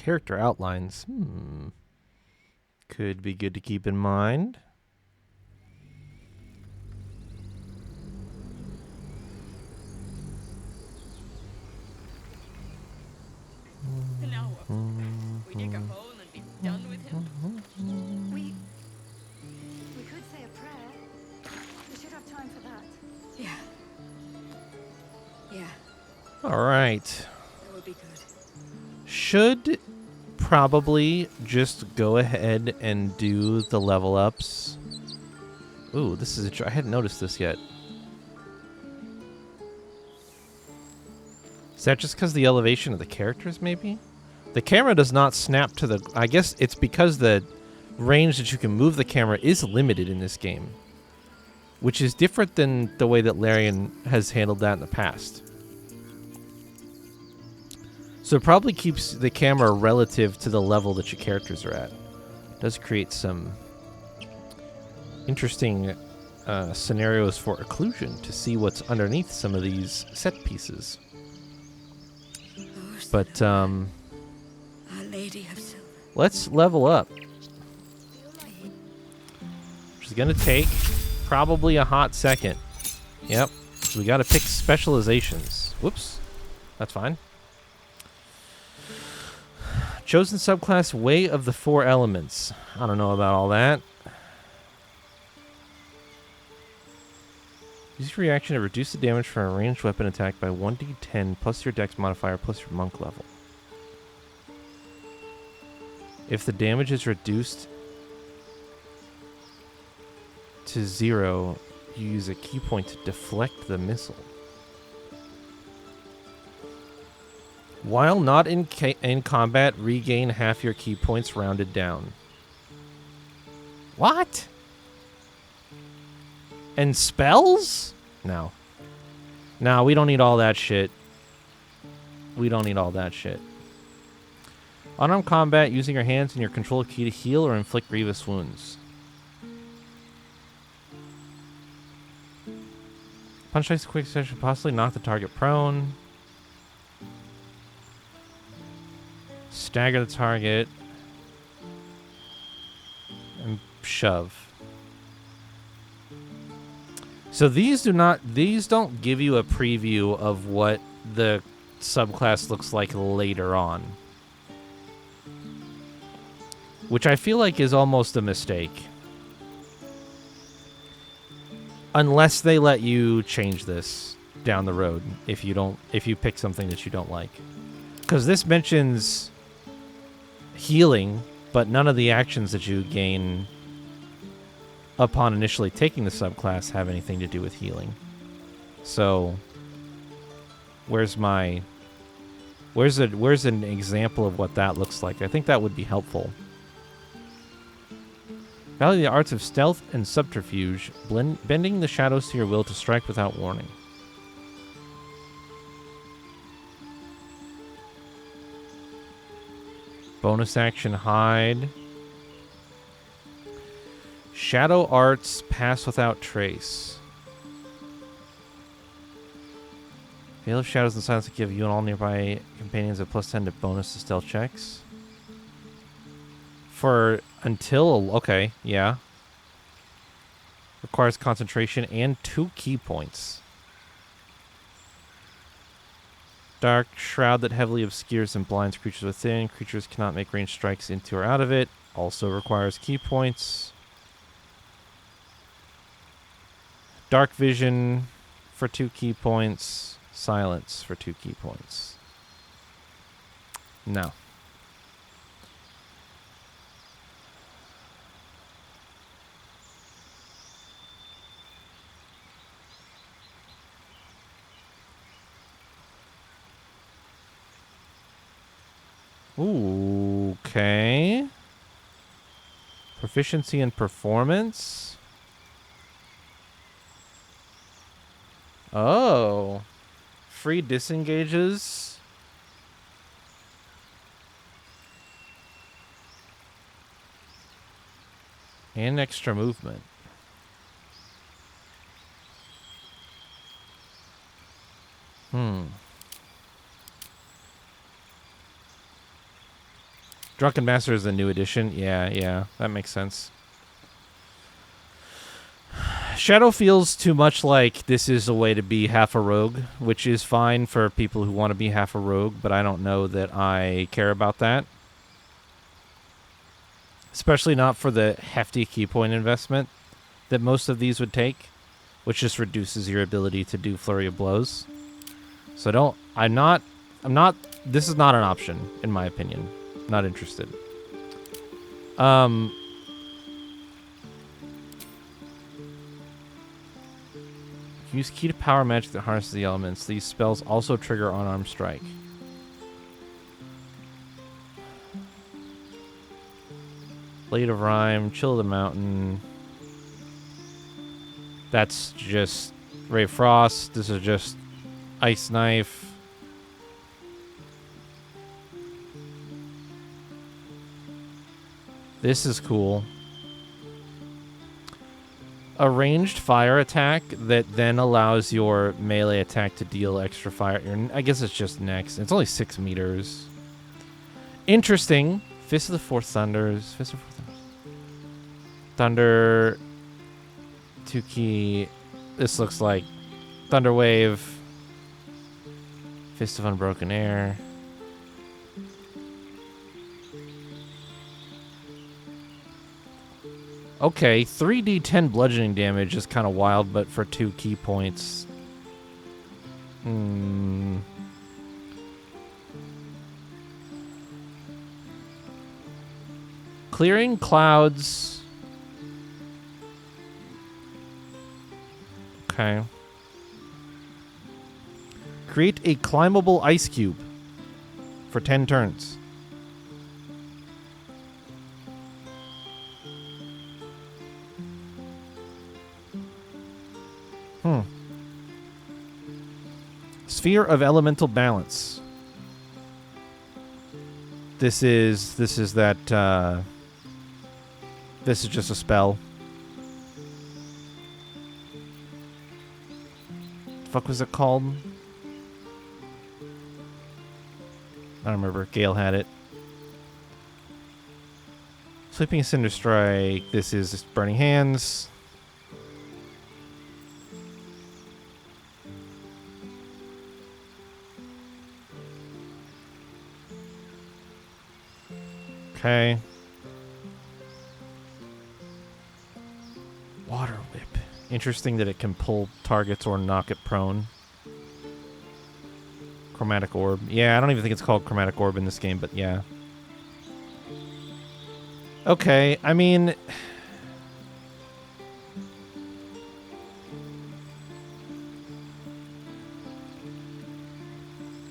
Character outlines. Could be good to keep in mind. Now what? We dig a hole and be done with him? We could say a prayer. We should have time for that. Yeah. Yeah, All right. that would be good. Should probably just go ahead and do the level ups. Ooh, this is I hadn't noticed this yet. Is that just because the elevation of the characters, maybe? The camera does not snap to the... I guess it's because the range that you can move the camera is limited in this game, which is different than the way that Larian has handled that in the past. So it probably keeps the camera relative to the level that your characters are at. It does create some interesting scenarios for occlusion to see what's underneath some of these set pieces. But Our Lady of Silver. let's level up. Which is going to take probably a hot second. Yep. So we got to pick specializations. Whoops. That's fine. Chosen subclass, Way of the Four Elements. I don't know about all that. Use your reaction to reduce the damage from a ranged weapon attack by 1d10 plus your dex modifier plus your monk level. If the damage is reduced to 0, you use a key point to deflect the missile. While not in combat, regain half your key points rounded down. What? And spells? No. No, we don't need all that shit. We don't need all that shit. Unarmed combat, using your hands and your control key to heal or inflict grievous wounds. Punch dice quick session, possibly knock the target prone. Stagger the target. And shove. So these don't give you a preview of what the subclass looks like later on. Which I feel like is almost a mistake. Unless they let you change this down the road if you pick something that you don't like. Because this mentions healing, but none of the actions that you gain upon initially taking the subclass have anything to do with healing. So where's an example of what that looks like? I think that would be helpful. Value the arts of stealth and subterfuge, bending the shadows to your will to strike without warning. Bonus action hide. Shadow arts pass without trace. Veil of shadows and silence give you and all nearby companions a +10 to bonus to stealth checks. Okay, yeah. Requires concentration and 2 key points. Dark shroud that heavily obscures and blinds creatures within. Creatures cannot make ranged strikes into or out of it. Also requires key points. Dark vision for 2 key points. Silence for 2 key points. No. Ooh, okay. Proficiency and performance. Oh. Free disengages. And extra movement. Drunken Master is the new edition. Yeah, that makes sense. Shadow feels too much like this is a way to be half a rogue, which is fine for people who want to be half a rogue, but I don't know that I care about that. Especially not for the hefty key point investment that most of these would take, which just reduces your ability to do Flurry of Blows. So I'm not, this is not an option, in my opinion. Not interested. Use key to power magic that harnesses the elements. These spells also trigger unarmed strike. Blade of Rhyme, Chill of the Mountain. That's just Ray of Frost. This is just Ice Knife. This is cool. A ranged fire attack that then allows your melee attack to deal extra fire. I guess it's just next. It's only 6 meters. Interesting. Fist of the Four Thunders. Fist of the Four Thunders. Thunder. 2 key. This looks like Thunder Wave. Fist of Unbroken Air. Okay, 3d10 bludgeoning damage is kind of wild, but for 2 key points. Clearing clouds. Okay. Create a climbable ice cube for 10 turns. Sphere of Elemental Balance. This is that this is just a spell. The fuck was it called? I don't remember. Gale had it. Sweeping Cinder Strike. This is Burning Hands. Okay. Water Whip. Interesting that it can pull targets or knock it prone. Chromatic Orb. Yeah, I don't even think it's called Chromatic Orb in this game, but yeah. Okay, I mean...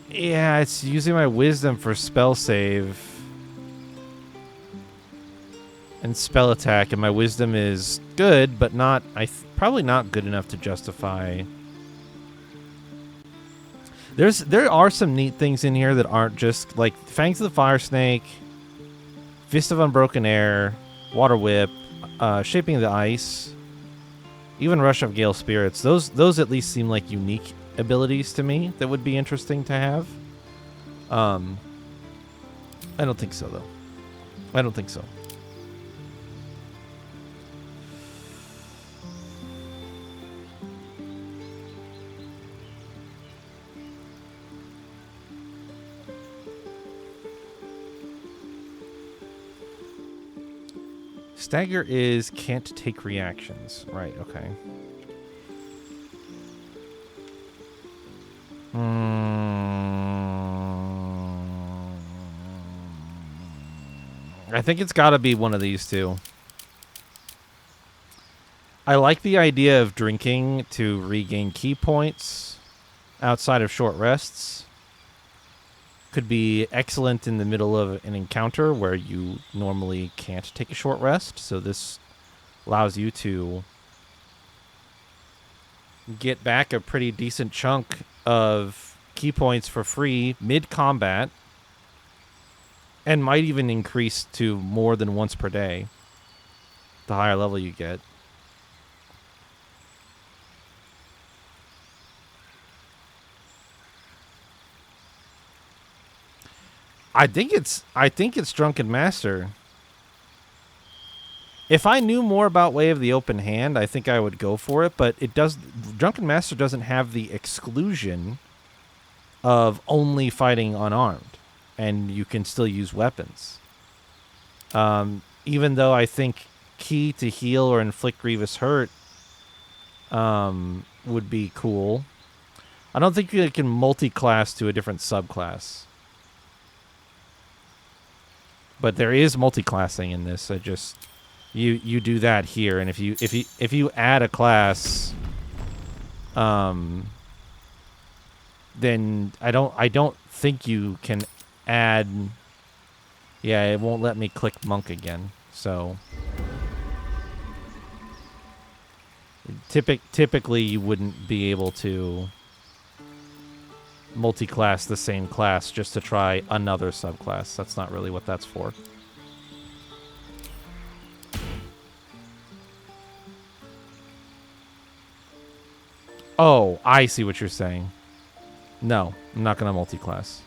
yeah, it's using my wisdom for spell save. And spell attack, and my wisdom is good, but not... probably not good enough to justify... There are some neat things in here that aren't just... like, Fangs of the Fire Snake, Fist of Unbroken Air, Water Whip, Shaping of the Ice, even Rush of Gale Spirits. Those at least seem like unique abilities to me that would be interesting to have. I don't think so, though. I don't think so. Stagger is can't take reactions. Right, okay. I think it's got to be one of these two. I like the idea of drinking to regain key points outside of short rests. Could be excellent in the middle of an encounter where you normally can't take a short rest. So this allows you to get back a pretty decent chunk of key points for free mid-combat, and might even increase to more than once per day the higher level you get. I think it's Drunken Master. If I knew more about Way of the Open Hand, I think I would go for it, but it does Drunken Master doesn't have the exclusion of only fighting unarmed, and you can still use weapons. Even though I think key to heal or inflict grievous hurt would be cool. I don't think you can multi-class to a different subclass. But there is multi-classing in this. You do that here, and if you add a class, then I don't think you can add. Yeah, it won't let me click monk again. So typically you wouldn't be able to multi-class the same class just to try another subclass. That's not really what that's for. Oh, I see what you're saying. No, I'm not going to multi-class.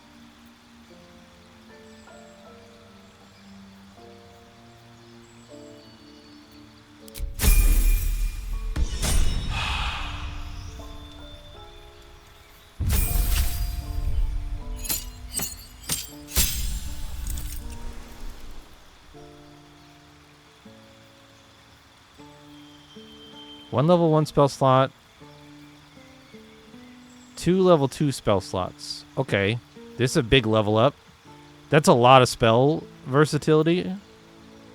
One level 1 spell slot. 2 level 2 spell slots. Okay. This is a big level up. That's a lot of spell versatility.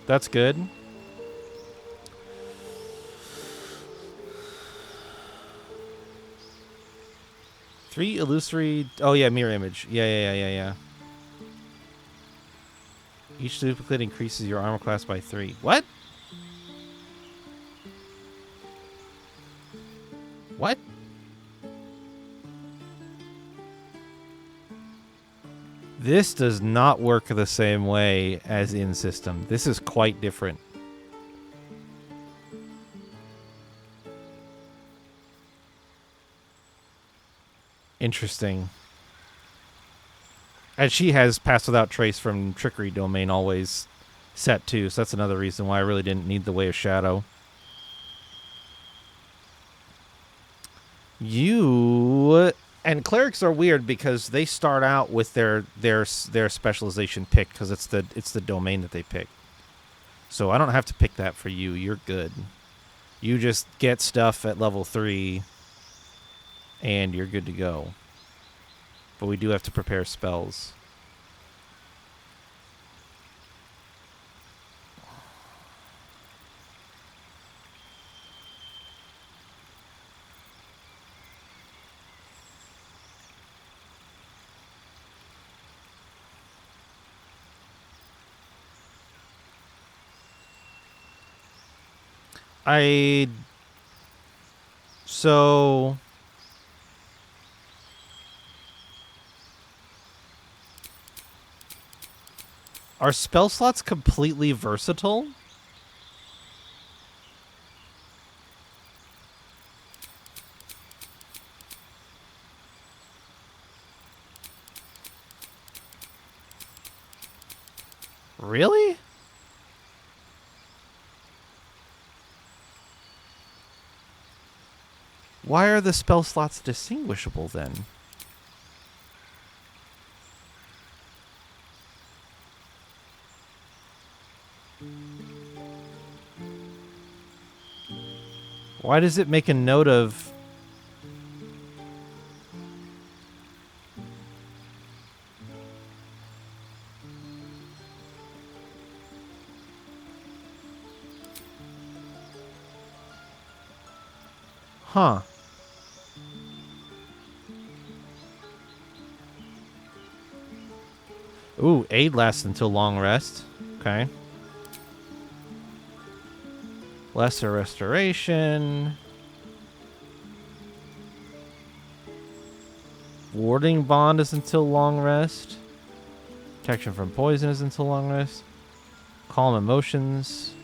That's good. Three illusory. Oh, yeah, mirror image. Yeah. Each duplicate increases your armor class by 3. What? What? This does not work the same way as in system. This is quite different. Interesting. And she has Pass Without Trace from Trickery Domain always set too, so that's another reason why I really didn't need the Way of Shadow. You and clerics are weird because they start out with their specialization pick because it's the domain that they pick. So I don't have to pick that for you. You're good. You just get stuff at level 3 and you're good to go. But we do have to prepare spells. So are spell slots completely versatile? Really? Why are the spell slots distinguishable then? Why does it make a note of... Huh. Ooh, aid lasts until long rest. Okay. Lesser restoration. Warding bond is until long rest. Protection from poison is until long rest. Calm emotions.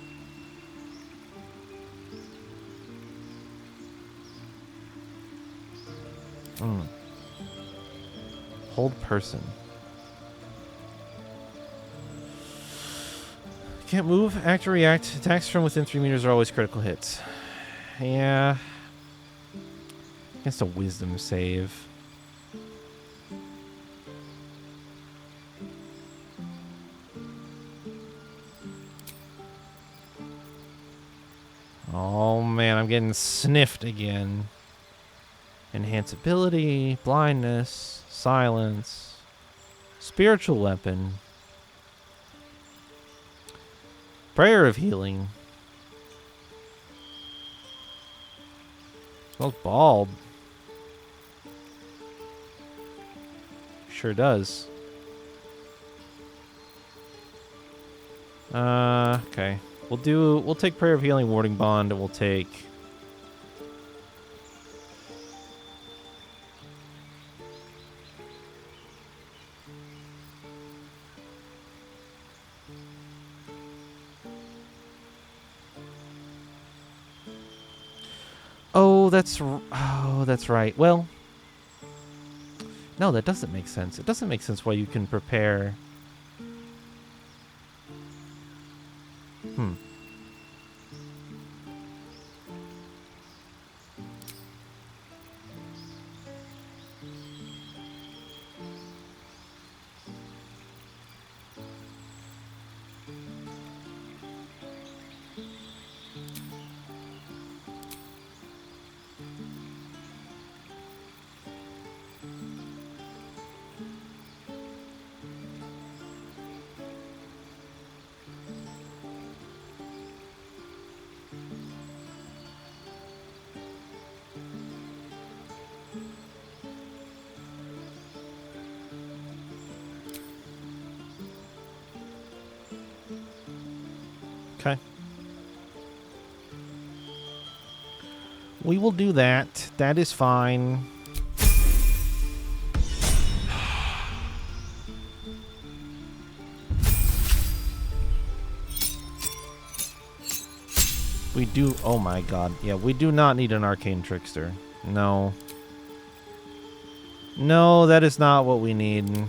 Hold person. can't move, act or react. Attacks from within 3 meters are always critical hits. Yeah. Against a wisdom save. Oh man, I'm getting sniffed again. Enhance ability, blindness, silence, spiritual weapon, prayer of healing. Smells bald. Sure does. Okay. We'll take prayer of healing, warding bond, and we'll take Oh, that's right. Well, no, that doesn't make sense. It doesn't make sense why you can prepare. Hmm. Okay. We will do that. That is fine. We do... Oh my god. Yeah, we do not need an arcane trickster. No. No, that is not what we need.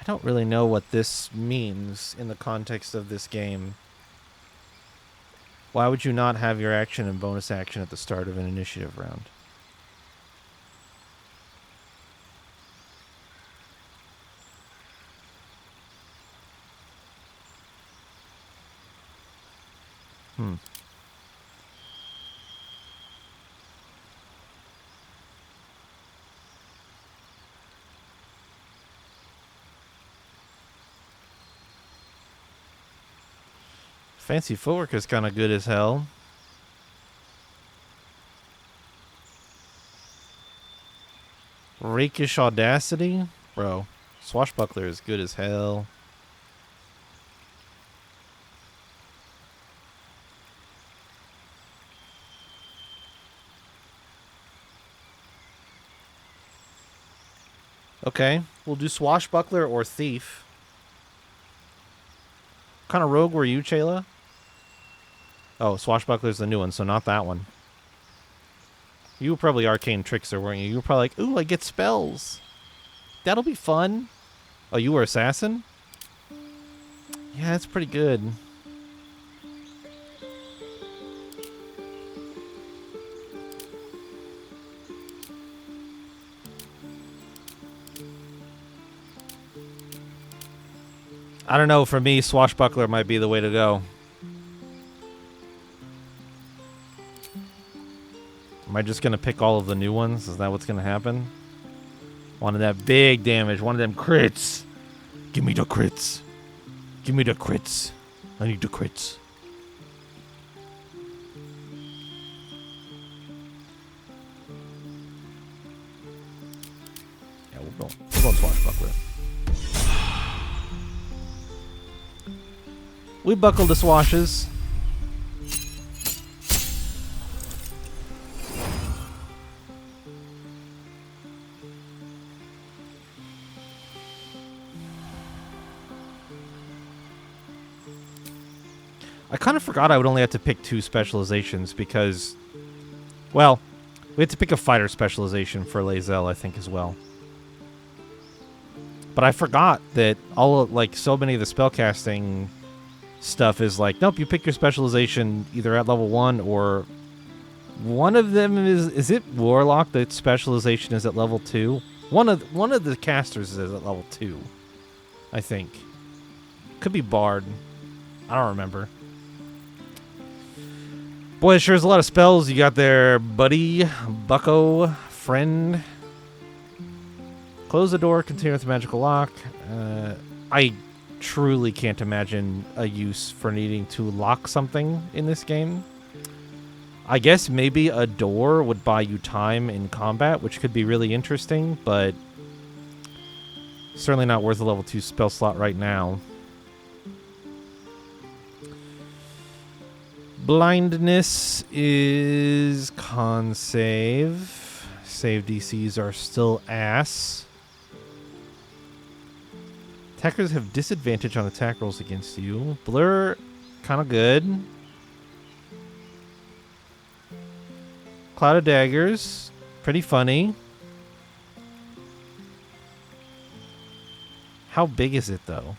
I don't really know what this means in the context of this game. Why would you not have your action and bonus action at the start of an initiative round? Hmm. Fancy footwork is kind of good as hell. Rakish audacity? Bro, swashbuckler is good as hell. Okay, we'll do swashbuckler or thief. What kind of rogue were you, Chayla? Oh, swashbuckler's the new one, so not that one. You were probably arcane trickster, weren't you? You were probably like, ooh, I get spells. That'll be fun. Oh, you were assassin? Yeah, that's pretty good. I don't know, for me, swashbuckler might be the way to go. Am I just going to pick all of the new ones? Is that what's going to happen? Wanted that big damage. One of them crits. Give me the crits. Give me the crits. I need the crits. Yeah, we'll We're going swashbuckler. We buckle the swashes. I kind of forgot I would only have to pick 2 specializations because, well, we had to pick a fighter specialization for Lae'zel, I think, as well. But I forgot that all of, like, so many of the spellcasting stuff is like, nope, you pick your specialization either at level 1 or one of them is it Warlock that specialization is at level 2? One of the casters is at level 2, I think. Could be Bard. I don't remember. Boy, it sure is a lot of spells you got there, buddy, bucko, friend. Close the door, continue with the magical lock. I truly can't imagine a use for needing to lock something in this game. I guess maybe a door would buy you time in combat, which could be really interesting, but certainly not worth a level 2 spell slot right now. Blindness is con save. Save DCs are still ass. Attackers have disadvantage on attack rolls against you. Blur, kind of good. Cloud of Daggers, pretty funny. How big is it, though?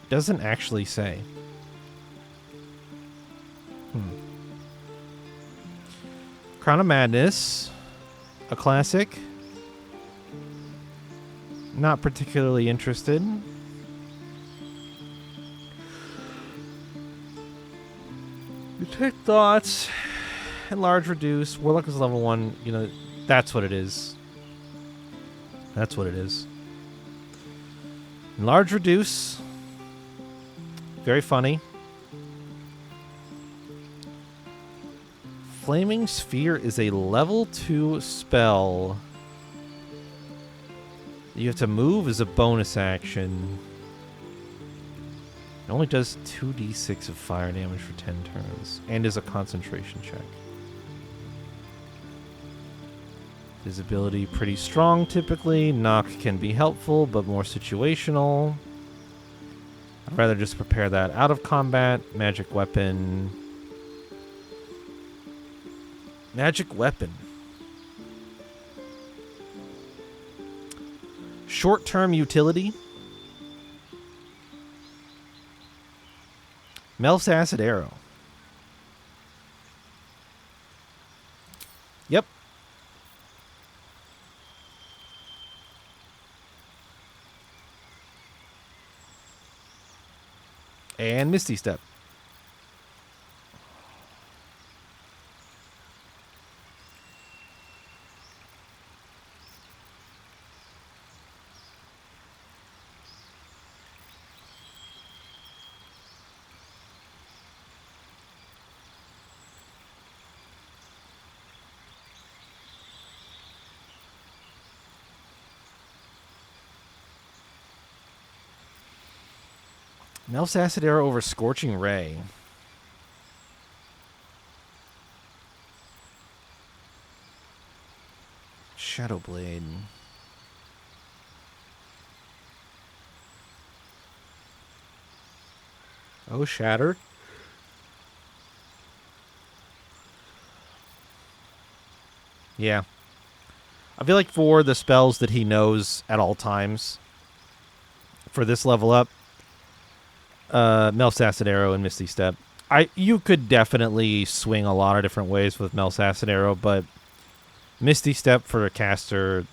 Doesn't actually say. Crown of Madness, a classic. Not particularly interested. Detect Thoughts, Enlarge, Reduce. Warlock is level 1. You know, that's what it is. That's what it is. Enlarge, Reduce. Very funny. Flaming Sphere is a level 2 spell. You have to move as a bonus action. It only does 2d6 of fire damage for 10 turns, and is a concentration check. Visibility pretty strong typically. Knock can be helpful, but more situational. I'd rather just prepare that out of combat. Magic weapon. Magic weapon. Short-term utility. Melf's Acid Arrow. Yep. And Misty Step. Melf's Acid Arrow over Scorching Ray. Shadow Blade. Oh, Shatter. Yeah. I feel like for the spells that he knows at all times, for this level up, Melf's Acid Arrow and Misty Step. You could definitely swing a lot of different ways with Melf's Acid Arrow, but Misty Step for a caster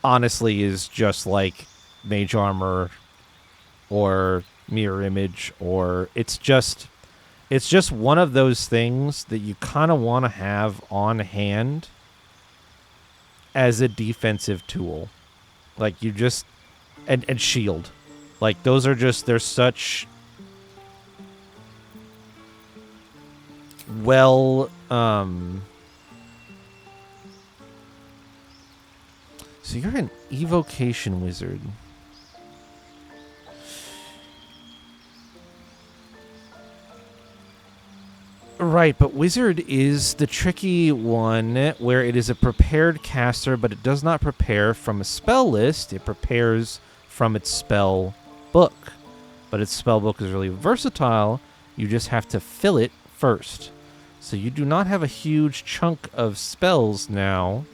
honestly is just like Mage Armor or Mirror Image, or it's just one of those things that you kind of want to have on hand as a defensive tool. Like you just and shield. Like, those are just, they're such well, So you're an evocation wizard. Right, but wizard is the tricky one where it is a prepared caster, but it does not prepare from a spell list. It prepares from its spell book. But its spell book is really versatile. You just have to fill it first. So you do not have a huge chunk of spells now.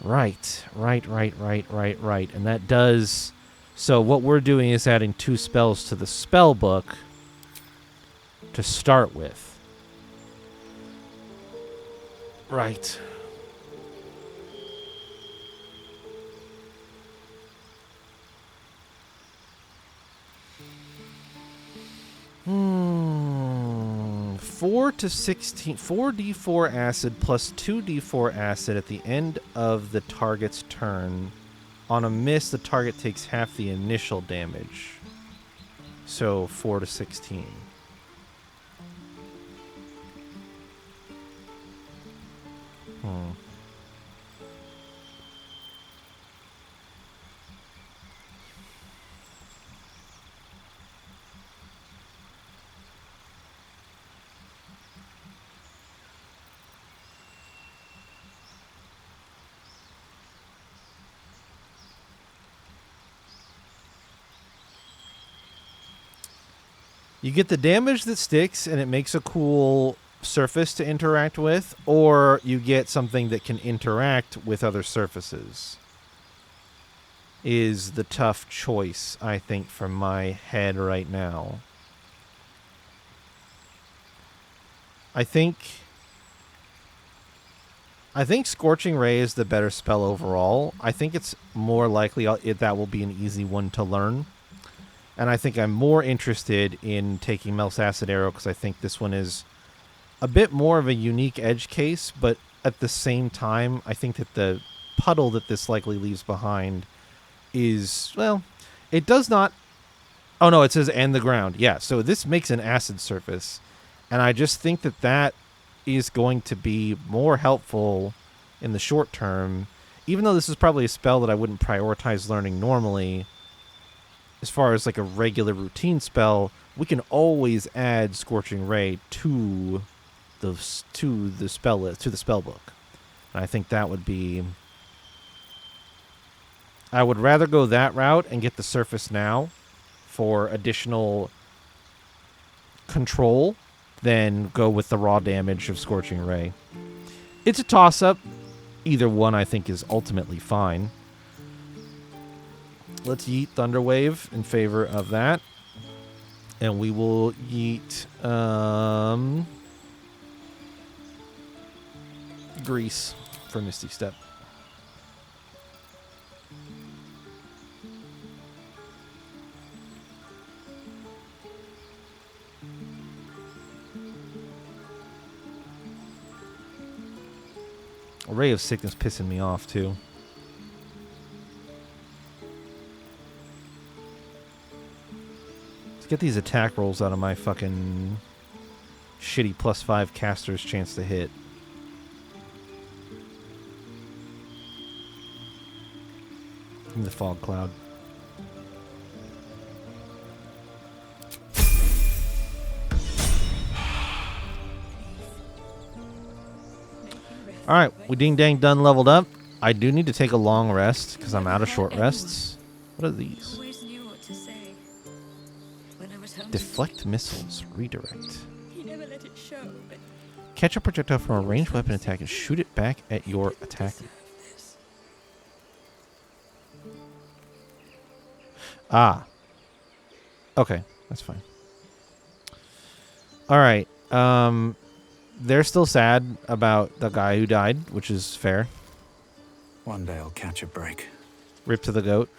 Right. And that does... So what we're doing is adding 2 spells to the spell book to start with. Right. Hmm. 4 to 16. 4d4 acid plus 2d4 acid at the end of the target's turn. On a miss, the target takes half the initial damage. So 4 to 16. Hmm. You get the damage that sticks and it makes a cool surface to interact with, or you get something that can interact with other surfaces. Is the tough choice, I think, for my head right now. I think Scorching Ray is the better spell overall. I think it's more likely that will be an easy one to learn. And I think I'm more interested in taking Mel's Acid Arrow because I think this one is a bit more of a unique edge case, but at the same time, I think that the puddle that this likely leaves behind is, well, it does not... Oh, no, it says and the ground. Yeah, so this makes an acid surface. And I just think that that is going to be more helpful in the short term, even though this is probably a spell that I wouldn't prioritize learning normally. As far as like a regular routine spell, we can always add Scorching Ray to the spell list, to the spell book. And I think that would be... I would rather go that route and get the surface now for additional control than go with the raw damage of Scorching Ray. It's a toss-up. Either one, I think, is ultimately fine. Let's yeet Thunderwave in favor of that. And we will yeet Grease for Misty Step. A Ray of Sickness pissing me off, too. Let's get these attack rolls out of my fucking shitty +5 caster's chance to hit. In the fog cloud. Alright, we ding dang done leveled up. I do need to take a long rest because I'm out of short rests. What are these? Always knew what to say. When I was home, Deflect missiles. Redirect. he never let it show, but Catch a projectile from a ranged weapon attack and shoot it back at your attacker. this. Ah. Okay, that's fine. Alright. They're still sad about the guy who died, which is fair. One day I'll catch a break. Rip to the goat.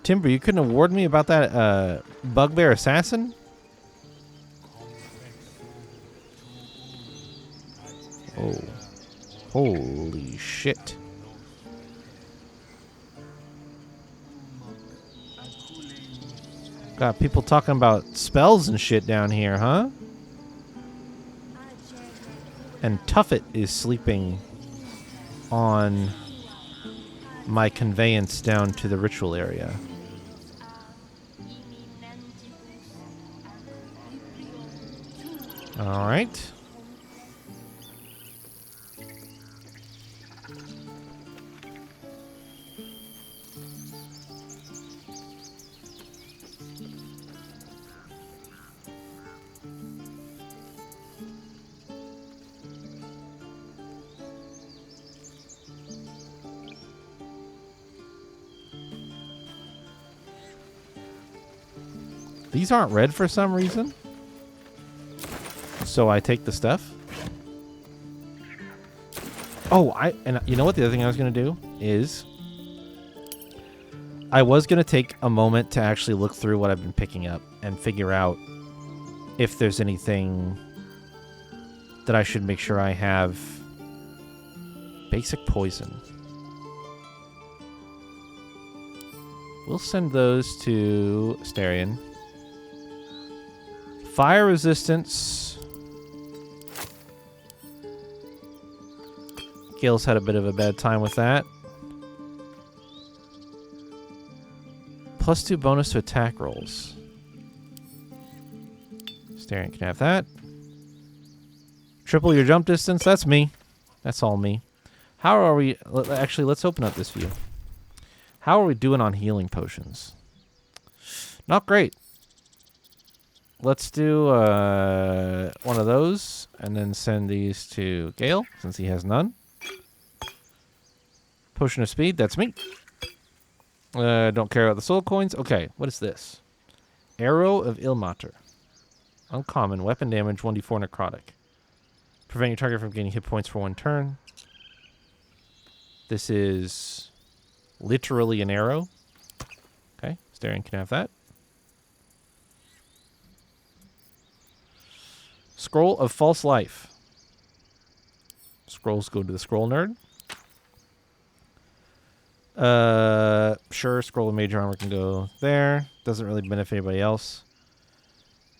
Timber, you couldn't have warned me about that bugbear assassin? Oh. Holy shit. Got people talking about spells and shit down here, huh? And Tuffet is sleeping on my conveyance down to the ritual area. All right. These aren't red for some reason. So I take the stuff. Oh, and you know what the other thing I was going to do is I was going to take a moment to actually look through what I've been picking up and figure out if there's anything that I should make sure I have. Basic poison. We'll send those to Asterion. Fire resistance. Gale's had a bit of a bad time with that. +2 bonus to attack rolls. Asterion can have that. Triple your jump distance. That's me. That's all me. How are we... Actually, let's open up this view. How are we doing on healing potions? Not great. Let's do one of those and then send these to Gale since he has none. Potion of speed, that's me. Don't care about the soul coins. Okay, what is this? Arrow of Ilmater. Uncommon, weapon damage, 1d4 necrotic. Prevent your target from gaining hit points for 1 turn. This is literally an arrow. Okay, Asterion can have that. Scroll of False Life. Scrolls go to the scroll nerd. Sure, Scroll of Major Armor can go there. Doesn't really benefit anybody else.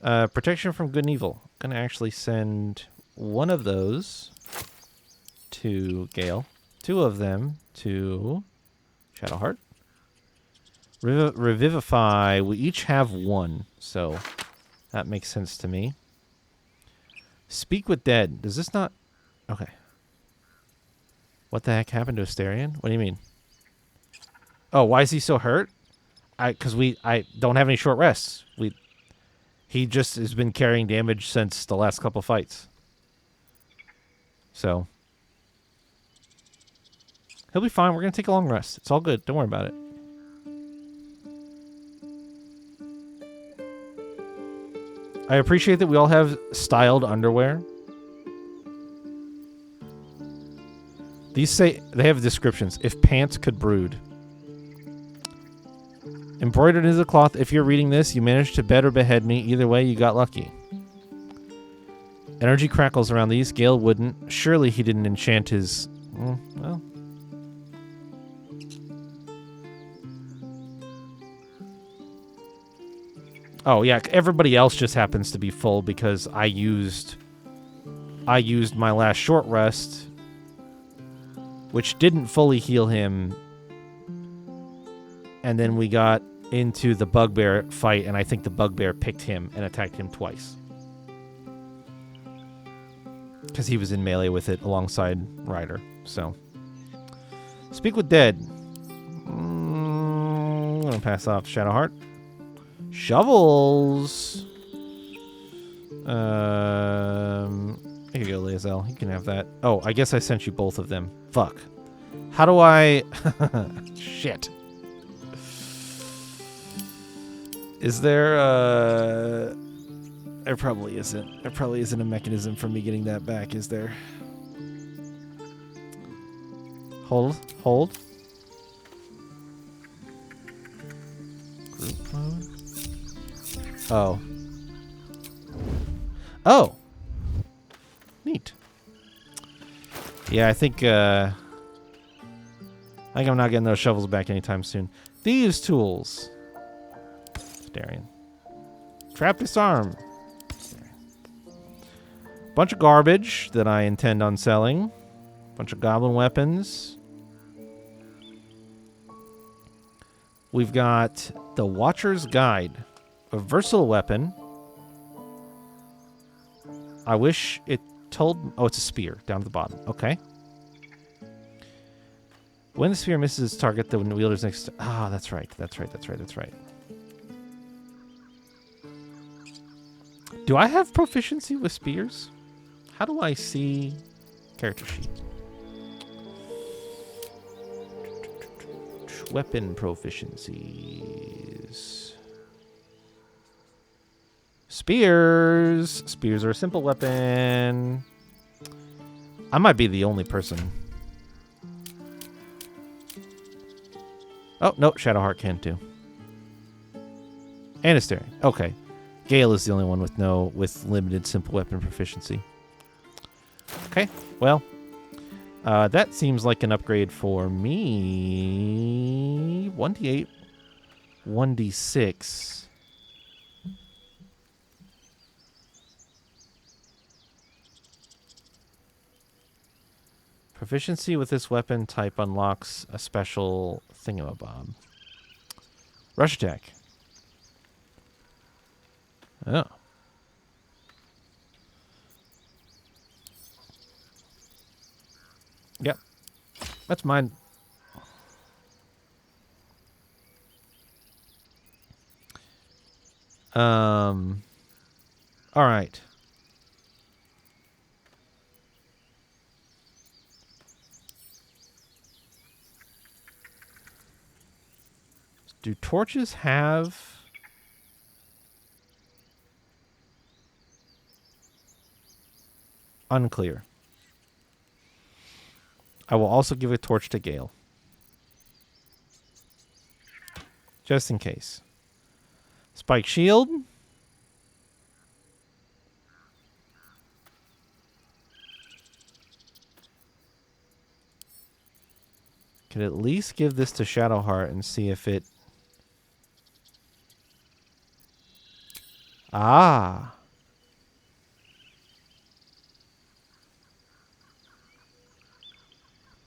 Protection from Good and Evil. I'm going to actually send one of those to Gale. 2 of them to Shadowheart. Revivify. We each have 1, so that makes sense to me. Speak with Dead. Does this not... Okay. What the heck happened to Asterion? What do you mean? Oh, why is he so hurt? Because I don't have any short rests. He just has been carrying damage since the last couple fights. So he'll be fine. We're going to take a long rest. It's all good. Don't worry about it. I appreciate that we all have styled underwear. These say, they have descriptions. If pants could brood. Embroidered into the cloth. If you're reading this, you managed to bed or behead me. Either way, you got lucky. Energy crackles around these. Gale wouldn't. Surely he didn't enchant his... well... Oh, yeah, everybody else just happens to be full because I used my last short rest, which didn't fully heal him. And then we got into the bugbear fight, and I think the bugbear picked him and attacked him twice. Because he was in melee with it alongside Ryder, so. Speak with Dead. I'm going to pass off Shadowheart. Shovels. Here you go, Lae'zel. You can have that. Oh, I guess I sent you both of them. Fuck. How do I... Shit. Is there There probably isn't. There probably isn't a mechanism for me getting that back, is there? Hold. Group mode. Oh. Oh. Neat. Yeah, I think I'm not getting those shovels back anytime soon. Thieves' tools. Asterion. Trap disarm. Bunch of garbage that I intend on selling. Bunch of goblin weapons. We've got the Watcher's Guide. A versatile weapon. I wish it told... Oh, it's a spear down at the bottom. Okay. When the spear misses its target, the wielder's next... Ah, that's right. That's right. Do I have proficiency with spears? How do I see character sheet? Weapon proficiencies. Spears. Spears are a simple weapon. I might be the only person. Oh, no. Shadowheart can too. And it's staring. Okay. Gale is the only one with limited simple weapon proficiency. Okay. Well, that seems like an upgrade for me. 1d8, 1d6. Proficiency with this weapon type unlocks a special thingamabob. Rush attack. Oh. Yep. That's mine. All right. Do torches have... Unclear. I will also give a torch to Gale. Just in case. Spike shield. Could at least give this to Shadowheart and see if it... Ah.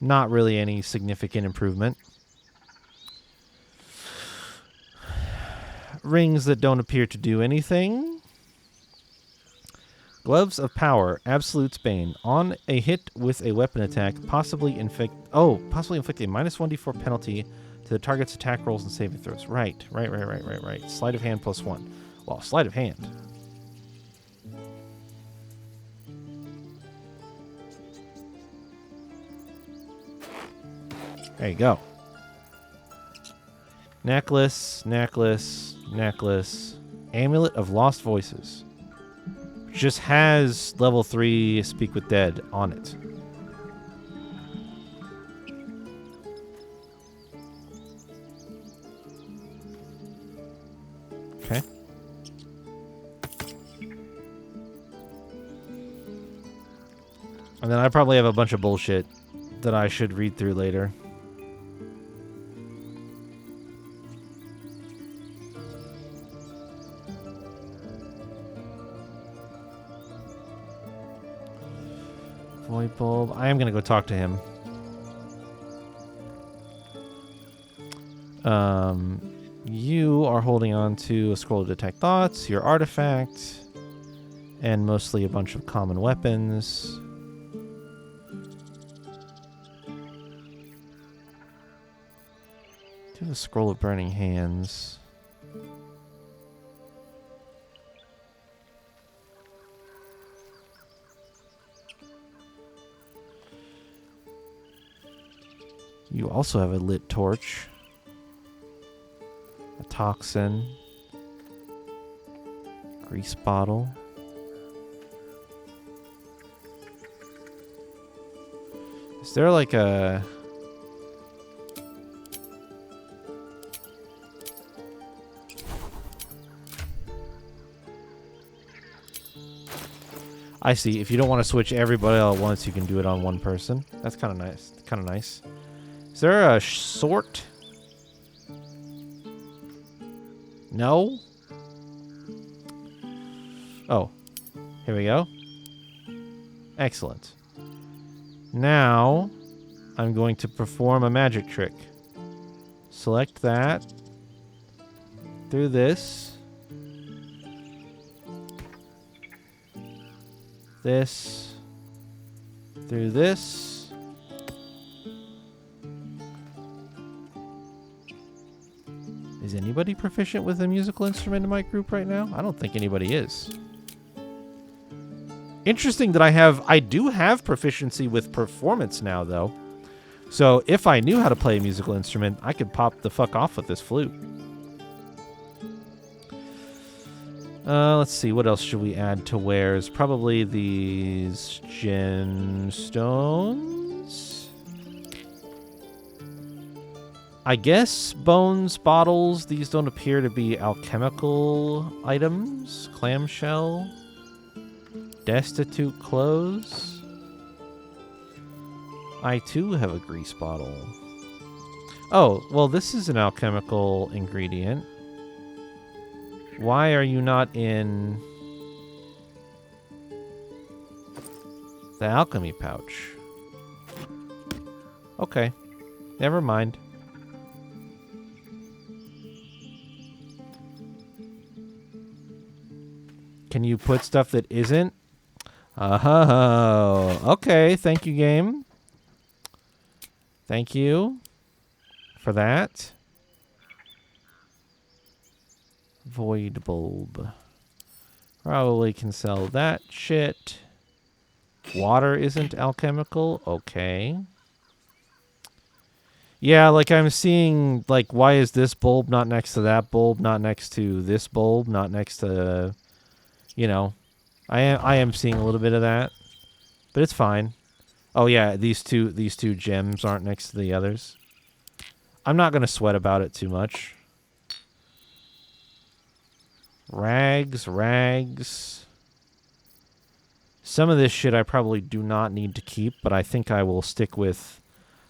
Not really any significant improvement. Rings that don't appear to do anything. Gloves of Power, Absolute's Bane. On a hit with a weapon attack, possibly inflict a -1d4 penalty to the target's attack rolls and saving throws. Right. Sleight of hand +1. Well, sleight of hand. There you go. Necklace. Amulet of Lost Voices. Just has level 3 Speak with Dead on it. Okay. And then I probably have a bunch of bullshit that I should read through later. Void bulb. I am going to go talk to him. You are holding on to a scroll to detect thoughts, your artifact, and mostly a bunch of common weapons. Do the scroll of burning hands. You also have a lit torch. A toxin. Grease bottle. Is there like a... I see. If you don't want to switch everybody all at once, you can do it on one person. That's kind of nice. Is there a sort? No? Oh, here we go. Excellent. Now, I'm going to perform a magic trick. Select that. Through this. This. Through this. Is anybody proficient with a musical instrument in my group right now? I don't think anybody is. Interesting that I do have proficiency with performance now, though. So if I knew how to play a musical instrument, I could pop the fuck off with this flute. Let's see, what else should we add to wares? Probably these gemstones. I guess bones, bottles, these don't appear to be alchemical items. Clamshell. Destitute clothes. I too have a grease bottle. Oh, well, this is an alchemical ingredient. Why are you not in the alchemy pouch? Okay, never mind. Can you put stuff that isn't? Oh, okay. Thank you, game. Thank you for that. Void bulb. Probably can sell that shit. Water isn't alchemical. Okay. Yeah, like I'm seeing, like, why is this bulb not next to that bulb, not next to this bulb, not next to, you know, I am seeing a little bit of that, but it's fine. Oh yeah, these two gems aren't next to the others. I'm not gonna sweat about it too much. Rags. Some of this shit I probably do not need to keep, but I think I will stick with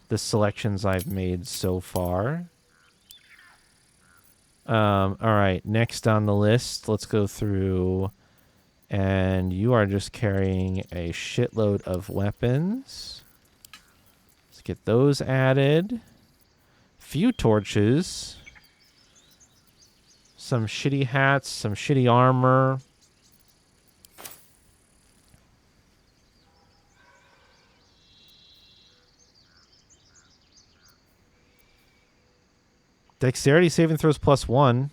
the selections I've made so far. All right, next on the list, let's go through, and you are just carrying a shitload of weapons. Let's get those added. Few torches. Some shitty hats, some shitty armor. Dexterity saving throws +1.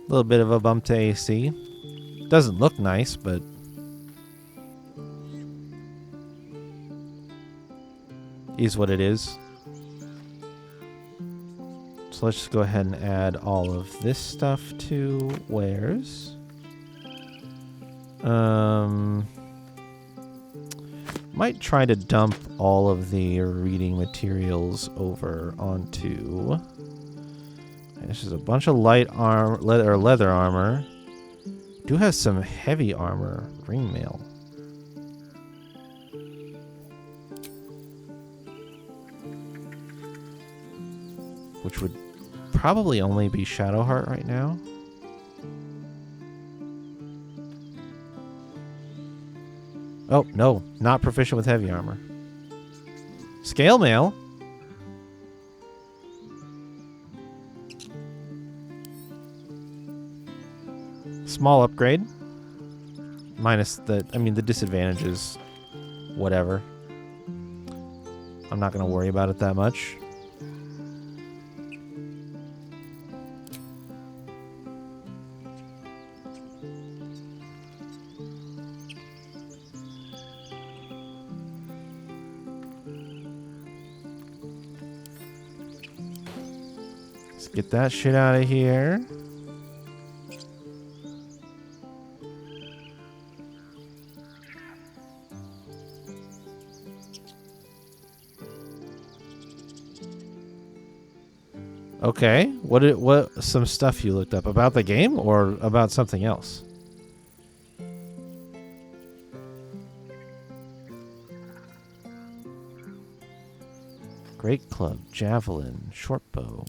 A little bit of a bump to AC. Doesn't look nice, but is what it is. So let's just go ahead and add all of this stuff to wares. Might try to dump all of the reading materials over onto. This is a bunch of light leather armor. Do have some heavy armor, ring mail. Which would probably only be Shadowheart right now. Oh, no, not proficient with heavy armor. Scale mail. Small upgrade. Minus the disadvantages. Whatever. I'm not going to worry about it that much. Let's get that shit out of here. Okay, what some stuff you looked up about the game or about something else? Great club, javelin, short bow.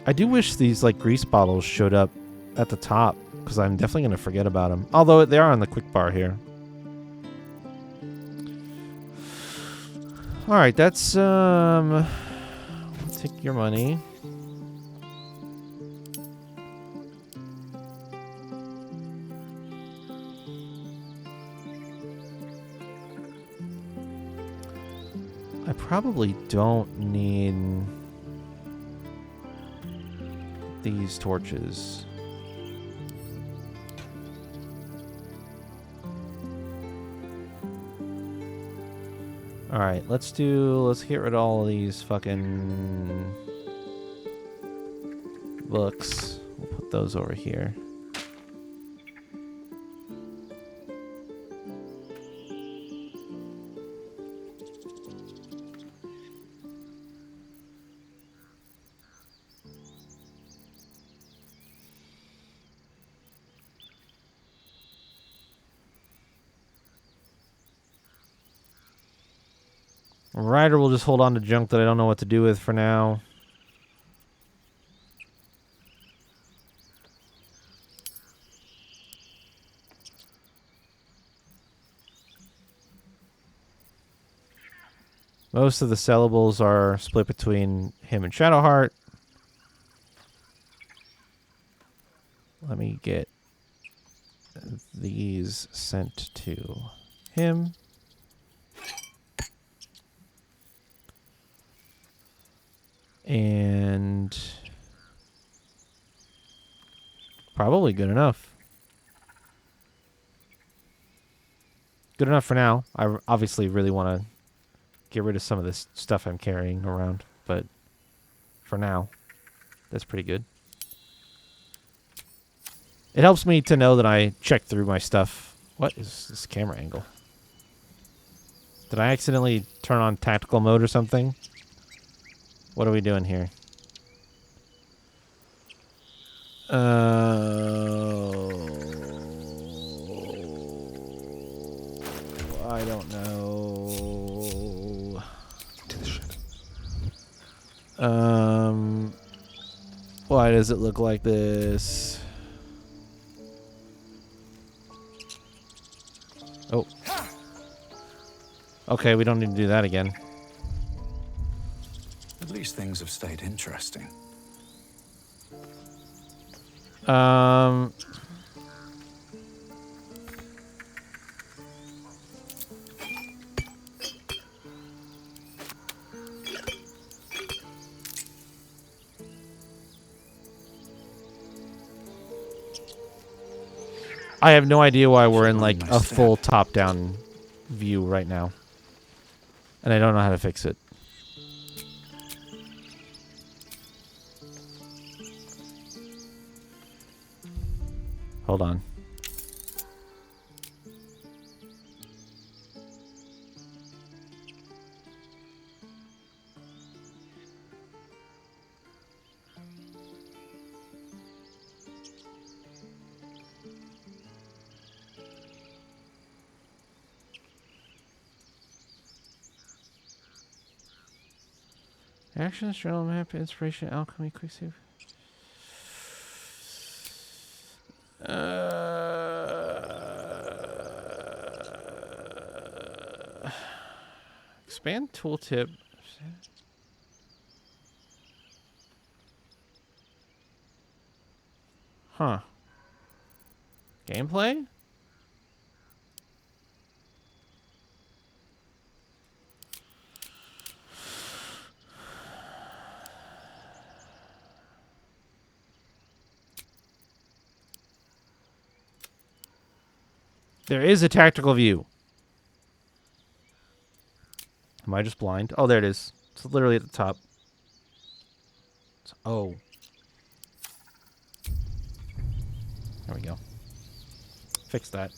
I do wish these like grease bottles showed up at the top because I'm definitely going to forget about them. Although they are on the quick bar here. All right, that's I'll take your money. I probably don't need these torches. All right, let's get rid of all of these fucking books. We'll put those over here. Ryder will just hold on to junk that I don't know what to do with for now. Most of the sellables are split between him and Shadowheart. Let me get these sent to him. And probably good enough. Good enough for now. I obviously really want to get rid of some of this stuff I'm carrying around, but for now, that's pretty good. It helps me to know that I check through my stuff. What is this camera angle? Did I accidentally turn on tactical mode or something? What are we doing here? I don't know. To the ship. Why does it look like this? Oh. Okay, we don't need to do that again. At least things have stayed interesting. I have no idea why we're in like My a step. full top-down view right now. And I don't know how to fix it. Hold on. Actions, journal map, inspiration, alchemy, quick save. Expand tooltip. Huh. Gameplay? There is a tactical view. Am I just blind? Oh, there it is. It's literally at the top. Oh. There we go. Fix that.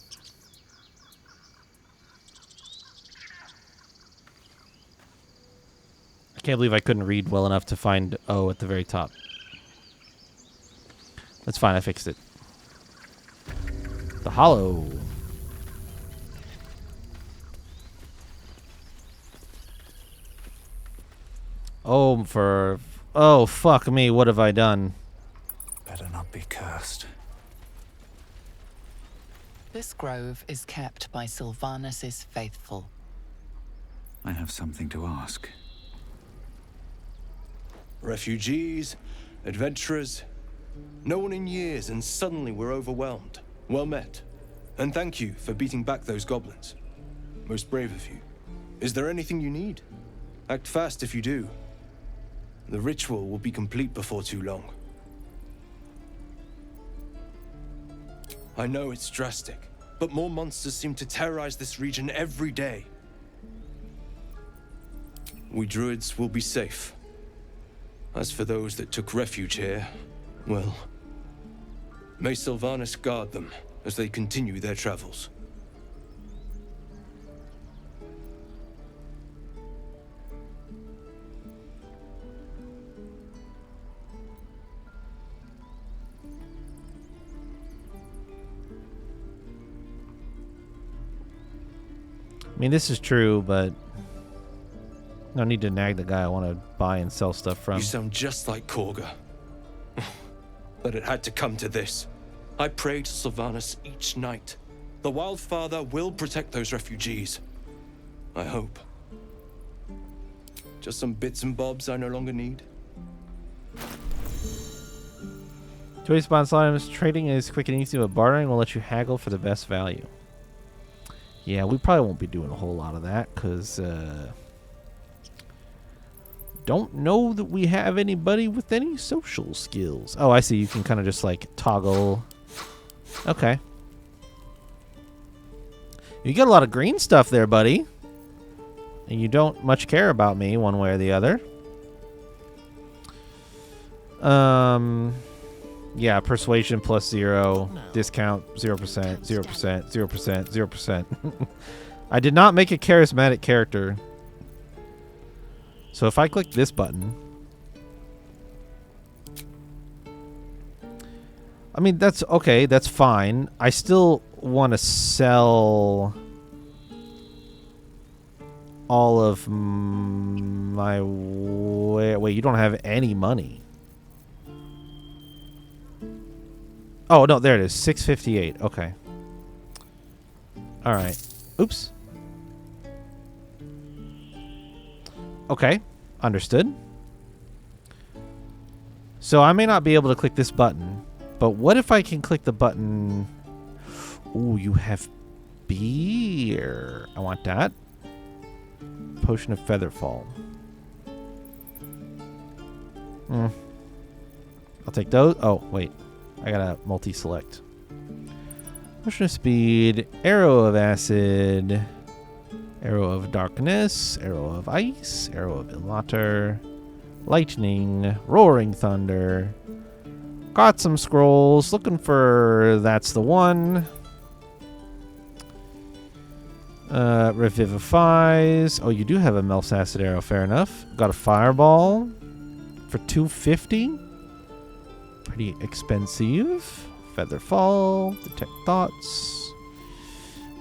I can't believe I couldn't read well enough to find O at the very top. That's fine, I fixed it. The hollow. Oh, fuck me, what have I done? Better not be cursed. This grove is kept by Sylvanus' faithful. I have something to ask. Refugees, adventurers, no one in years, and suddenly we're overwhelmed. Well met. And thank you for beating back those goblins. Most brave of you. Is there anything you need? Act fast if you do. The ritual will be complete before too long. I know it's drastic, but more monsters seem to terrorize this region every day. We druids will be safe. As for those that took refuge here, well, may Sylvanus guard them as they continue their travels. I mean, this is true, but no need to nag the guy I want to buy and sell stuff from. You sound just like Korga. But it had to come to this. I pray to Sylvanus each night. The Wildfather will protect those refugees. I hope. Just some bits and bobs I no longer need. Choice bonds items. Trading is quick and easy, but bartering will let you haggle for the best value. Yeah, we probably won't be doing a whole lot of that, because don't know that we have anybody with any social skills. Oh, I see. You can kind of just, like, toggle. Okay. You get a lot of green stuff there, buddy. And you don't much care about me one way or the other. Yeah, persuasion plus 0. Discount 0%, 0%, 0%, 0%. I did not make a charismatic character. So if I click this button, I mean, that's okay. That's fine. I still want to sell all of my... Wait, you don't have any money. Oh, no, there it is. 658. Okay. All right. Oops. Okay. Understood. So I may not be able to click this button, but what if I can click the button? Ooh, you have beer. I want that. Potion of Featherfall. I'll take those. Oh, wait. I gotta multi-select. Potion of Speed, Arrow of Acid, Arrow of Darkness, Arrow of Ice, Arrow of Illater, Lightning, Roaring Thunder. Got some scrolls. Looking for that's the one. Revivifies. Oh, you do have a Melf's Acid Arrow. Fair enough. Got a Fireball for 250. Pretty expensive. Featherfall. Detect Thoughts.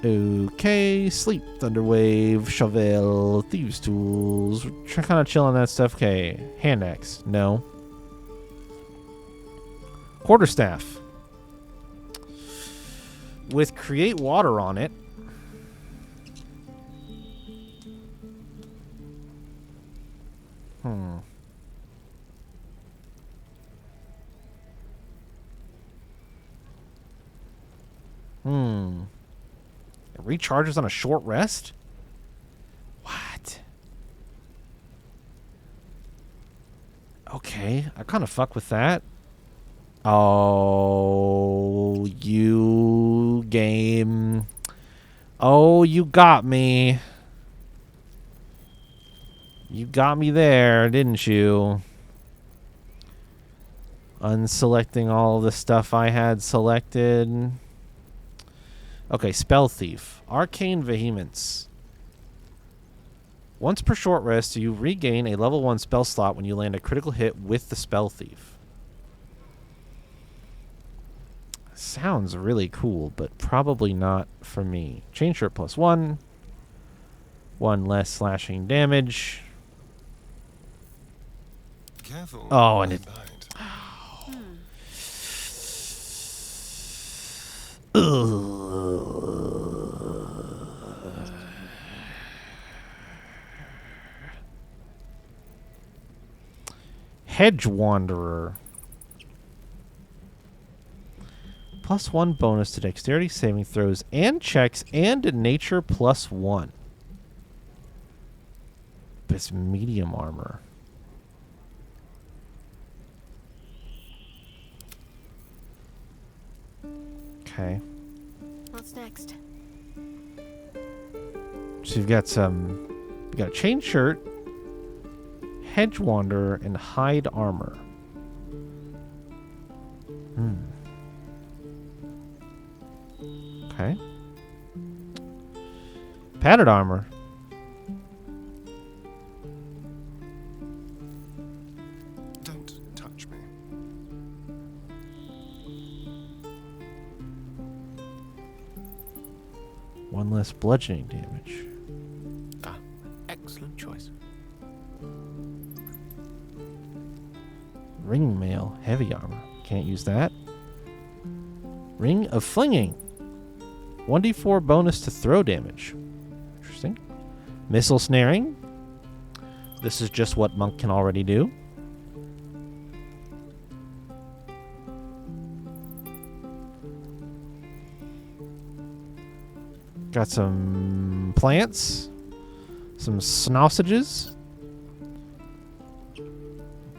Okay. Sleep. Thunderwave. Shovel. Thieves' Tools. Kind of chilling that stuff. Okay. Hand Axe. No. Quarterstaff. With Create Water on it. It recharges on a short rest? What? Okay, I kind of fuck with that. Oh, you game. Oh, you got me. You got me there, didn't you? Unselecting all the stuff I had selected. Okay, Spell Thief. Arcane Vehemence. Once per short rest, you regain a level 1 spell slot when you land a critical hit with the Spell Thief. Sounds really cool, but probably not for me. Chain Shirt +1. 1 less slashing damage. Careful. Oh, and it... Hedge Wanderer. +1 bonus to dexterity saving throws and checks and nature +1. But it's medium armor. Okay. What's next? So you've got you got a chain shirt, hedge wanderer, and hide armor. Okay. Padded armor. Don't touch me. One less bludgeoning damage. Ah, excellent choice. Ring mail, heavy armor. Can't use that. Ring of flinging. 1d4 bonus to throw damage. Interesting. Missile snaring. This is just what monk can already do. Got some plants. Some sausages.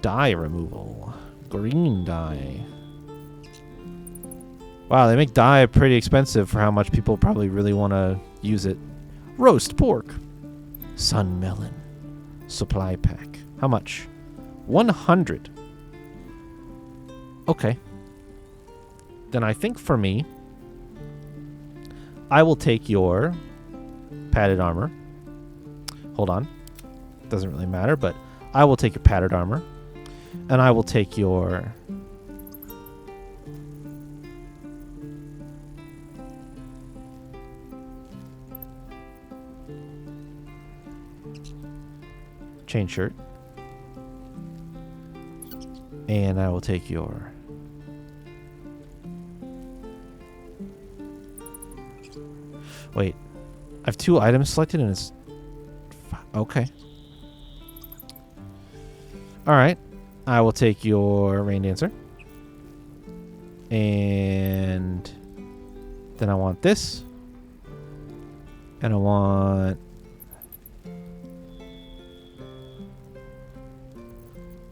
Dye removal. Green dye. Wow, they make dye pretty expensive for how much people probably really want to use it. Roast pork. Sun melon. Supply pack. How much? 100. Okay. Then I think for me, I will take your padded armor. Hold on. Doesn't really matter, but I will take your padded armor. And I will take your... chain shirt. And I will take your... wait. I have 2 items selected and it's... okay. Alright. I will take your Rain Dancer. And... then I want this. And I want...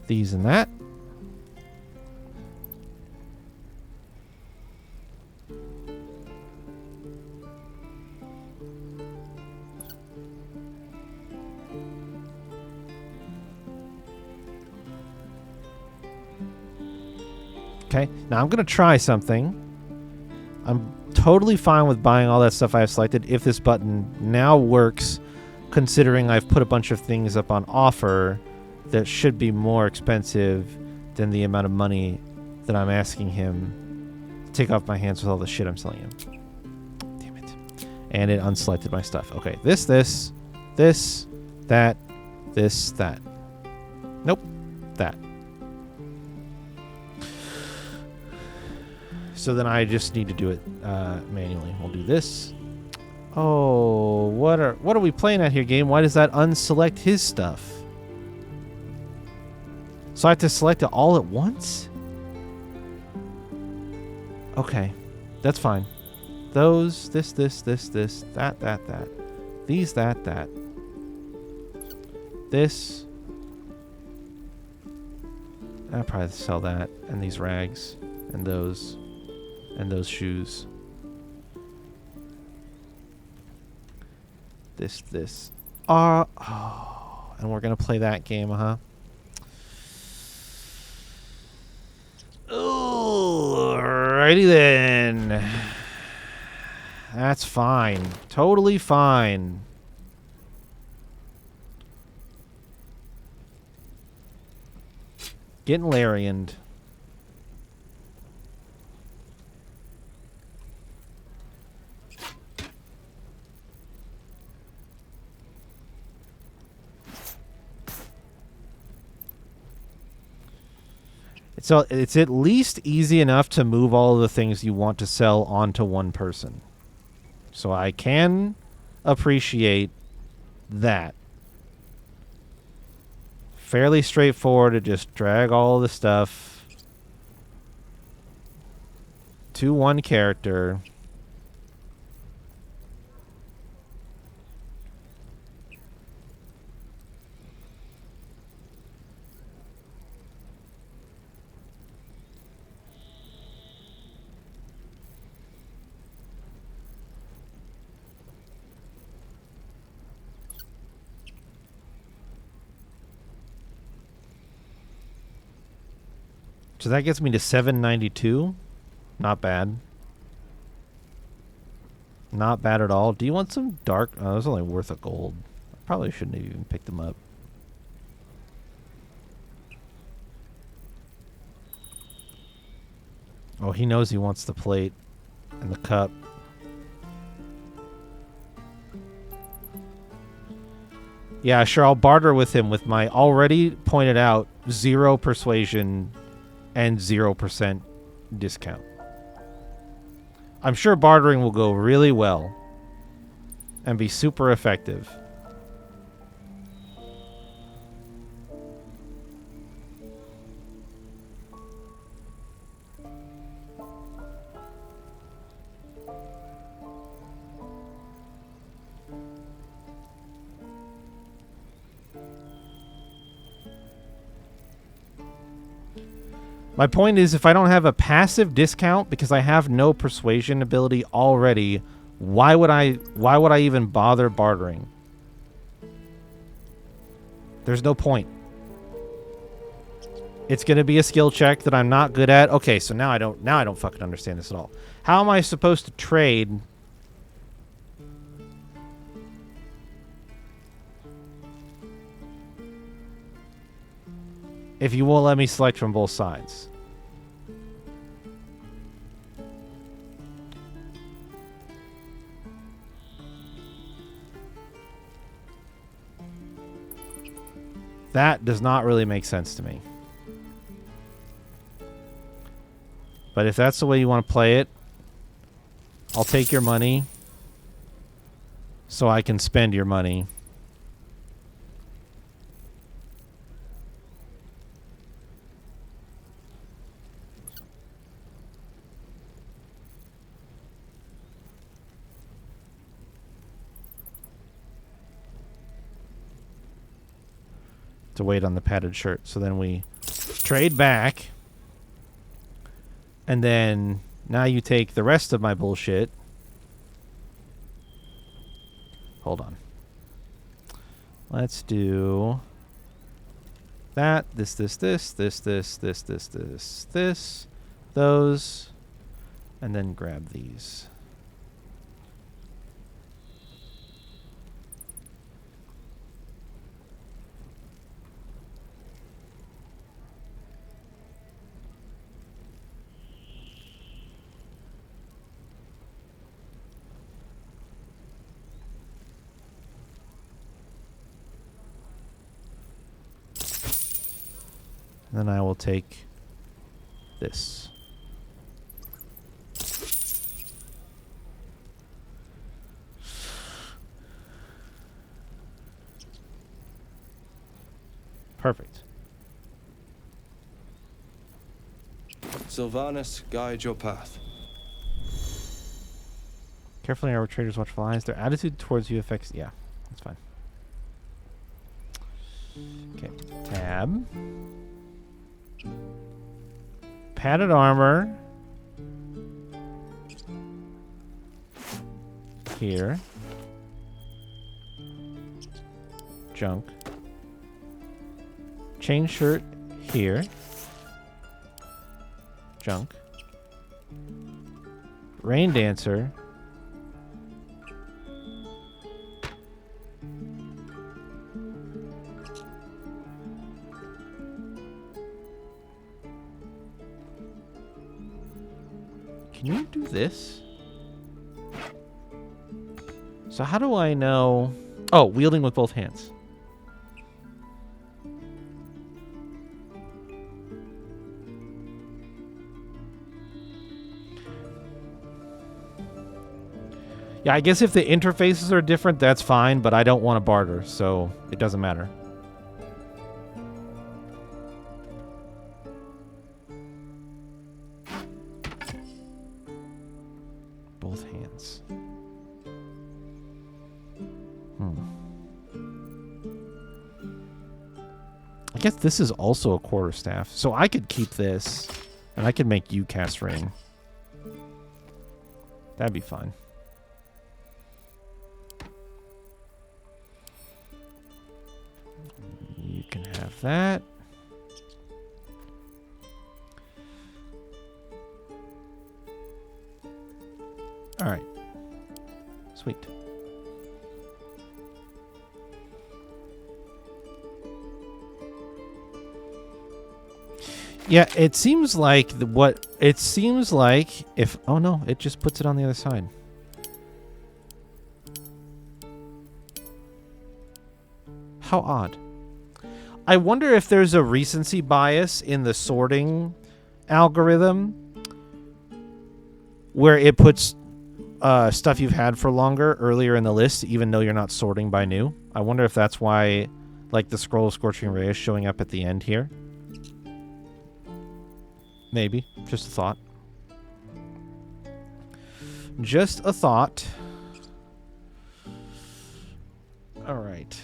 these and that. Okay, now I'm going to try something. I'm totally fine with buying all that stuff I have selected if this button now works, considering I've put a bunch of things up on offer that should be more expensive than the amount of money that I'm asking him to take off my hands with all the shit I'm selling him. Damn it. And it unselected my stuff. Okay, this, that. Nope, that. So then I just need to do it manually. We'll do this. Oh, what are we playing at here, game? Why does that unselect his stuff? So I have to select it all at once? Okay. That's fine. Those, this, that. These, that. This. I'll probably sell that. And these rags. And those. And those shoes. This. Oh, and we're gonna play that game, huh? Alrighty then. That's fine. Totally fine. Getting Larianed. So it's at least easy enough to move all of the things you want to sell onto one person. So I can appreciate that. Fairly straightforward to just drag all of the stuff to one character. So that gets me to 792. Not bad. Not bad at all. Do you want some dark? Oh, it's only worth a gold. I probably shouldn't have even picked them up. Oh, he knows he wants the plate and the cup. Yeah, sure, I'll barter with him with my already pointed out 0 persuasion and 0% discount. I'm sure bartering will go really well and be super effective. My point is, if I don't have a passive discount because I have no persuasion ability already, why would I even bother bartering? There's no point. It's going to be a skill check that I'm not good at. Okay, so now I don't fucking understand this at all. How am I supposed to trade if you won't let me select from both sides? That does not really make sense to me. But if that's the way you want to play it, I'll take your money so I can spend your money. To wait on the padded shirt. So then we trade back. And then now you take the rest of my bullshit. Hold on. Let's do that. This, those. And then grab these. Then I will take this. Perfect. Sylvanas, guide your path. Carefully, arbitrators watch for eyes. Their attitude towards you affects... Yeah, that's fine. Okay, tab. Padded armor. Here. Junk. Chain shirt here. Junk. Rain dancer. Can you do this? So how do I know? Oh, wielding with both hands. Yeah, I guess if the interfaces are different, that's fine, but I don't want to barter, so it doesn't matter. Both hands. I guess this is also a quarterstaff, so I could keep this, and I could make you cast rain. That'd be fine. You can have that. All right. Sweet. Yeah, it seems like if oh no, it just puts it on the other side. How odd. I wonder if there's a recency bias in the sorting algorithm where it puts stuff you've had for longer earlier in the list, even though you're not sorting by new. I wonder if that's why, like, the Scroll of Scorching Ray is showing up at the end here. Maybe. Just a thought. Just a thought. All right.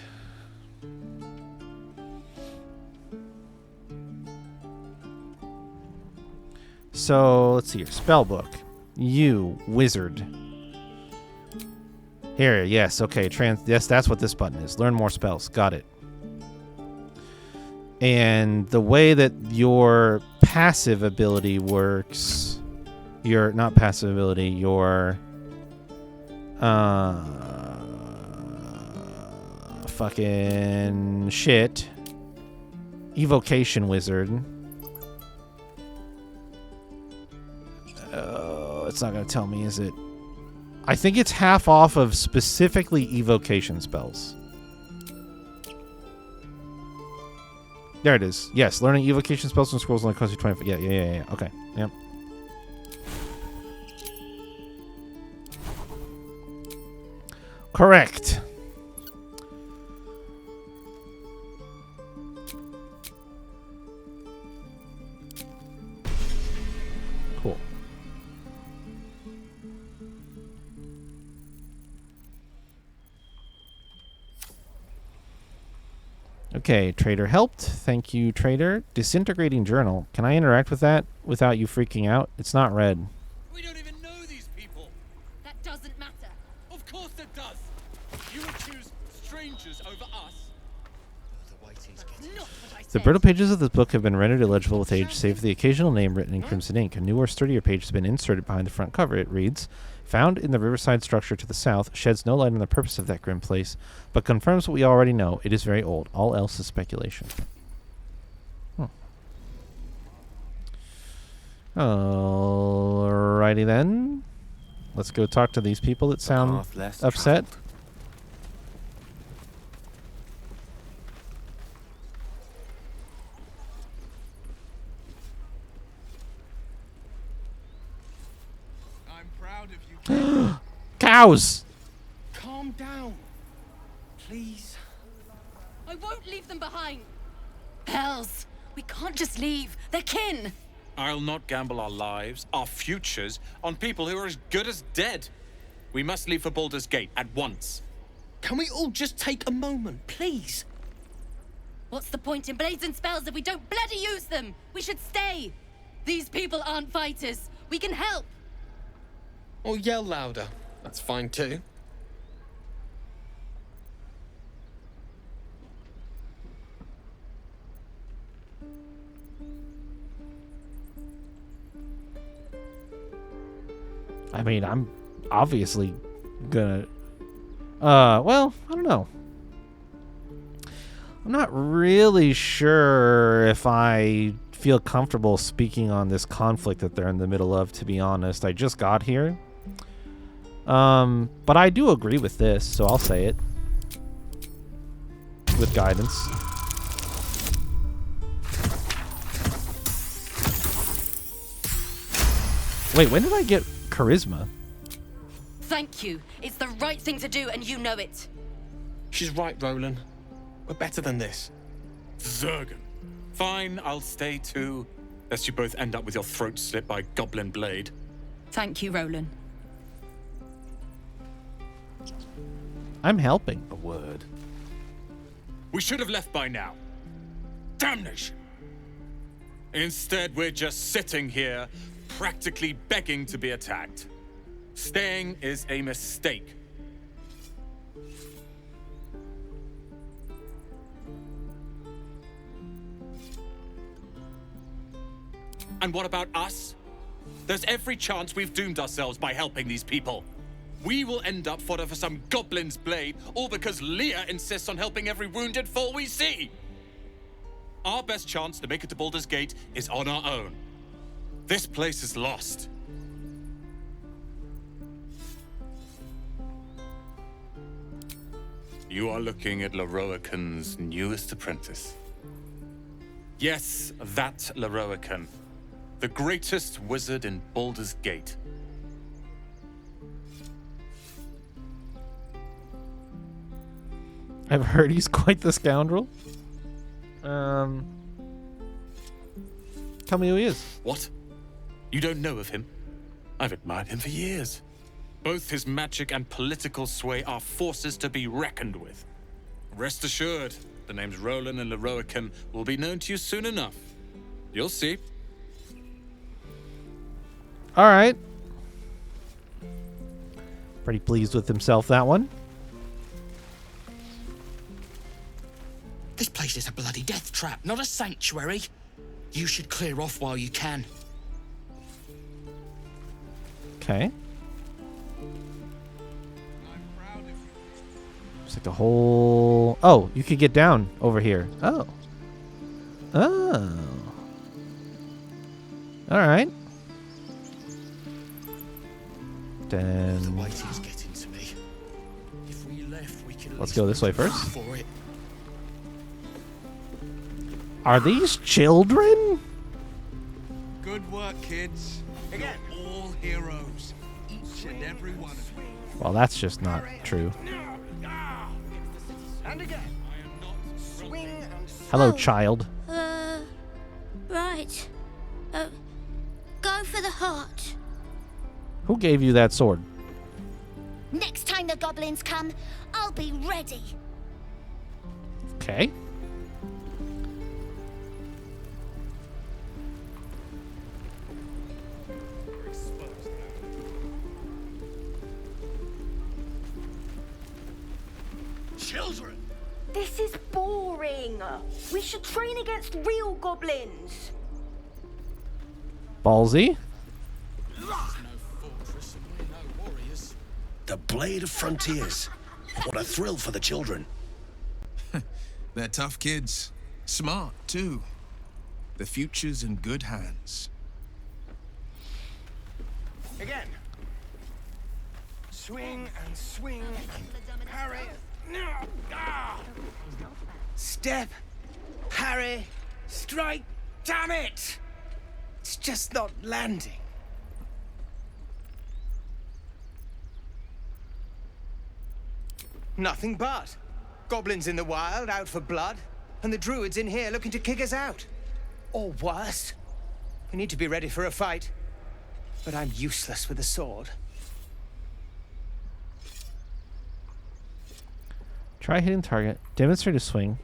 So, let's see here. Spellbook. You, wizard. Here, yes, okay. Yes, that's what this button is. Learn more spells. Got it. And the way that your passive ability works, your, not passive ability, your, fucking shit. Evocation wizard. It's not going to tell me, is it? I think it's half off of specifically evocation spells. There it is. Yes, learning evocation spells and scrolls only costs you 25. Yeah. Okay. Yep. Correct. Cool. Okay, trader helped. Thank you, trader. Disintegrating journal. Can I interact with that without you freaking out? It's not red. We don't even know these people. That doesn't matter. Of course it does. You would choose strangers over us. Not what I The said. brittle pages of this book have been rendered illegible with age, save for the occasional name written in crimson ink. A newer, sturdier page has been inserted behind the front cover. It reads, "Found in the riverside structure to the south, sheds no light on the purpose of that grim place, but confirms what we already know. It is very old. All else is speculation." Alrighty then. Let's go talk to these people that sound Path less upset. traveled. I'm proud of you. Cows! Calm down. Please. I won't leave them behind. Hells, we can't just leave. They're kin. I'll not gamble our lives, our futures, on people who are as good as dead. We must leave for Baldur's Gate at once. Can we all just take a moment, please? What's the point in blazing spells if we don't bloody use them? We should stay. These people aren't fighters. We can help. Or yell louder. That's fine too. mean, I'm obviously gonna... well, I don't know. I'm not really sure if I feel comfortable speaking on this conflict that they're in the middle of, to be honest. I just got here. But I do agree with this, so I'll say it. With guidance. Wait, when did I get charisma? Thank you. It's the right thing to do, and you know it. She's right, Roland. We're better than this. Zergan. Fine, I'll stay too. Lest you both end up with your throats slit by goblin blade. Thank you, Roland. I'm helping. A word. We should have left by now. Damnation. Instead, we're just sitting here, practically begging to be attacked. Staying is a mistake. And what about us? There's every chance we've doomed ourselves by helping these people. We will end up fodder for some goblin's blade, all because Leah insists on helping every wounded foe we see. Our best chance to make it to Baldur's Gate is on our own. This place is lost. You are looking at Leroican's newest apprentice. Yes, that Leroican. The greatest wizard in Baldur's Gate. I've heard he's quite the scoundrel. Tell me who he is. What? You don't know of him? I've admired him for years. Both his magic and political sway are forces to be reckoned with. Rest assured, the names Roland and Leroican will be known to you soon enough. You'll see. All right. Pretty pleased with himself, that one. This place is a bloody death trap, not a sanctuary. You should clear off while you can. Okay. It's like a whole... Oh, you could get down over here. Oh. Oh. All right. Then... The waiting's getting to me. If we left, we could... Let's go this way first. For it. Are these children? Good work, kids. Again, you're all heroes. Each and every one of you. Well, that's just not true. And again. I am not swing and Hello, child. Right. Go for the heart. Who gave you that sword? Next time the goblins come, I'll be ready. Okay. children. This is boring. We should train against real goblins. Ballsy. The Blade of Frontiers. What a thrill for the children. They're tough kids. Smart, too. The future's in good hands. Again. Swing and swing and parry. Step, parry, strike. Damn it! It's just not landing. Nothing but. Goblins in the wild, out for blood, and the druids in here looking to kick us out. Or worse. We need to be ready for a fight. But I'm useless with a sword. Try hitting target. Demonstrate a swing.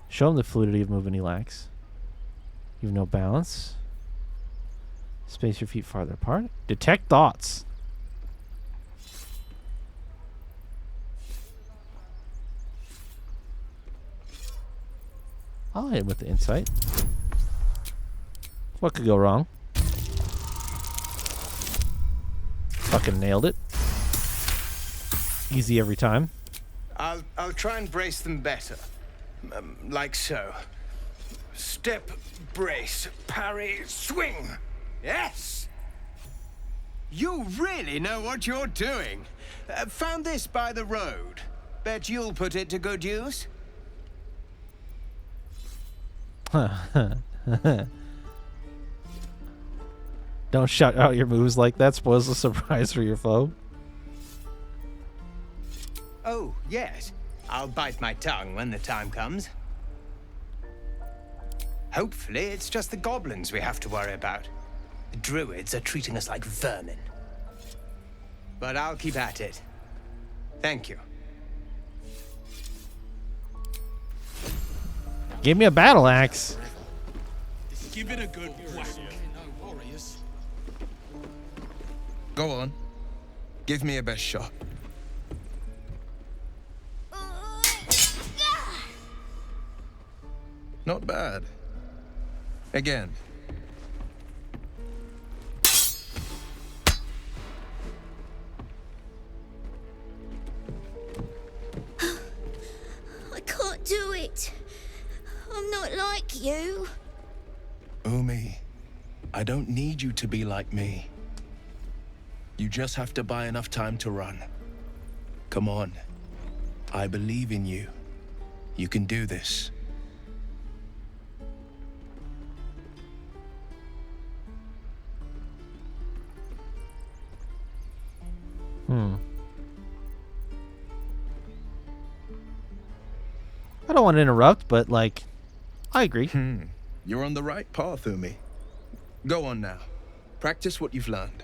Show him the fluidity of movement he lacks. You have no balance. Space your feet farther apart. Detect thoughts. I'll hit him with the insight. What could go wrong? Fuck Fucking nailed it. Easy every time. I'll try and brace them better. Like so. Step, brace, parry, swing. Yes! You really know what you're doing. Found this by the road. Bet you'll put it to good use. Don't shout out your moves like that. Spoils the surprise for your foe. Oh, yes. I'll bite my tongue when the time comes. Hopefully, it's just the goblins we have to worry about. The druids are treating us like vermin. But I'll keep at it. Thank you. Give me a battle axe. Give it a good whack. No warriors. Go on. Give me a best shot. Not bad. Again. I can't do it. I'm not like you. Umi, I don't need you to be like me. You just have to buy enough time to run. Come on. I believe in you. You can do this. I don't want to interrupt, but, like, I agree. You're on the right path, Umi. Go on now. Practice what you've learned.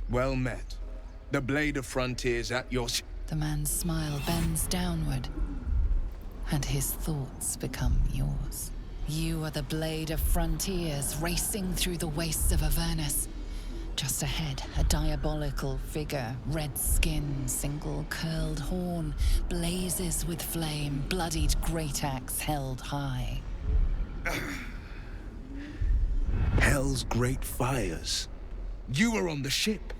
Well met. The blade of frontiers at your... The man's smile bends downward, and his thoughts become yours. You are the blade of frontiers racing through the wastes of Avernus. Just ahead, a diabolical figure, red skin, single curled horn, blazes with flame, bloodied great axe held high. Hell's great fires. You were on the ship.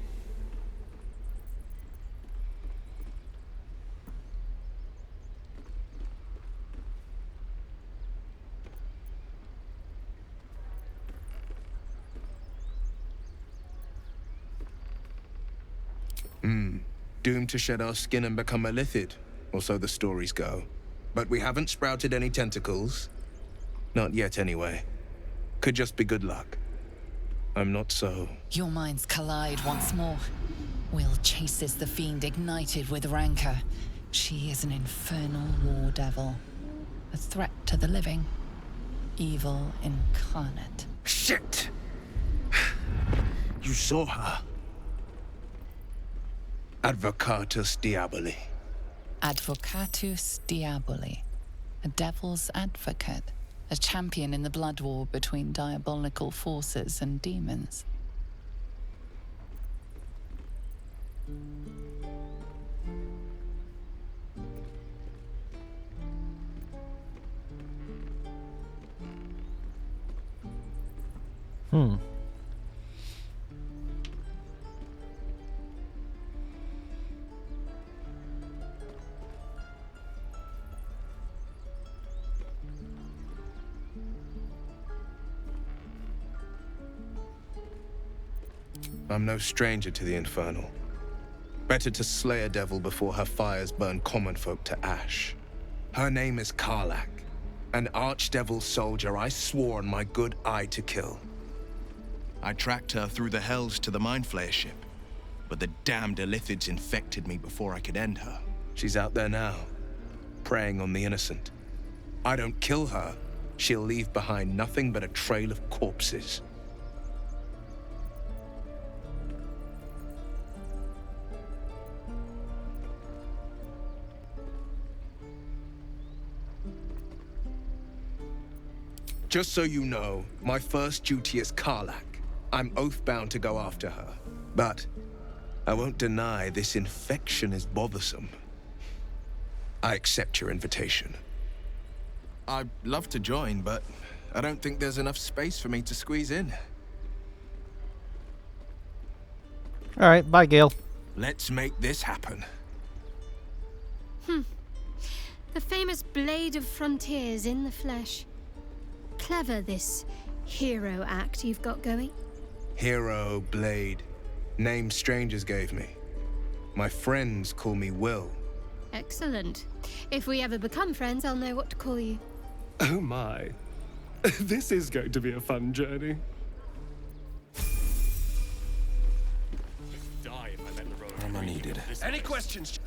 Doomed to shed our skin and become a lithid, or so the stories go. But we haven't sprouted any tentacles. Not yet, anyway. Could just be good luck. I'm not so... Your minds collide once more. Will chases the fiend ignited with rancor. She is an infernal war devil. A threat to the living. Evil incarnate. Shit! You saw her. Advocatus Diaboli. Advocatus Diaboli. A devil's advocate. A champion in the blood war between diabolical forces and demons. I'm no stranger to the infernal. Better to slay a devil before her fires burn common folk to ash. Her name is Karlach, an archdevil soldier I swore on my good eye to kill. I tracked her through the hells to the Mind Flayer ship, but the damned Illithids infected me before I could end her. She's out there now, preying on the innocent. I don't kill her, she'll leave behind nothing but a trail of corpses. Just so you know, my first duty is Karlach. I'm oath-bound to go after her. But I won't deny this infection is bothersome. I accept your invitation. I'd love to join, but I don't think there's enough space for me to squeeze in. All right, bye, Gale. Let's make this happen. The famous Blade of Frontiers in the flesh. Clever, this hero act you've got going. Hero, Blade. Names strangers gave me. My friends call me Will. Excellent. If we ever become friends, I'll know what to call you. Oh my. This is going to be a fun journey. Die if I let the road. Armor needed. Any questions?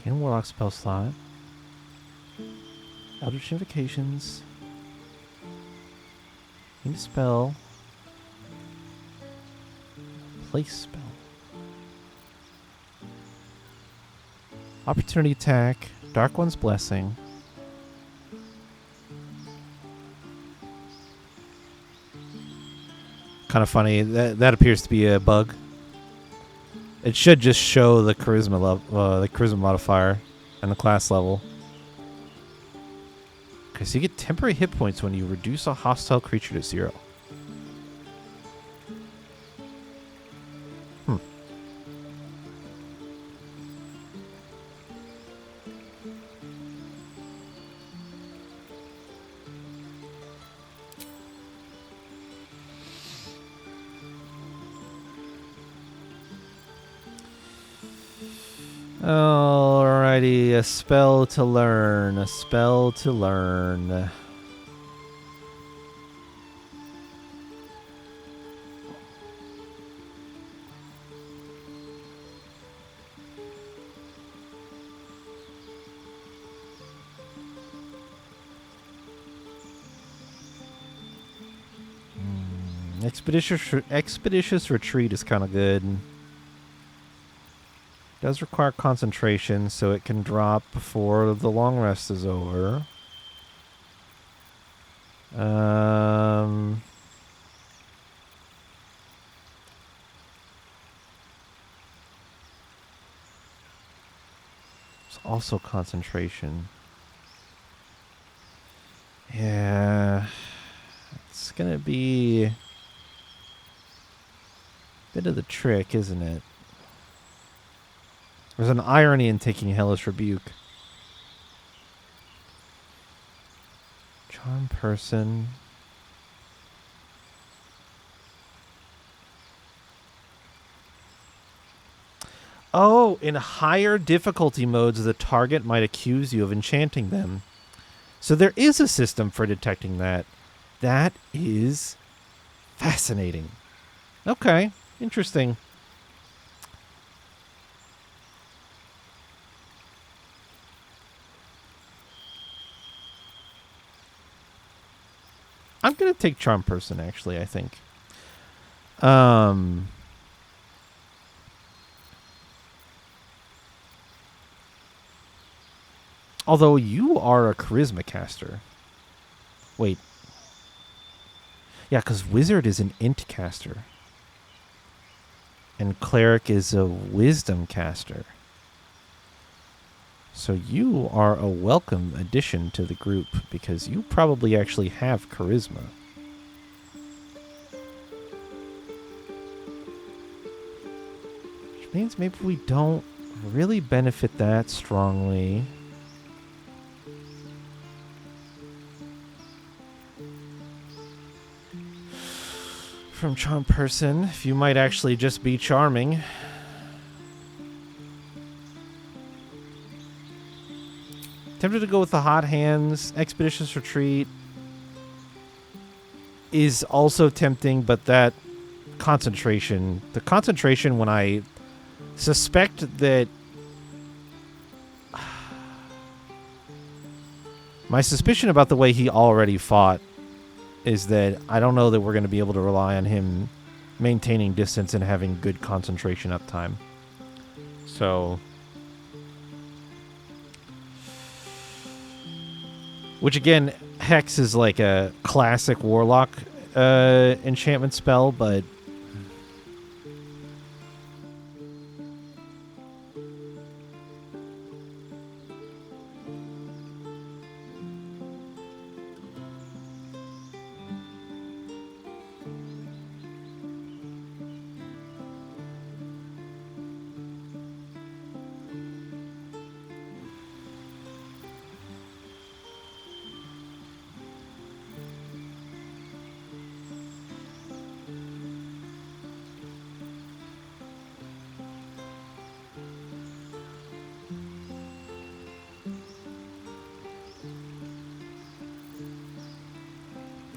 Can Warlock spell slot. Eldritch Invocations. Need a spell. Place spell. Opportunity attack. Dark One's Blessing. Kind of funny. That appears to be a bug. It should just show the charisma modifier and the class level. Okay, so you get temporary hit points when you reduce a hostile creature to 0. Alrighty, a spell to learn. A spell to learn. Expeditious Retreat is kind of good. Does require concentration, so it can drop before the long rest is over. It's also concentration. Yeah. It's gonna be a bit of the trick, isn't it? There's an irony in taking Hellish Rebuke. Charm Person. Oh, in higher difficulty modes, the target might accuse you of enchanting them. So there is a system for detecting that. That is fascinating. Okay, interesting. I'm going to take Charm Person, actually, I think. Although you are a Charisma caster. Wait. Yeah, because Wizard is an Int caster. And Cleric is a Wisdom caster. So you are a welcome addition to the group because you probably actually have charisma. Which means maybe we don't really benefit that strongly. From Charm Person, if you might actually just be charming. Tempted to go with the Hot Hands. Expeditious Retreat is also tempting, but that concentration... The concentration when I suspect that... My suspicion about the way he already fought is that I don't know that we're going to be able to rely on him maintaining distance and having good concentration uptime. So... Which, again, Hex is like a classic Warlock enchantment spell, but...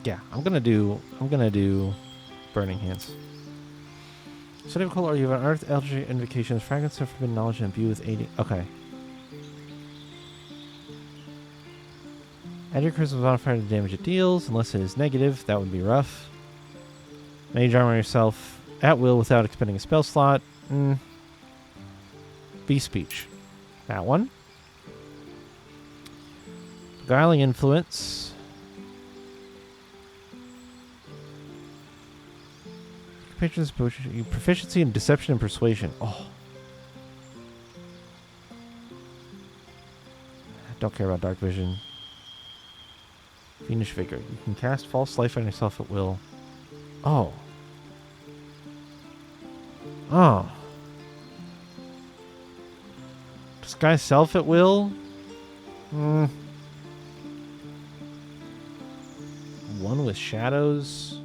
Yeah, I'm gonna do Burning Hands. Study of color, you have unearthed algae invocations, fragments of forbidden knowledge, and imbue with 80. Okay. Add your charisma modifier to the damage it deals, unless it is negative. That would be rough. Mage armor yourself at will without expending a spell slot. Be speech. That one. Beguiling influence. Patrons proficiency in deception and persuasion. Oh. Don't care about dark vision. Fiendish vigor. You can cast false life on yourself at will. Oh. Oh. Disguise self at will? One with shadows.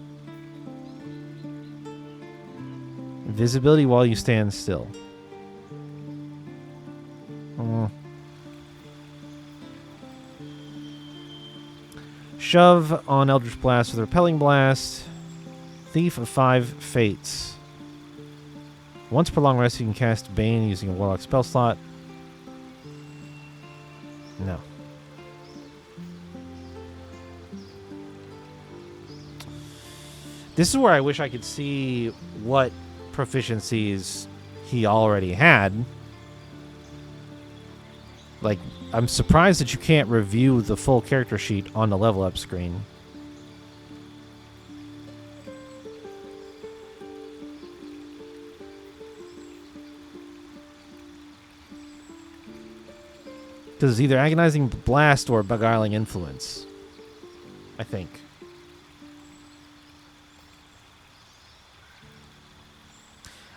Invisibility while you stand still. Shove on Eldritch Blast with Repelling Blast. Thief of 5 Fates. Once per long rest, you can cast Bane using a Warlock spell slot. No. This is where I wish I could see what proficiencies he already had. Like, I'm surprised that you can't review the full character sheet on the level up screen. Because it's either Agonizing Blast or Beguiling Influence, I think.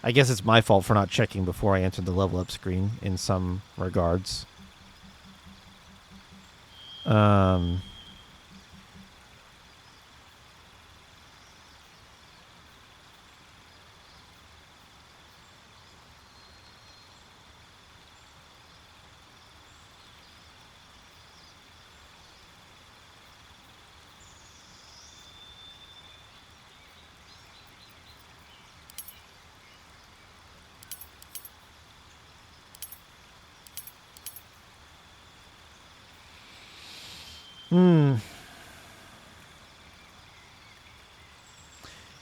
I guess it's my fault for not checking before I entered the level up screen in some regards.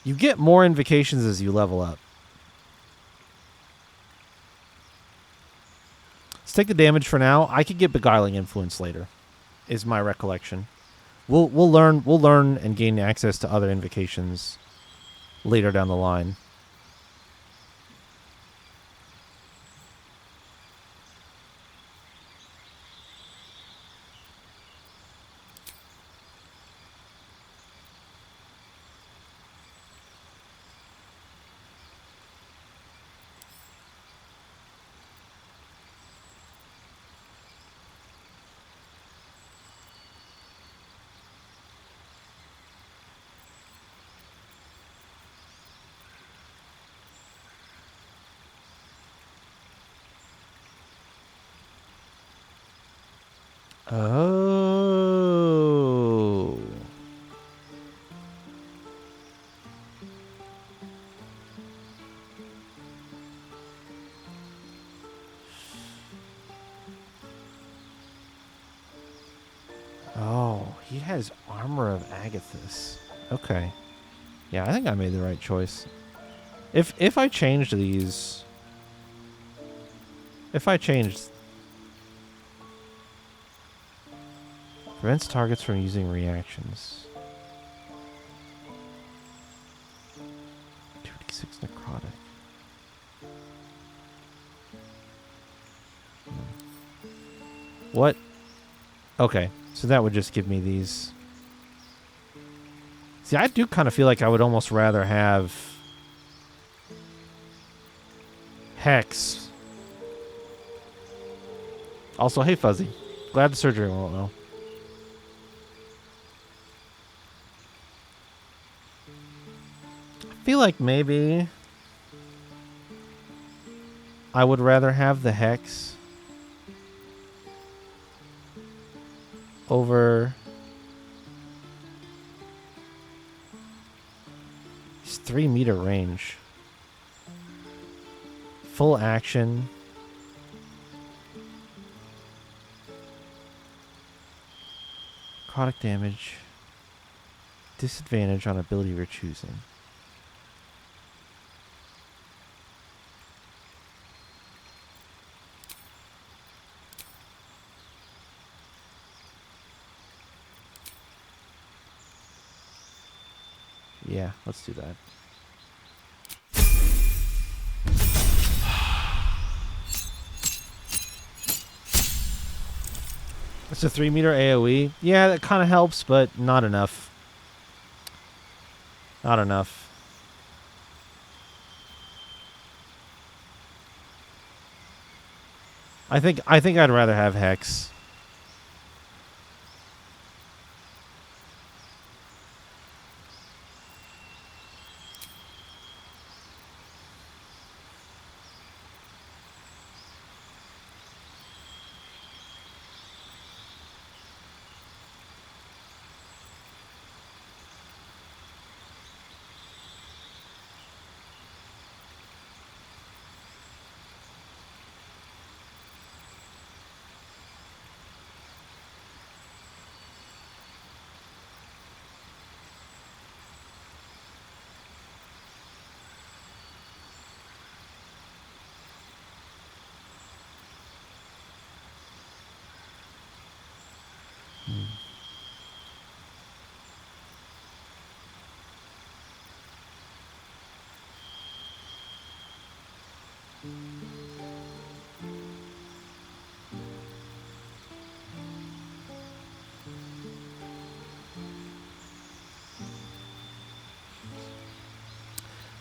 You get more invocations as you level up. Let's take the damage for now. I could get Beguiling Influence later, is my recollection. We'll learn and gain access to other invocations later down the line. Oh. Oh, he has Armor of Agathis. Okay. Yeah, I think I made the right choice. If I changed these... If I changed... Prevents targets from using reactions. 2d6 necrotic. What? Okay, so that would just give me these. See, I do kind of feel like I would almost rather have Hex. Also, hey Fuzzy. Glad the surgery went well. I feel like maybe I would rather have the Hex over 3-meter range. Full action. Necrotic damage. Disadvantage on ability you're choosing. Yeah, let's do that. It's a 3-meter AoE. Yeah, that kind of helps, but not enough. Not enough. I think I'd rather have Hex.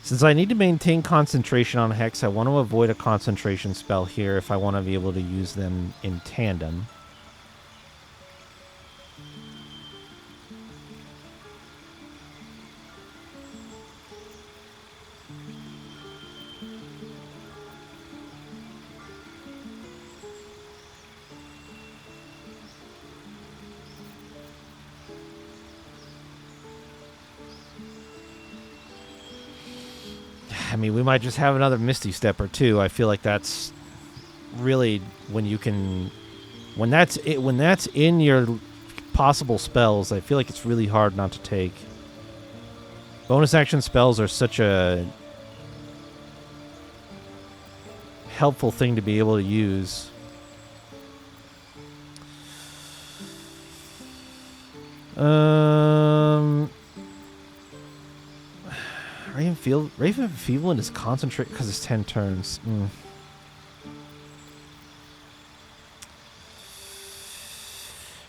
Since I need to maintain concentration on Hex, I want to avoid a concentration spell here if I want to be able to use them in tandem. I mean, we might just have another Misty Step or two. I feel like that's really when you can, when that's in your possible spells. I feel like it's really hard not to take. Bonus action spells are such a helpful thing to be able to use. Raven Feeblement is concentrate because it's 10 turns.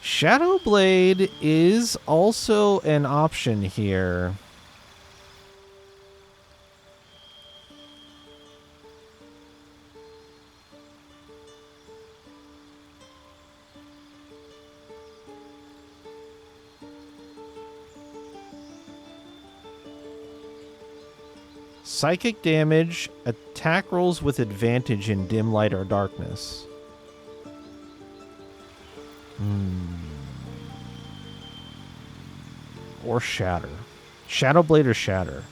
Shadow Blade is also an option here. Psychic damage, attack rolls with advantage in dim light or darkness. Or Shatter. Shadow Blade or Shatter.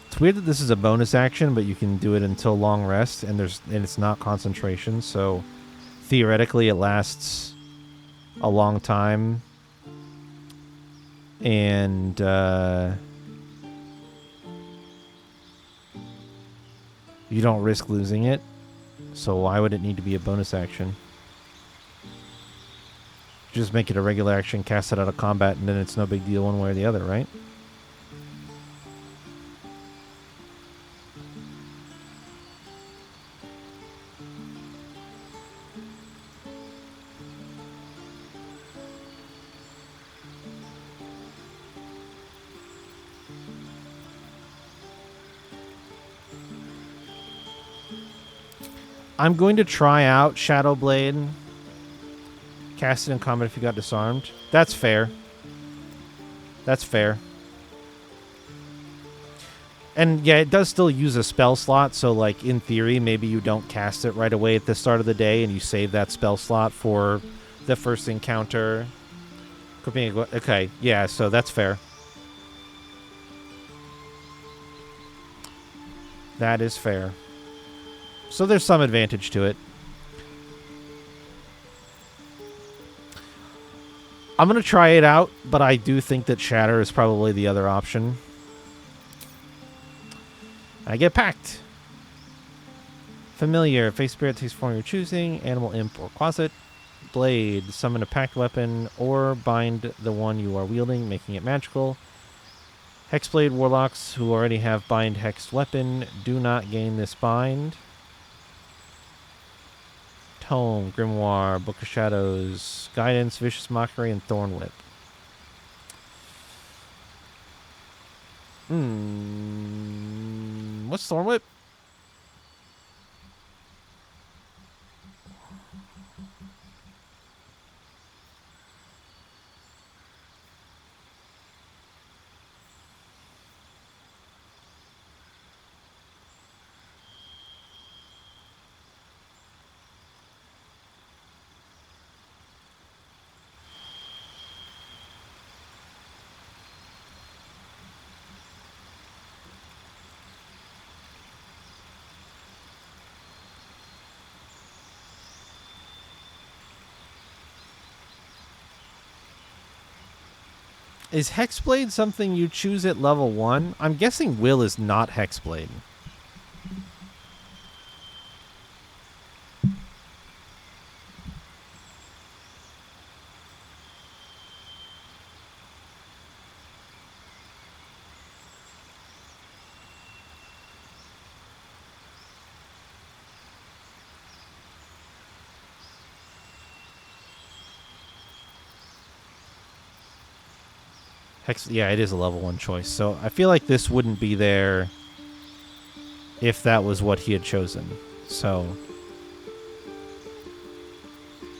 It's weird that this is a bonus action, but you can do it until long rest, and it's not concentration, so theoretically it lasts a long time, and you don't risk losing it, so why would it need to be a bonus action? Just make it a regular action, cast it out of combat, and then it's no big deal one way or the other, right? I'm going to try out Shadow Blade. Cast it in combat if you got disarmed. That's fair. That's fair. And yeah, it does still use a spell slot, so like in theory, maybe you don't cast it right away at the start of the day and you save that spell slot for the first encounter. Okay, yeah, so that's fair. That is fair. So there's some advantage to it. I'm going to try it out, but I do think that Shatter is probably the other option. I get packed. Familiar. Face spirit takes form of your choosing. Animal, imp, or closet. Blade. Summon a packed weapon or bind the one you are wielding, making it magical. Hexblade warlocks who already have bind hexed weapon do not gain this bind. Tome, Grimoire, Book of Shadows, Guidance, Vicious Mockery, and Thorn Whip. What's Thorn Whip? Is Hexblade something you choose at level 1? I'm guessing Will is not Hexblade. Yeah, it is a level 1 choice. So I feel like this wouldn't be there if that was what he had chosen. So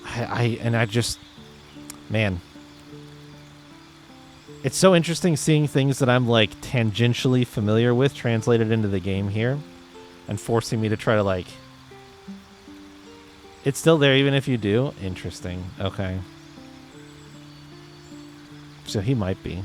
I just, man, it's so interesting seeing things that I'm like tangentially familiar with translated into the game here and forcing me to try to like, it's still there even if you do. Interesting. Okay. So he might be.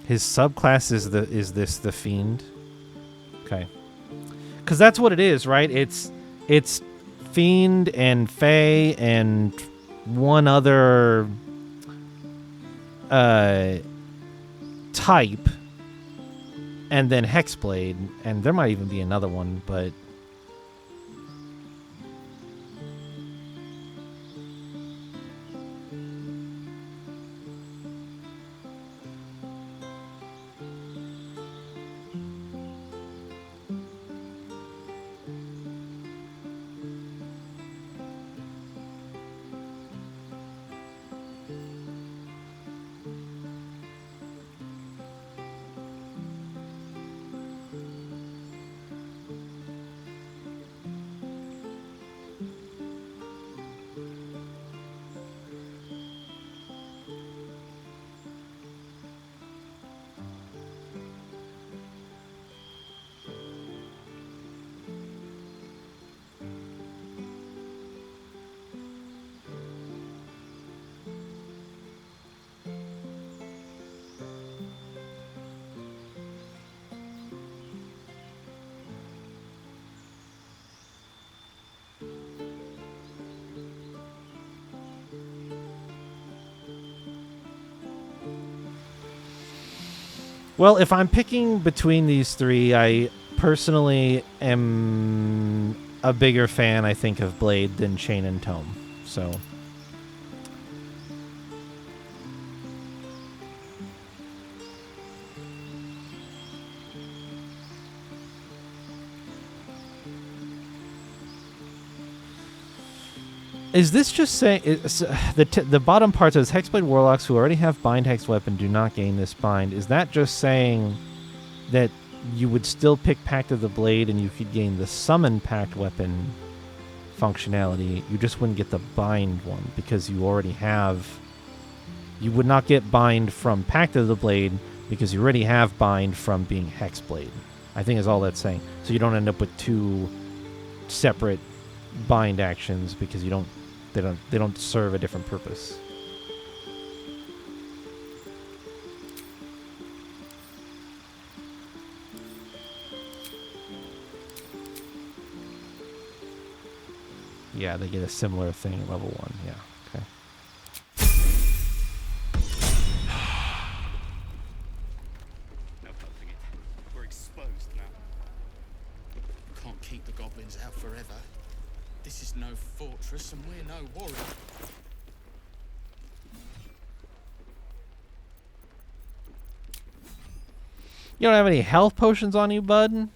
His subclass is the fiend. Okay. Cuz that's what it is, right? It's fiend and fey and one other type and then Hexblade, and there might even be another one, but well, if I'm picking between these three, I personally am a bigger fan, I think, of Blade than Chain and Tome. So Is this just saying the bottom part says Hexblade Warlocks who already have Bind Hex weapon do not gain this bind? Is that just saying that you would still pick Pact of the Blade and you could gain the Summon Pact weapon functionality? You just wouldn't get the bind one because you already have. You would not get bind from Pact of the Blade because you already have bind from being Hexblade. I think is all that's saying. So you don't end up with two separate bind actions because they don't serve a different purpose. Yeah, they get a similar thing at level 1. Yeah, okay. No helping it. We're exposed now. Can't keep the goblins out forever. This is no fortress and we're no warrior. You don't have any health potions on you, bud?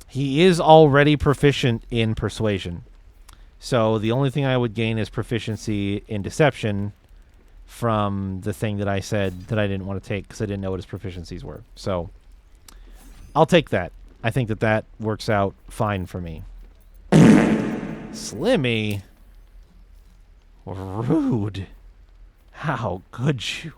He is already proficient in persuasion. So the only thing I would gain is proficiency in deception from the thing that I said that I didn't want to take because I didn't know what his proficiencies were. So I'll take that. I think that works out fine for me. Slimmy? Rude. How could you?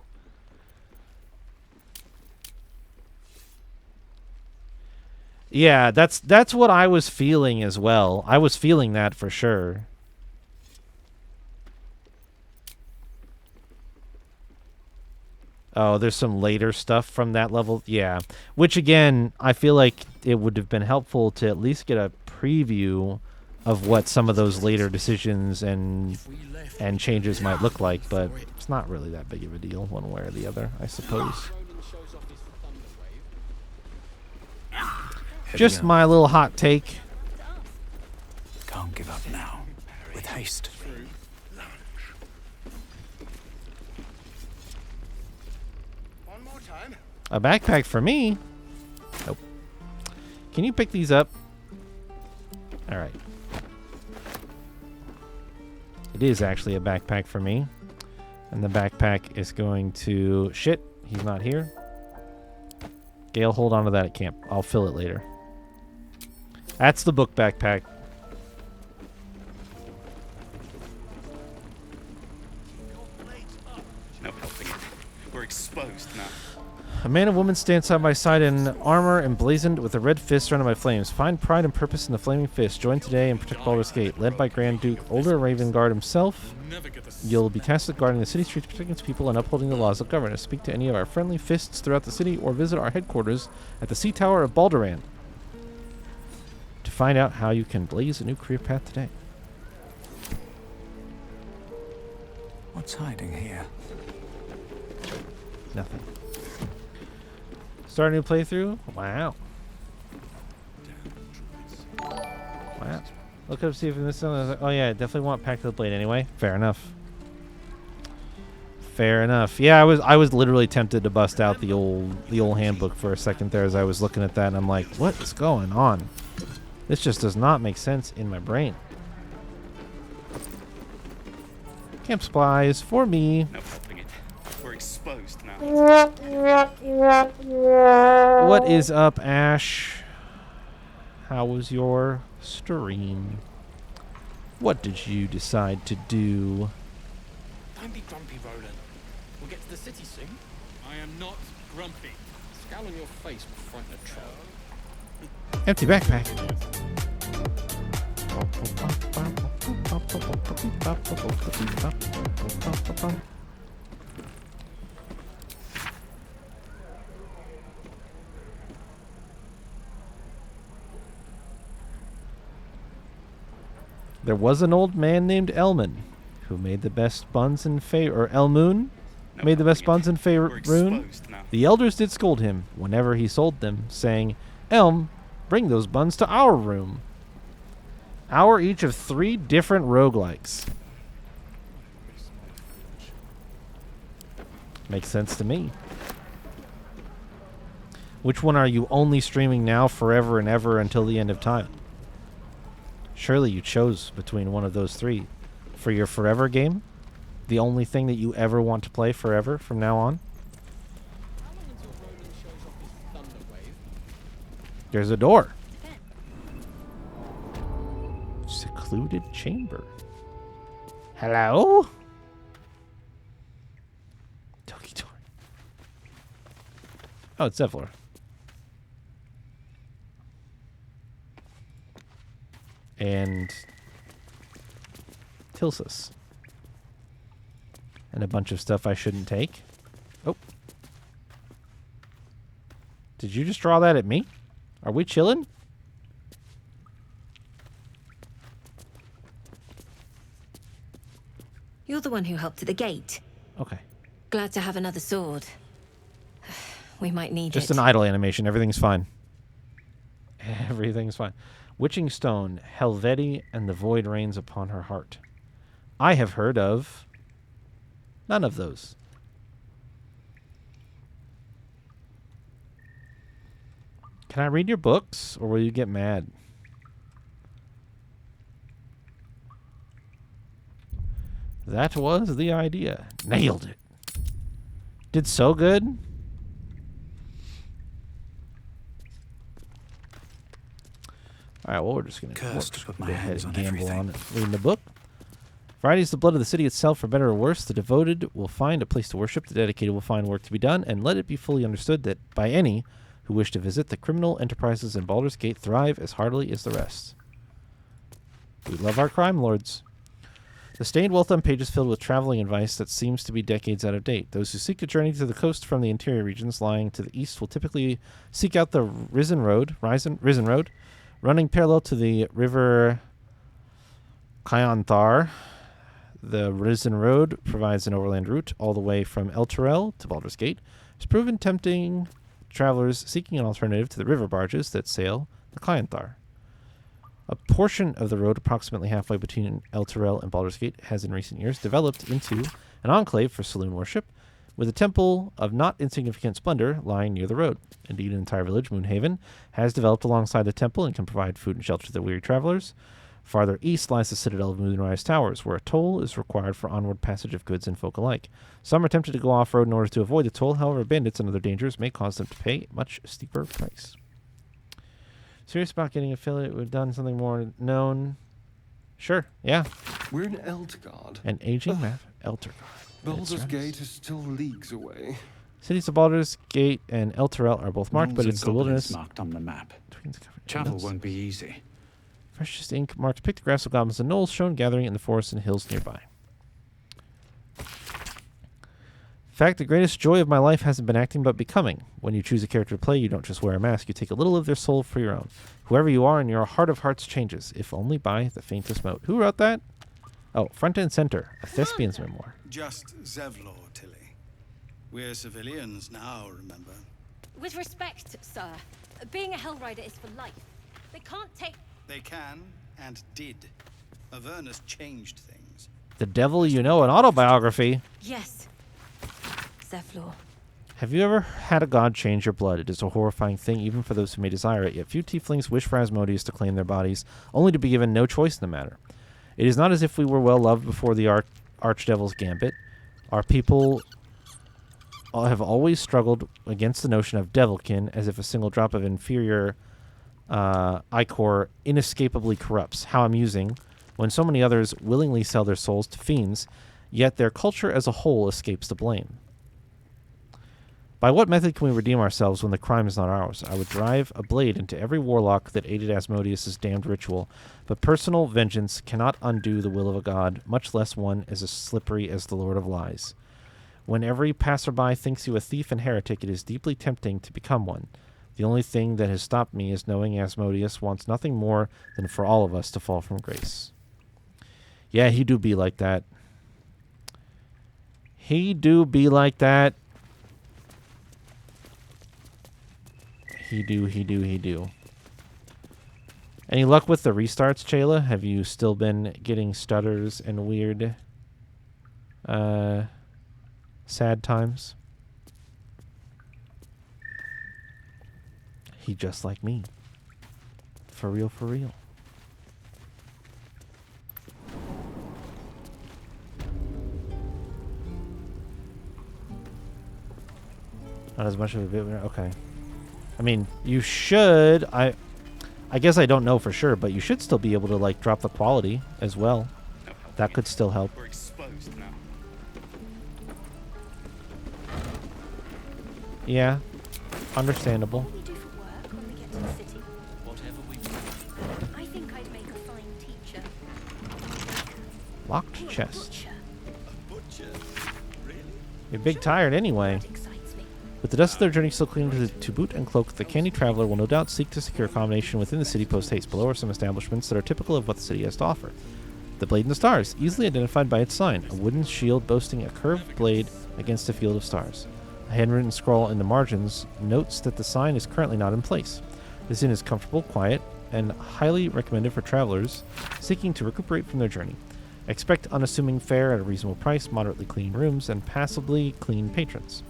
Yeah, that's what I was feeling as well. I was feeling that for sure. Oh, there's some later stuff from that level. Yeah. Which, again, I feel like it would have been helpful to at least get a preview of what some of those later decisions and changes might look like, but it's not really that big of a deal one way or the other, I suppose. Just my little hot take. Can't give up now. With haste. A backpack for me? Nope. Can you pick these up? Alright. It is actually a backpack for me. And the backpack is going to... Shit, he's not here. Gale, hold on to that at camp. I'll fill it later. That's the book backpack. No helping it. We're exposed now. A man and woman stand side by side in armor emblazoned with a red fist surrounded by flames. Find pride and purpose in the flaming fist. Join today and protect Baldur's Gate. Led by Grand Duke Older Ravengard himself, you'll be tasked with guarding the city streets, protecting its people, and upholding the laws of governance. Speak to any of our friendly fists throughout the city or visit our headquarters at the Sea Tower of Baldur to find out how you can blaze a new career path today. What's hiding here? Nothing. Start a new playthrough? Wow. Wow. Look up, see if this one. Oh yeah, definitely want Pact of the Blade anyway. Fair enough. Fair enough. Yeah, I was literally tempted to bust out the old handbook for a second there as I was looking at that, and I'm like, what is going on? This just does not make sense in my brain. Camp supplies for me. No helping it. We're exposed now. What is up, Ash? How was your stream? What did you decide to do? Don't be grumpy, Roland. We'll get to the city soon. I am not grumpy. Scowl on your face will frighten a troll. Empty backpack. There was an old man named Elman who made the best buns in or Elmoon made the best buns in Faerun. The elders did scold him whenever he sold them, saying, "Elm, bring those buns to our room." Our each of 3 different roguelikes. Makes sense to me. Which one are you only streaming now, forever and ever, until the end of time? Surely you chose between one of those three. For your forever game? The only thing that you ever want to play forever from now on? There's a door. Secluded chamber. Hello? Toki door. Oh, it's Zevlor. And Tilsis. And a bunch of stuff I shouldn't take. Oh. Did you just draw that at me? Are we chilling? You're the one who helped at the gate. Okay. Glad to have another sword. We might need Just it. an idle animation. Everything's fine. Everything's fine. Witching Stone, Helveti, and the void reigns upon her heart. I have heard of none of those. Can I read your books, or will you get mad? That was the idea. Nailed it. Did so good. All right, well, we're just going to go ahead and gamble on reading the book. Variety is the blood of the city itself, for better or worse. The devoted will find a place to worship, the dedicated will find work to be done, and let it be fully understood that by any who wish to visit, the criminal enterprises in Baldur's Gate thrive as heartily as the rest. We love our crime lords. The stained well-thumbed page is filled with traveling advice that seems to be decades out of date. Those who seek to journey to the coast from the interior regions lying to the east will typically seek out the Risen Road, running parallel to the river Kyanthar. The Risen Road provides an overland route all the way from Elturel to Baldur's Gate. It's proven tempting travelers seeking an alternative to the river barges that sail the Kyanthar. A portion of the road approximately halfway between Elturel and Baldur's Gate has in recent years developed into an enclave for saloon worship, with a temple of not insignificant splendor lying near the road. Indeed, an entire village, Moonhaven, has developed alongside the temple and can provide food and shelter to the weary travelers. Farther east lies the citadel of Moonrise Towers, where a toll is required for onward passage of goods and folk alike. Some are tempted to go off-road in order to avoid the toll. However, bandits and other dangers may cause them to pay a much steeper price. Serious about getting affiliate? We've done something more known. Sure, yeah. We're in Eltgard. An aging map, Elturgard. Baldur's Gate is still leagues away. Cities of Baldur's Gate and Elturel are both marked, but it's the wilderness. Marked on the map. Travel won't be easy. Freshest ink marked pictographs of goblins and gnolls shown gathering in the forests and hills nearby. In fact, the greatest joy of my life hasn't been acting but becoming. When you choose a character to play, you don't just wear a mask, you take a little of their soul for your own. Whoever you are in your heart of hearts changes, if only by the faintest mote. Who wrote that? Oh, Front and Center, a thespian's memoir. Just Zevlor, Tilly. We're civilians now, remember? With respect, sir, being a Hellrider is for life. They can't take... They can, and did. Avernus changed things. The Devil You Know, an autobiography. Yes. Zevlor. Have you ever had a god change your blood? It is a horrifying thing, even for those who may desire it. Yet few tieflings wish for Asmodeus to claim their bodies, only to be given no choice in the matter. It is not as if we were well loved before the Archdevil's gambit. Our people have always struggled against the notion of devilkin, as if a single drop of inferior ichor inescapably corrupts. How amusing, when so many others willingly sell their souls to fiends, yet their culture as a whole escapes the blame. By what method can we redeem ourselves when the crime is not ours? I would drive a blade into every warlock that aided Asmodeus' damned ritual, but personal vengeance cannot undo the will of a god, much less one as slippery as the Lord of Lies. When every passerby thinks you a thief and heretic, it is deeply tempting to become one. The only thing that has stopped me is knowing Asmodeus wants nothing more than for all of us to fall from grace. Yeah, he do be like that. He do be like that. He do. Any luck with the restarts, Chayla? Have you still been getting stutters and weird, sad times? He just like me. For real, for real. Not as much of a bit. Okay. I mean, you should. I guess I don't know for sure, but you should still be able to like drop the quality as well. That could still help. We're exposed now. Yeah. Understandable. What do we do for work when we get to the city? Whatever we do. I think I'd make a fine teacher. Locked chest. A butcher? Really? You're big tired anyway. With the dust of their journey still clinging to boot and cloak, the candy traveler will no doubt seek to secure accommodation within the city post-haste. Below are some establishments that are typical of what the city has to offer. The Blade in the Stars, easily identified by its sign, a wooden shield boasting a curved blade against a field of stars. A handwritten scroll in the margins notes that the sign is currently not in place. This inn is comfortable, quiet, and highly recommended for travelers seeking to recuperate from their journey. Expect unassuming fare at a reasonable price, moderately clean rooms, and passably clean patrons.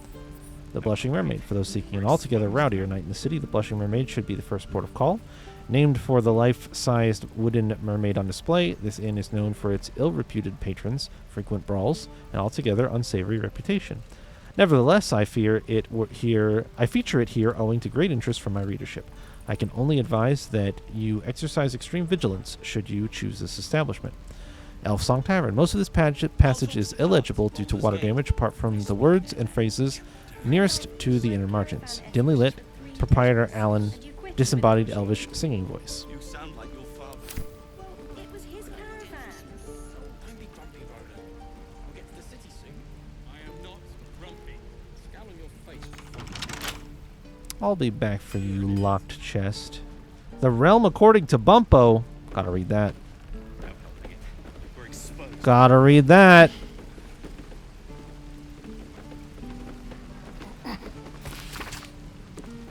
The Blushing Mermaid. For those seeking an altogether rowdier night in the city, the Blushing Mermaid should be the first port of call. Named for the life-sized wooden mermaid on display, this inn is known for its ill-reputed patrons, frequent brawls, and altogether unsavory reputation. Nevertheless, I feature it here owing to great interest from my readership. I can only advise that you exercise extreme vigilance should you choose this establishment. Elf Song Tavern. Most of this passage is illegible due to water damage, apart from the words and phrases nearest to the inner margins. Dimly lit, proprietor Alan, disembodied elvish singing voice. You sound like your father. Well, it was his caravan. Don't be grumpy, Rhoda. We'll get to the city soon. I am not grumpy. Scowl on your face. I'll be back for you, locked chest. The realm according to Bumpo. Gotta read that. We're exposed. Gotta read that.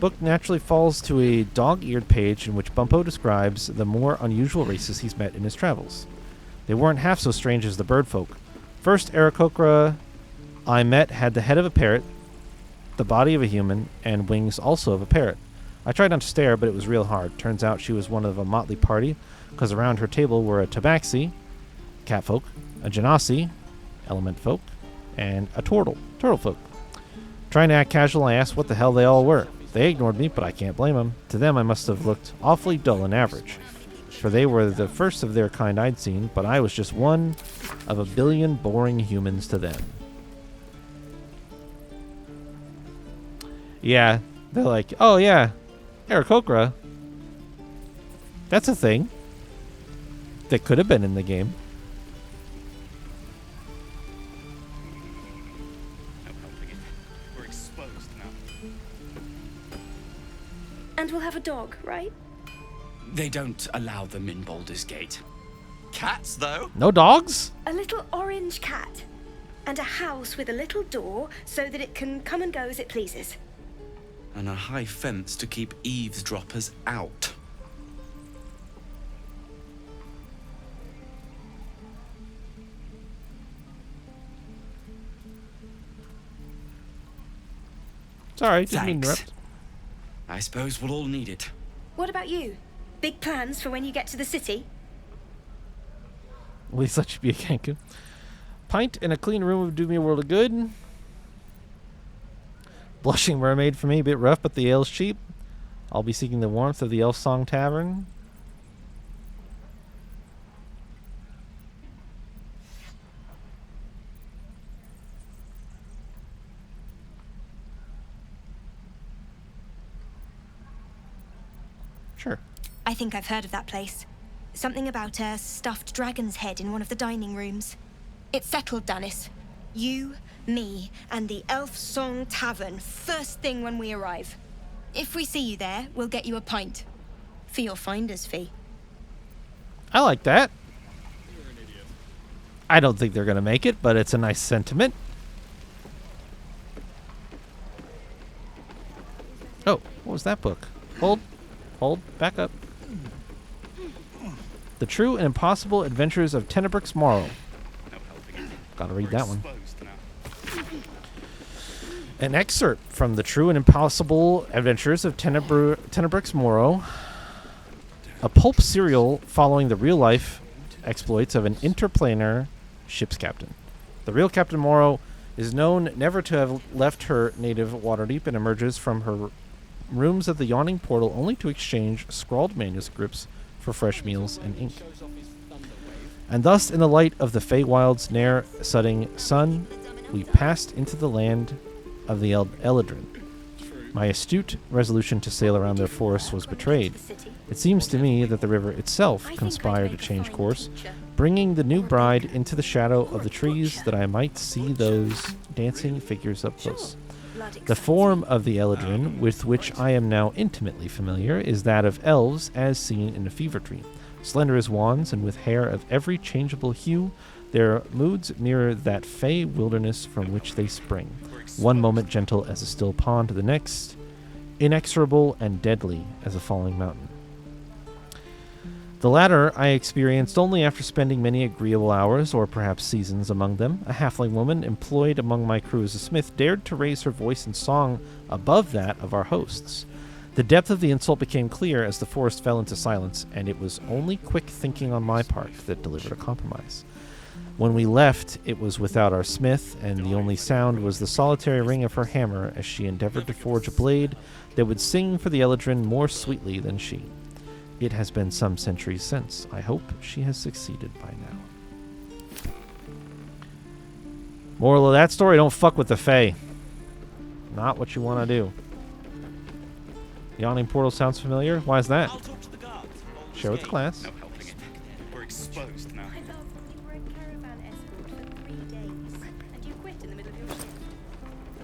Book naturally falls to a dog-eared page in which Bumpo describes the more unusual races he's met in his travels. They weren't half so strange as the bird folk. First Aarakocra I met had the head of a parrot, the body of a human, and wings also of a parrot. I tried not to stare, but it was real hard. Turns out she was one of a motley party, because around her table were a tabaxi, catfolk, a genasi, element folk, and a turtle folk. Trying to act casual, I asked what the hell they all were. They ignored me, but I can't blame them. To them, I must have looked awfully dull and average, for they were the first of their kind I'd seen, but I was just one of a billion boring humans to them. Yeah, they're like, oh yeah, Aarakocra. That's a thing that could have been in the game. We're exposed now. And we'll have a dog, right? They don't allow them in Baldur's Gate. Cats, though? No dogs? A little orange cat. And a house with a little door so that it can come and go as it pleases. And a high fence to keep eavesdroppers out. Sorry, didn't mean to Thanks. interrupt. I suppose we'll all need it. What about you? Big plans for when you get to the city? At least that should be a Cancun. Pint in a clean room would do me a world of good. Blushing Mermaid for me, a bit rough, but the ale's cheap. I'll be seeking the warmth of the Elf Song Tavern. Sure. I think I've heard of that place. Something about a stuffed dragon's head in one of the dining rooms. It's settled, Dennis. You, me, and the Elf Song Tavern first thing when we arrive. If we see you there, we'll get you a pint. For your finder's fee. I like that. I don't think they're going to make it, but it's a nice sentiment. Oh, what was that book? Hold, back up. The True and Impossible Adventures of Tenebrix Morrow. Gotta read that one. An excerpt from the true and impossible adventures of Tenebrix Moro, a pulp serial following the real-life exploits of an interplanar ship's captain. The real Captain Moro is known never to have left her native Waterdeep and emerges from her rooms of the yawning portal only to exchange scrawled manuscripts for fresh meals and ink. And thus, in the light of the Feywild's ne'er-setting sun, we passed into the land of the Eladrin. My astute resolution to sail around their forests was betrayed. It seems to me that the river itself conspired to change course, bringing the new bride into the shadow of the trees that I might see those dancing figures up close. The form of the Eladrin, with which I am now intimately familiar, is that of elves as seen in a fever tree. Slender as wands and with hair of every changeable hue, their moods mirror that fey wilderness from which they spring, one moment gentle as a still pond to the next, inexorable and deadly as a falling mountain. The latter I experienced only after spending many agreeable hours, or perhaps seasons, among them. A halfling woman employed among my crew as a smith dared to raise her voice in song above that of our hosts. The depth of the insult became clear as the forest fell into silence, and it was only quick thinking on my part that delivered a compromise. When we left, it was without our smith, and the only sound was the solitary ring of her hammer as she endeavored to forge a blade that would sing for the Eladrin more sweetly than she. It has been some centuries since. I hope she has succeeded by now. Moral of that story, don't fuck with the Fae. Not what you want to do. Yawning portal sounds familiar. Why is that? Share with the class. No helping it. We're exposed now. I love you were a caravan escort for 3 days, and you quit in the middle of your shift.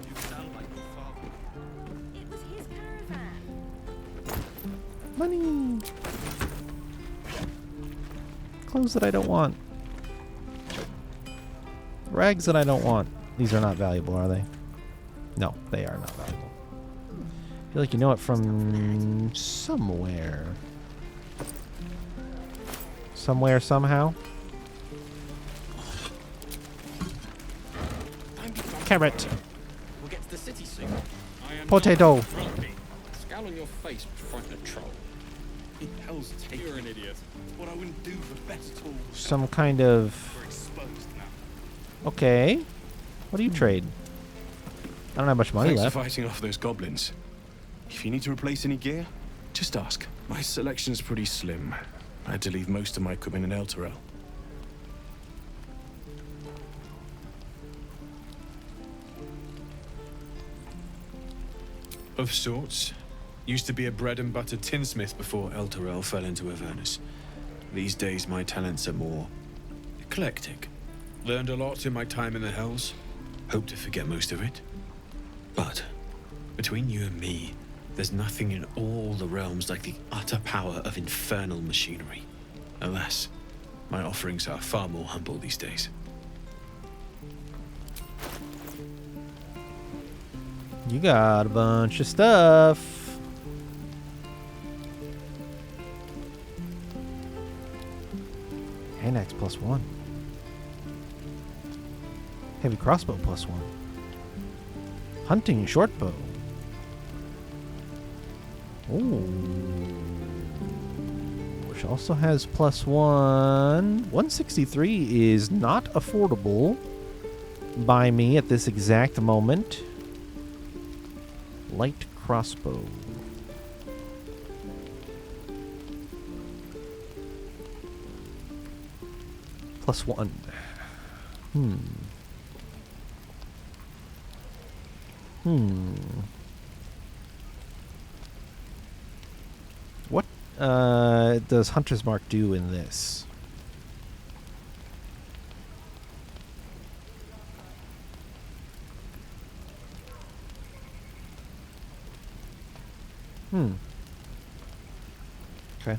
You sound like your father. It was his caravan. Money. Clothes that I don't want. Rags that I don't want. These are not valuable, are they? No, they are not valuable. I feel like you know it from somewhere. Somewhere, somehow. Carrot. We'll get to the city soon. Potato. Scowl on your face would frighten a troll. Hell's take. You're an idiot. What I wouldn't do for best tools. Some kind of... We're exposed now. Okay. What do you trade? I don't have much money Thanks left. for fighting off those goblins. If you need to replace any gear, just ask. My selection's pretty slim. I had to leave most of my equipment in Elturel. Of sorts. Used to be a bread and butter tinsmith before Elturel fell into Avernus. These days my talents are more eclectic. Learned a lot in my time in the Hells. Hope to forget most of it. But between you and me, there's nothing in all the realms like the utter power of infernal machinery. Alas, my offerings are far more humble these days. You got a bunch of stuff. Hand axe +1. Heavy crossbow +1. Hunting shortbow. Ooh. Which also has +1. 163 is not affordable by me at this exact moment. Light crossbow. +1. What does Hunter's Mark do in this? Okay.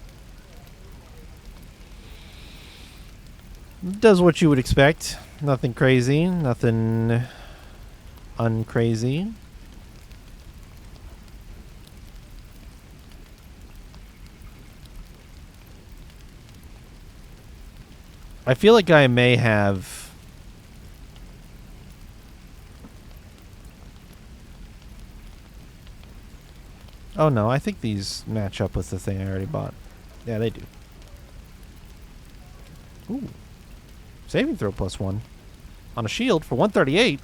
Does what you would expect. Nothing crazy. Nothing uncrazy. I feel like I may have Oh no, I think these match up with the thing I already bought. Yeah, they do. Ooh. Saving throw +1. On a shield for 138.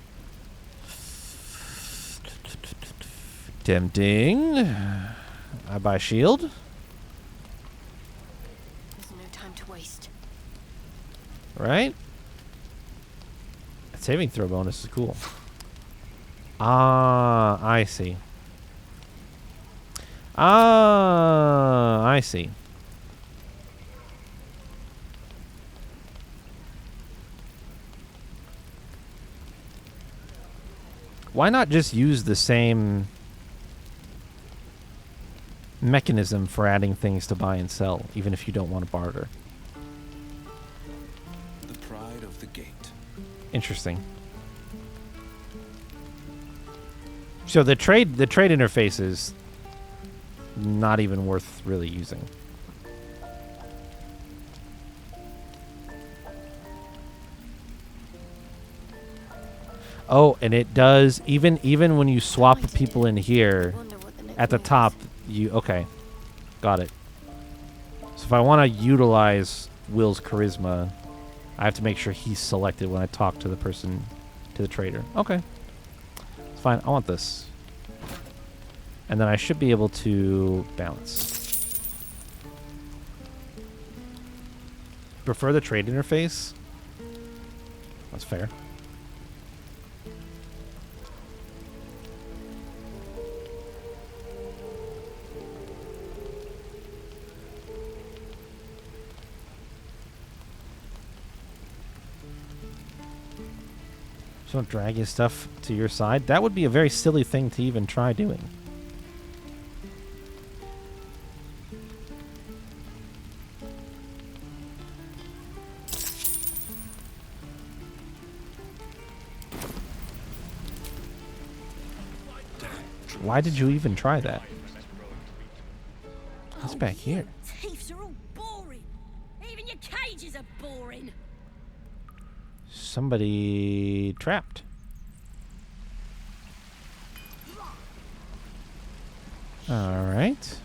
Tempting. I buy shield. There's no time to waste. Right? That saving throw bonus is cool. Ah, I see. Ah, I see. Why not just use the same mechanism for adding things to buy and sell, even if you don't want to barter? The pride of the gate. Interesting. So the trade interface is not even worth really using. Oh, and it does even when you swap people in here at the top, okay. Got it. So if I want to utilize Will's charisma, I have to make sure he's selected when I talk to the person, to the trader. Okay. It's fine. I want this. And then I should be able to balance. Prefer the trade interface? That's fair. Just don't drag his stuff to your side. That would be a very silly thing to even try doing. Why did you even try that? What's back here? Thieves are all boring. Even your cages are boring. Somebody trapped. All right.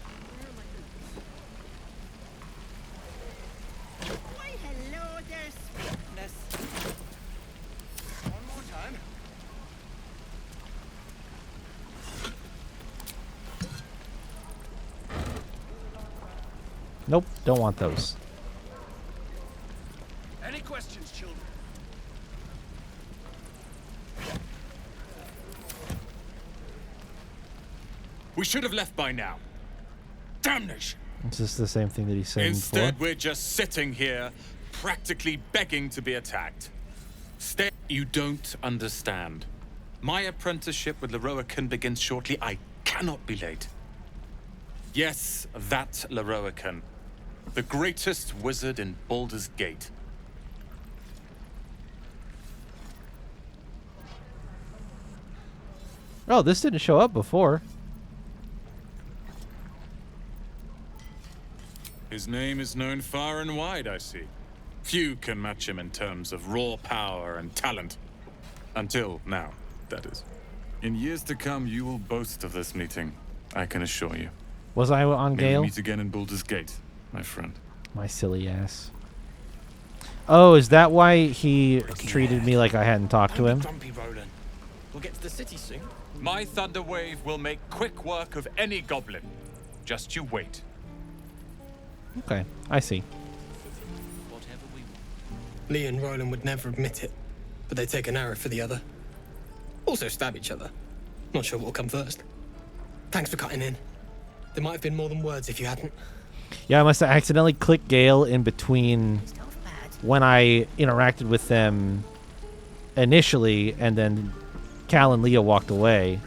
Hello there, sweetness. One more time. Nope, don't want those. Any questions, children? We should have left by now. Damnation! Is this the same thing that he said Instead, before? we're just sitting here, practically begging to be attacked. You don't understand. My apprenticeship with Leroican begins shortly. I cannot be late. Yes, that Leroican. The greatest wizard in Baldur's Gate. Oh, this didn't show up before. His name is known far and wide, I see. Few can match him in terms of raw power and talent. Until now, that is. In years to come, you will boast of this meeting, I can assure you. Was I on May we Gale? meet again in Baldur's Gate, my friend. My silly ass. Oh, is that why he treated me like I hadn't talked to him? Grumpy, Roland. We'll get to the city soon. My thunder wave will make quick work of any goblin. Just you wait. Okay, I see. Lee and Roland would never admit it, but they take an arrow for the other. Also stab each other. Not sure what will come first. Thanks for cutting in. There might have been more than words if you hadn't. Yeah, I must have accidentally clicked Gale in between when I interacted with them initially, and then Cal and Leah walked away.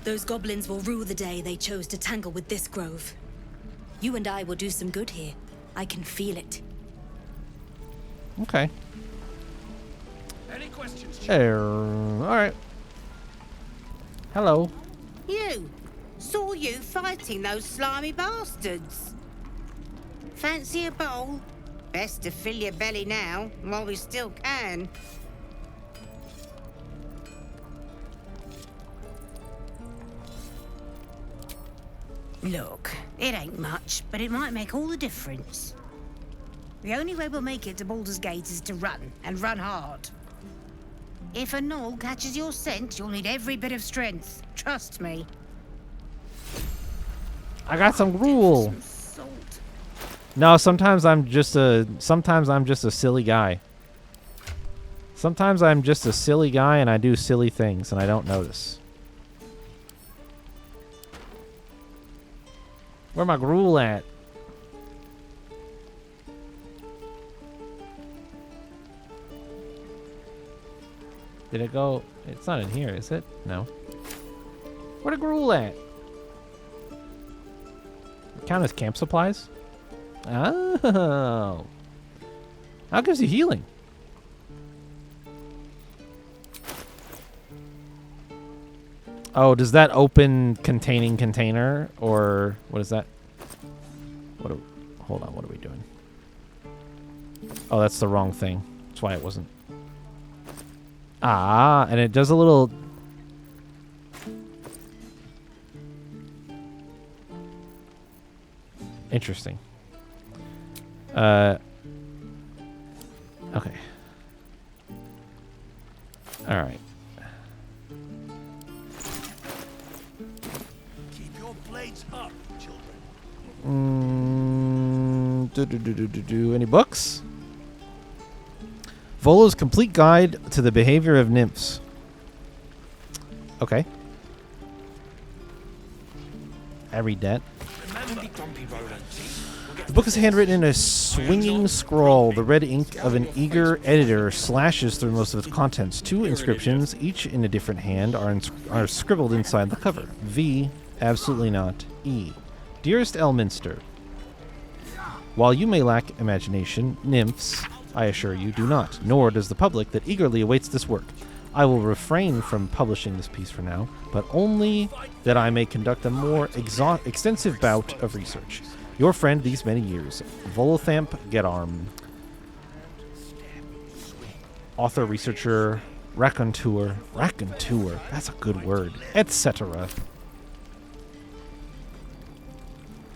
Those goblins will rue the day they chose to tangle with this grove. You and I will do some good here. I can feel it. Okay. Any questions? All right. Hello. You! Saw you fighting those slimy bastards. Fancy a bowl? Best to fill your belly now, while we still can. Look, it ain't much, but it might make all the difference. The only way we'll make it to Baldur's Gate is to run, and run hard. If a gnoll catches your scent, you'll need every bit of strength. Trust me. I got some gruel. No, sometimes I'm just a silly guy. Sometimes I'm just a silly guy and I do silly things and I don't notice. Where my gruel at? Did it go? It's not in here, is it? No. Where the gruel at? Count as camp supplies? Oh. That gives you healing. Oh, does that open containing container? Or what is that? Hold on, what are we doing? Oh, that's the wrong thing. That's why it wasn't. Ah, and it does a little... Interesting. Okay. All right. Keep your blades up, children. Any books? Volo's Complete Guide to the Behavior of Nymphs. Okay. I read that. The book is handwritten in a swinging scroll. The red ink of an eager editor slashes through most of its contents. 2 inscriptions, each in a different hand, are scribbled inside the cover. V, absolutely not. E, dearest Elminster, while you may lack imagination, nymphs, I assure you, do not, nor does the public that eagerly awaits this work. I will refrain from publishing this piece for now, but only that I may conduct a more extensive bout of research. Your friend these many years, Volothamp Getarm. Author, researcher, raconteur, that's a good word, etc.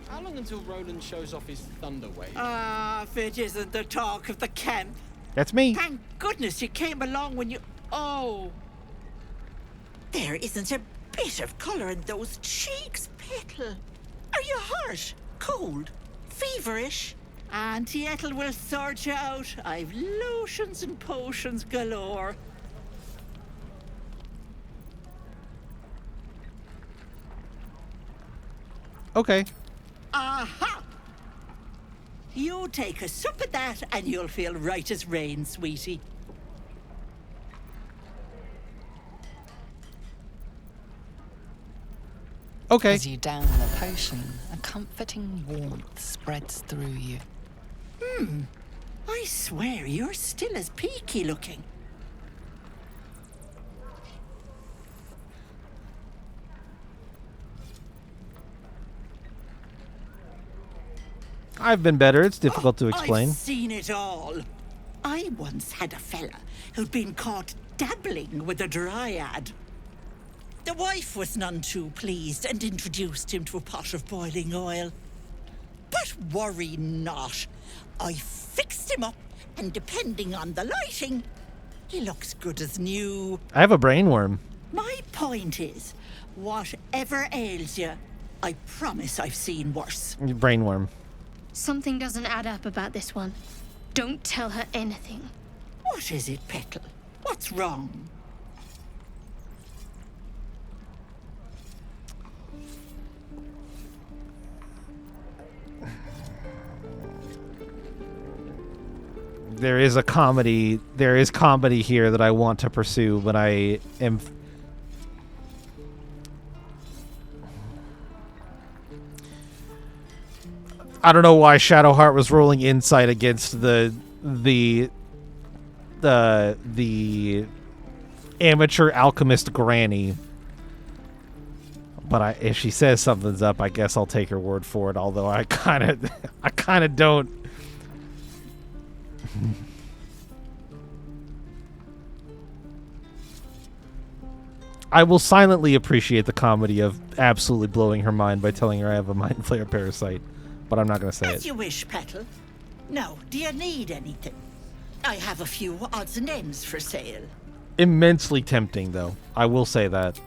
How long until Roland shows off his thunder wave? Ah, if it isn't the talk of the camp. That's me. Thank goodness you came along when you... Oh. There isn't a bit of colour in those cheeks, Petal. Are you hurt? Cold? Feverish? Auntie Ethel will sort you out. I've lotions and potions galore. Okay. Aha! You take a sup at that and you'll feel right as rain, sweetie. Okay. As you down the potion, a comforting warmth spreads through you. I swear you're still as peaky looking. I've been better. It's difficult to explain. I've seen it all. I once had a fella who'd been caught dabbling with a dryad. The wife was none too pleased and introduced him to a pot of boiling oil. But worry not. I fixed him up, and depending on the lighting, he looks good as new. I have a brainworm. My point is, whatever ails you, I promise I've seen worse. Brainworm. Something doesn't add up about this one. Don't tell her anything. What is it, Petal? What's wrong? There is comedy here that I want to pursue, but I am... I don't know why Shadowheart was rolling insight against the amateur alchemist granny. But if she says something's up, I guess I'll take her word for it, although I kind of don't. I will silently appreciate the comedy of absolutely blowing her mind by telling her I have a mind flayer parasite, but I'm not going to say As it. you wish, Petal. Now, do you need anything? I have a few odds and ends for sale. Immensely tempting, though. I will say that.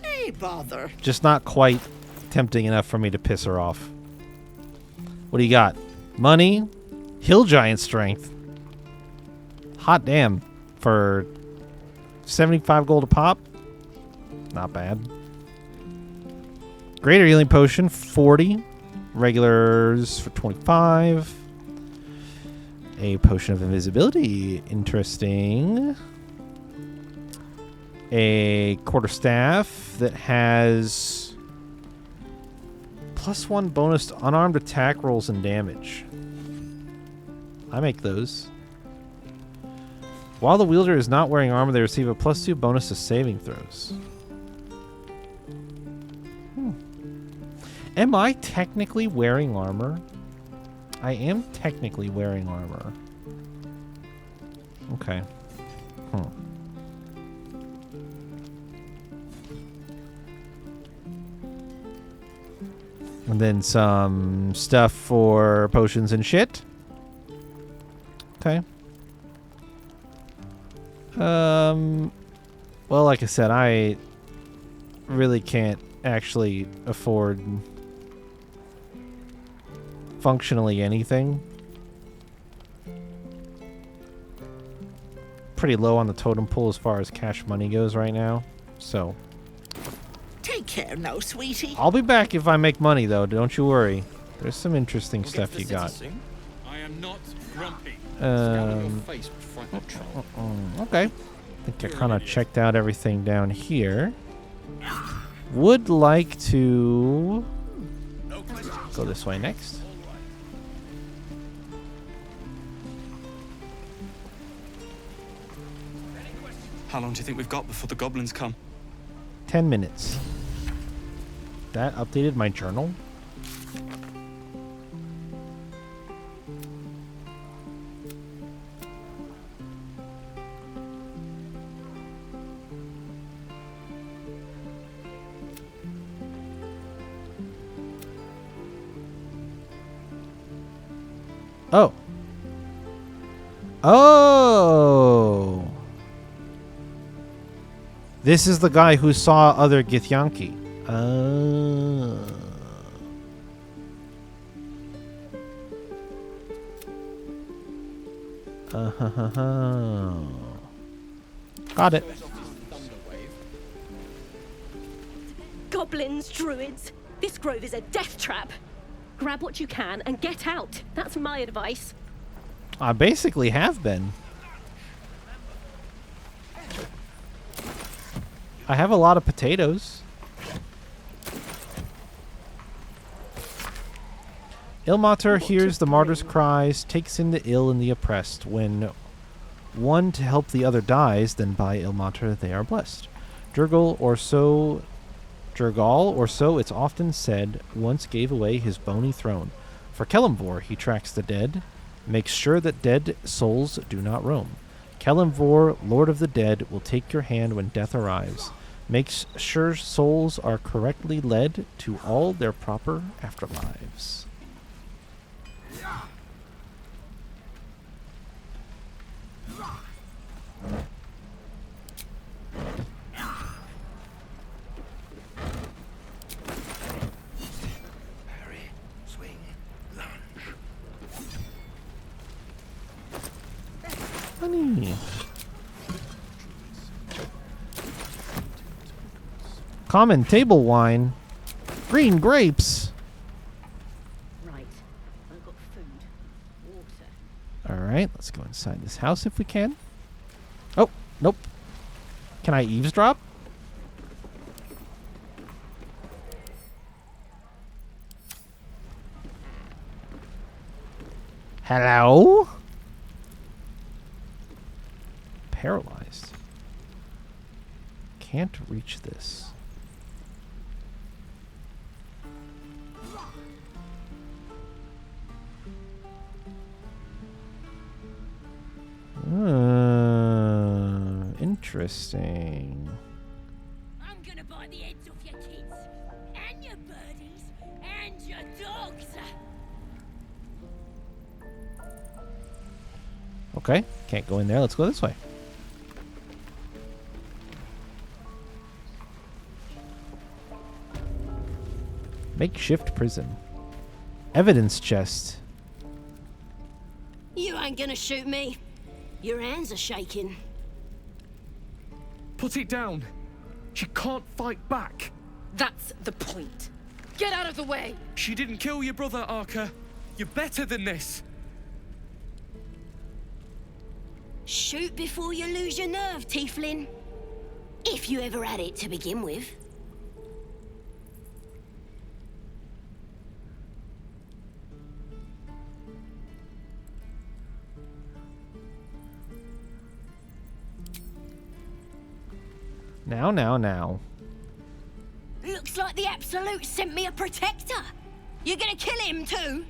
Hey, bother. Just not quite tempting enough for me to piss her off. What do you got? Money, hill giant strength. Hot damn. For 75 gold a pop. Not bad. Greater healing potion, 40. Regulars for 25. A potion of invisibility. Interesting. A quarterstaff that has +1 bonus to unarmed attack rolls and damage. I make those. While the wielder is not wearing armor, they receive a +2 bonus to saving throws. Am I technically wearing armor? I am technically wearing armor. Okay. And then some stuff for potions and shit. Okay. Well, like I said, I really can't actually afford functionally anything. Pretty low on the totem pole as far as cash money goes right now. So Take care now, sweetie. I'll be back if I make money, though. Don't you worry. There's some interesting stuff you got. I am not grumpy. Okay. I think I kind of checked out everything down here. Would like to go this way next. How long do you think we've got before the goblins come? 10 minutes. That updated my journal. Oh. Oh. This is the guy who saw other Githyanki. Oh. Got it. Goblins, druids. This grove is a death trap. Grab what you can and get out. That's my advice. I basically have been. I have a lot of potatoes. Ilmater hears the martyr's cries, takes in the ill and the oppressed. When one to help the other dies, then by Ilmater they are blessed. Durgal or so it's often said, once gave away his bony throne. For Kelemvor he tracks the dead, makes sure that dead souls do not roam. Kelemvor, Lord of the Dead, will take your hand when death arrives. Makes sure souls are correctly led to all their proper afterlives. Honey. Common table wine. Green grapes. Right. I've got food. Water. Alright, let's go inside this house if we can. Oh, nope. Can I eavesdrop? Hello? Paralyzed. Can't reach this. Interesting. I'm bite the heads off your kids, and your birdies, and your dogs. Okay, can't go in there. Let's go this way. Makeshift prison. Evidence chest. You ain't gonna shoot me. Your hands are shaking. Put it down. She can't fight back. That's the point. Get out of the way! She didn't kill your brother, Arca. You're better than this. Shoot before you lose your nerve, Tiefling. If you ever had it to begin with. Now. Looks like the Absolute sent me a protector. You're gonna kill him too?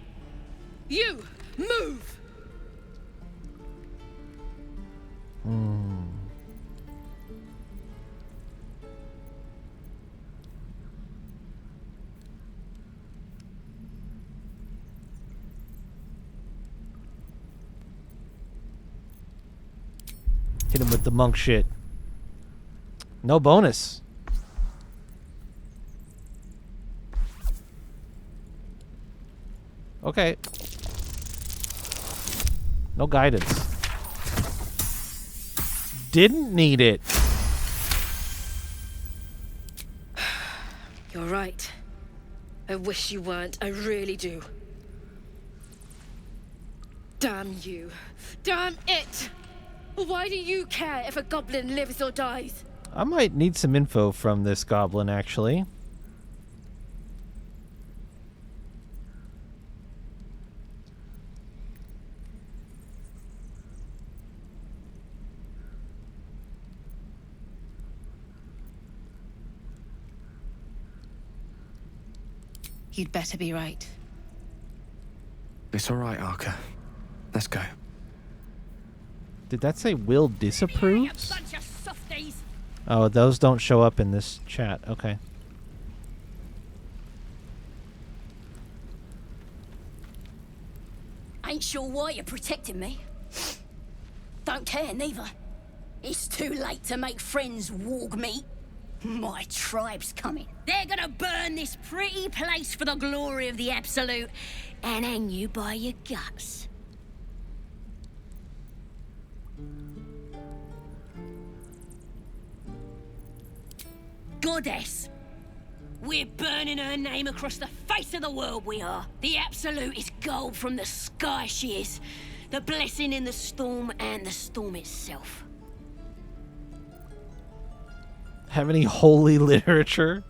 You, move! Hit him with the monk shit. No bonus. Okay. No guidance. Didn't need it. You're right. I wish you weren't. I really do. Damn you. Damn it! Why do you care if a goblin lives or dies? I might need some info from this goblin, actually. You'd better be right. It's all right, Arca. Let's go. Did that say Will disapproves? Bunch of softies. Oh, those don't show up in this chat. Okay. Ain't sure why you're protecting me. Don't care, neither. It's too late to make friends, warg meat. My tribe's coming. They're gonna burn this pretty place for the glory of the Absolute and hang you by your guts. Goddess. We're burning her name across the face of the world, we are. The Absolute is gold from the sky, she is. The blessing in the storm and the storm itself. Have any holy literature?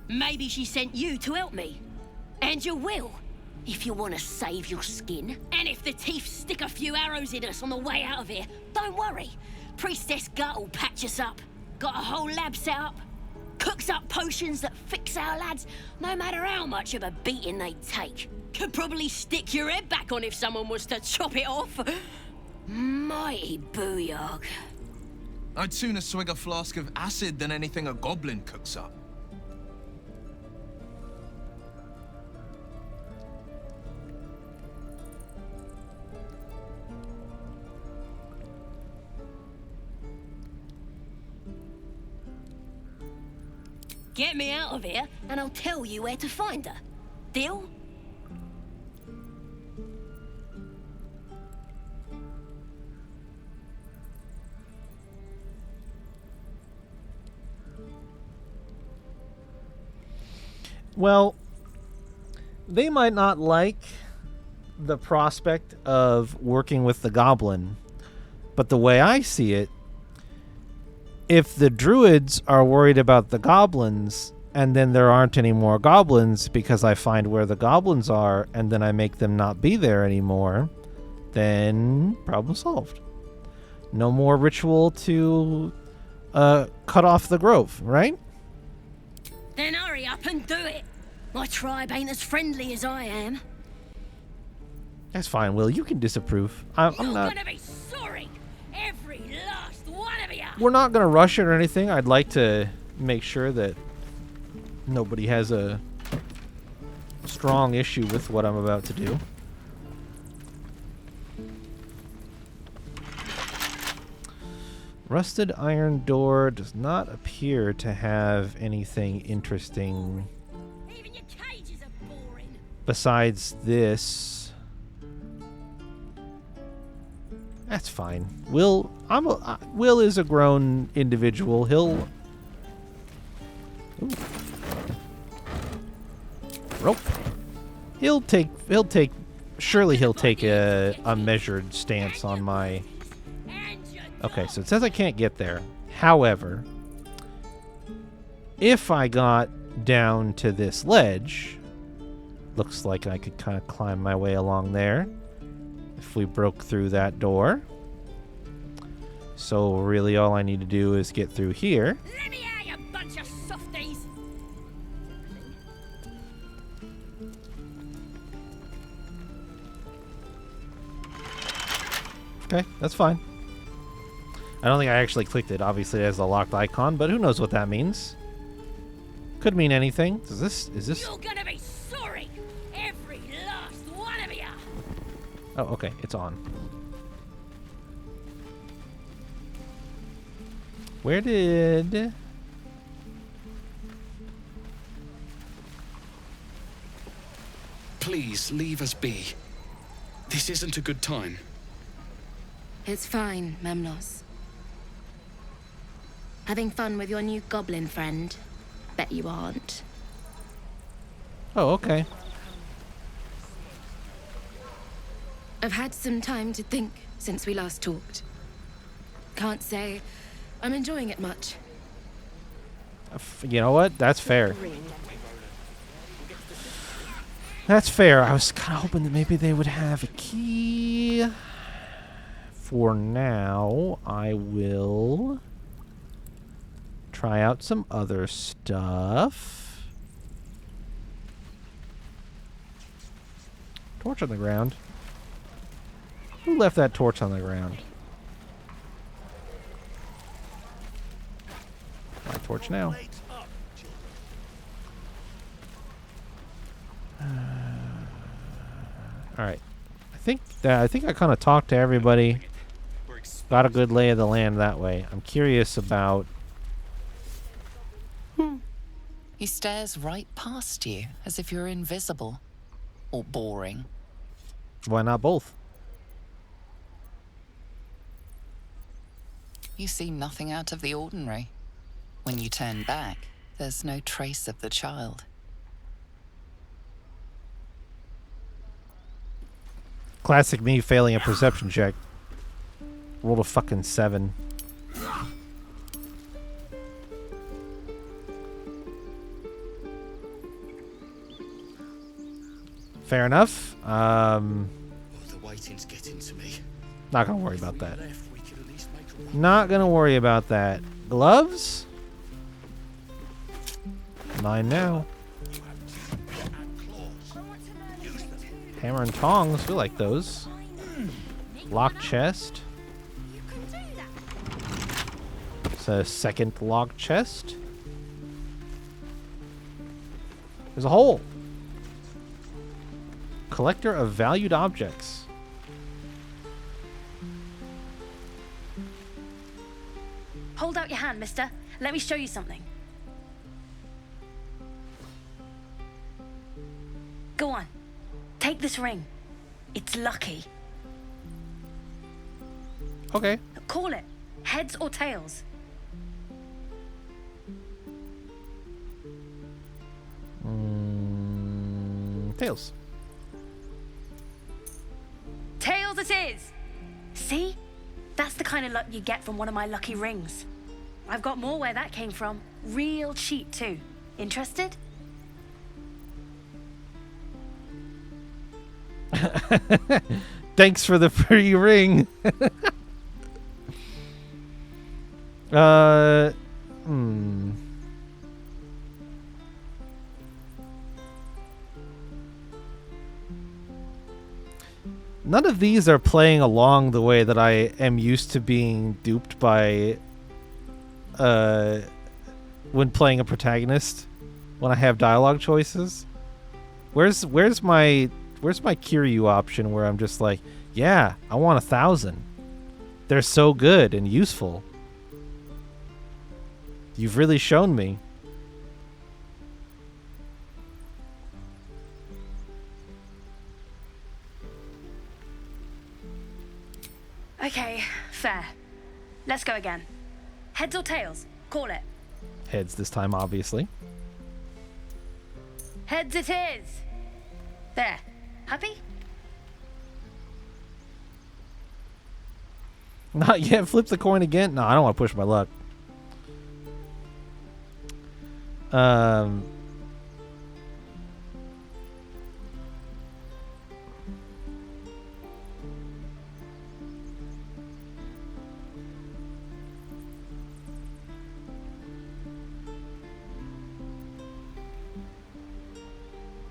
Maybe she sent you to help me. And you will, if you want to save your skin. And if the teeth stick a few arrows in us on the way out of here, don't worry. Priestess Gut will patch us up. Got a whole lab set up. Cooks up potions that fix our lads, no matter how much of a beating they take. Could probably stick your head back on if someone was to chop it off. Mighty booyog. I'd sooner swig a flask of acid than anything a goblin cooks up. Get me out of here, and I'll tell you where to find her. Deal? Well, they might not like the prospect of working with the goblin, but the way I see it, if the druids are worried about the goblins and then there aren't any more goblins because I find where the goblins are and then I make them not be there anymore, then problem solved. No more ritual to cut off the grove, right? Then hurry up and do it. My tribe ain't as friendly as I am. That's fine, Will. You can disapprove. I'm You're not. gonna be sorry, every last one of you. we're not going to rush it or anything. I'd like to make sure that nobody has a strong issue with what I'm about to do. Rusted iron door does not appear to have anything interesting besides this. That's fine. Will is a grown individual. He'll rope. He'll take surely he'll take a measured stance on my. Okay, so it says I can't get there. However, if I got down to this ledge, looks like I could kind of climb my way along there if we broke through that door. So really all I need to do is get through here. Let me out, you bunch of softies! Okay, that's fine. I don't think I actually clicked it. Obviously, it has a locked icon, but who knows what that means? Could mean anything. Is this? You're gonna be sorry, every last one of you. Oh, okay, it's on. Where did? Please leave us be. This isn't a good time. It's fine, Memnos. Having fun with your new goblin friend? Bet you aren't. Oh, okay. I've had some time to think since we last talked. Can't say I'm enjoying it much. You know what? That's fair. That's fair. I was kind of hoping that maybe they would have a key. For now, I will try out some other stuff. Torch on the ground. Who left that torch on the ground? My torch now. All right. I think I kind of talked to everybody. Got a good lay of the land that way. I'm curious about. He stares right past you as if you're invisible or boring. Why not both? You see nothing out of the ordinary. When you turn back, there's no trace of the child. Classic me failing a perception check. Rolled a fucking 7. Fair enough. The waiting's getting to me. Not gonna worry about that. Not gonna worry about that. Gloves? Mine now. Hammer and tongs. We like those. Lock chest. It's a second lock chest. There's a hole. Collector of valued objects. Hold out your hand, mister. Let me show you something. Go on. Take this ring. It's lucky. Okay. Call it. Heads or tails. Tails. Tails it is! See? That's the kind of luck you get from one of my lucky rings. I've got more where that came from. Real cheap, too. Interested? Thanks for the free ring. None of these are playing along the way that I am used to being duped by when playing a protagonist, when I have dialogue choices. Where's my Kiryu option where I'm just like, yeah, I want 1,000. They're so good and useful. You've really shown me. Okay, fair. Let's go again. Heads or tails? Call it. Heads this time, obviously. Heads it is. There. Happy? Not yet. Flip the coin again. No, I don't want to push my luck.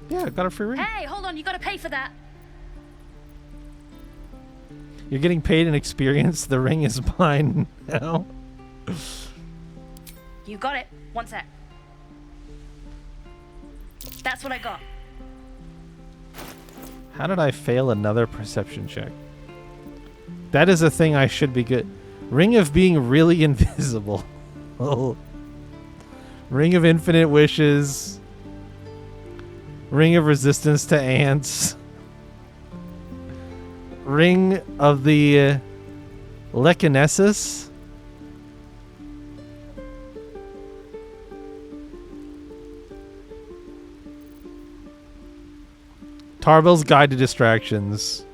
Yeah, I got a free ring. Hey, hold on. You gotta pay for that. You're getting paid in experience. The ring is mine now. You got it. One sec. That's what I got. How did I fail another perception check? That is a thing I should be good. Ring of being really invisible. Oh. Ring of infinite wishes. Ring of resistance to ants. Ring of the Lechinesis. Tarbell's Guide to Distractions.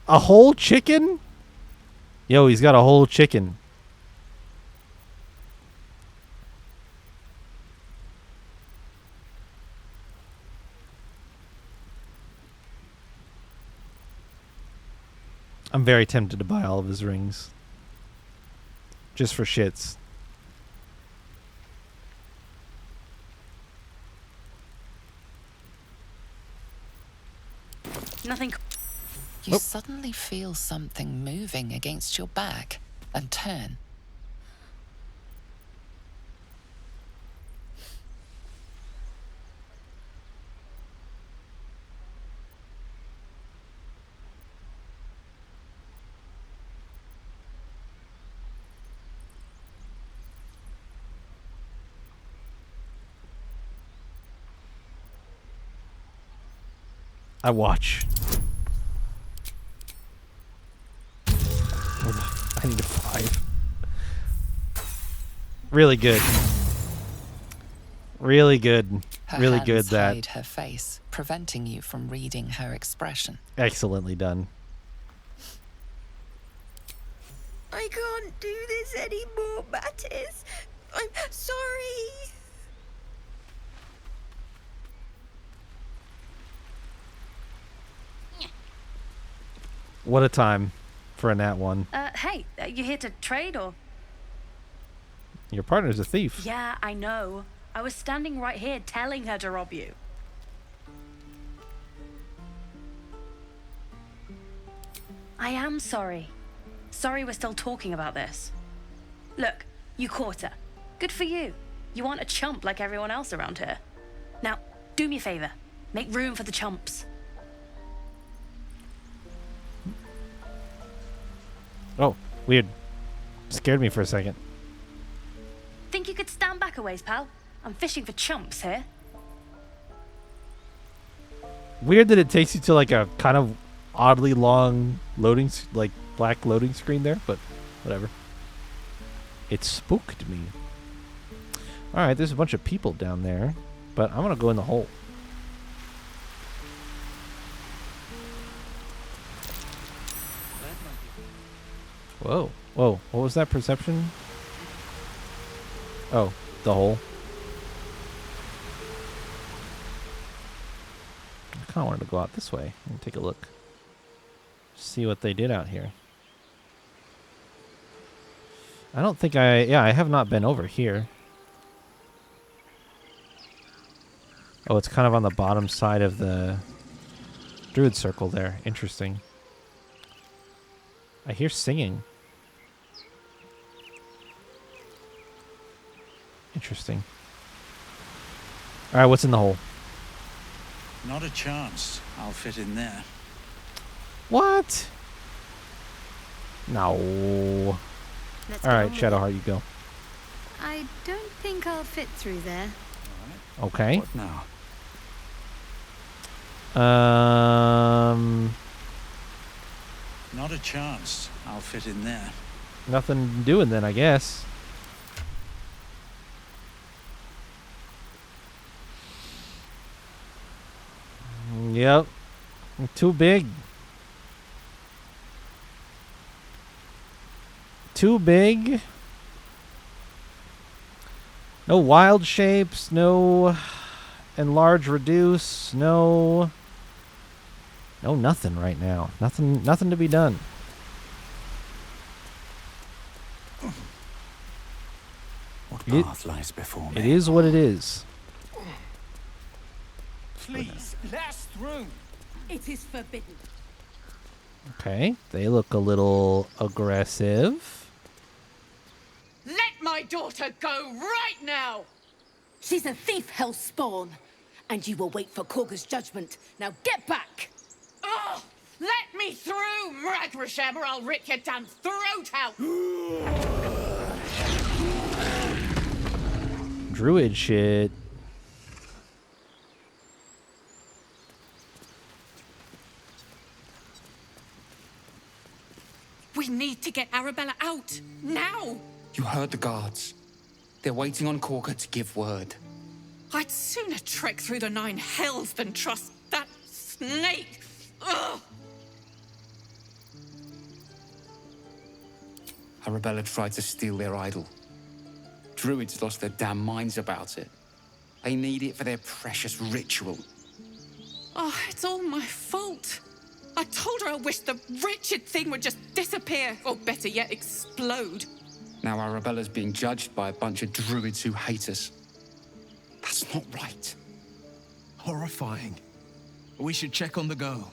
A whole chicken? Yo, he's got a whole chicken. I'm very tempted to buy all of his rings. Just for shits. Nothing. You suddenly feel something moving against your back and turn. I watch. I need a 5. Really good. Really good. Her Really hands good that. hide her face, preventing you from reading her expression. Excellently done. I can't do this anymore, Mattis. I'm sorry. What a time for a nat 1. Hey, you here to trade or? Your partner's a thief. Yeah, I know. I was standing right here telling her to rob you. I am sorry. Sorry we're still talking about this. Look, you caught her. Good for you. You aren't a chump like everyone else around here. Now, do me a favor. Make room for the chumps. Oh, weird. Scared me for a second. Think you could stand back a ways, pal? I'm fishing for chumps here. Weird that it takes you to like a kind of oddly long loading, like black loading screen there, but whatever. It spooked me. Alright, there's a bunch of people down there, but I'm gonna go in the hole. Whoa. Whoa. What was that perception? Oh, the hole. I kind of wanted to go out this way and take a look. See what they did out here. I don't think I have not been over here. Oh, it's kind of on the bottom side of the Druid circle there. Interesting. I hear singing. Interesting. All right, what's in the hole? Not a chance. I'll fit in there. What? No. Let's All go right, on. Shadowheart, you go. I don't think I'll fit through there. Okay. What now? Not a chance. I'll fit in there. Nothing doing then, I guess. Yep. Too big. Too big. No wild shapes, no enlarge, reduce, no nothing right now. Nothing to be done. What path lies before me? It is what it is. Please, last room. It is forbidden. Okay, they look a little aggressive. Let my daughter go right now! She's a thief, hellspawn. And you will wait for Korga's judgment. Now get back! Oh, let me through, Mragrasham, or I'll rip your damn throat out! Druid shit. We need to get Arabella out, now! You heard the guards. They're waiting on Korga to give word. I'd sooner trek through the 9 hells than trust that snake! Ugh! Arabella tried to steal their idol. Druids lost their damn minds about it. They need it for their precious ritual. Oh, it's all my fault. I told her I wished the wretched thing would just disappear, or better yet, explode. Now Arabella's being judged by a bunch of druids who hate us. That's not right. Horrifying. We should check on the girl.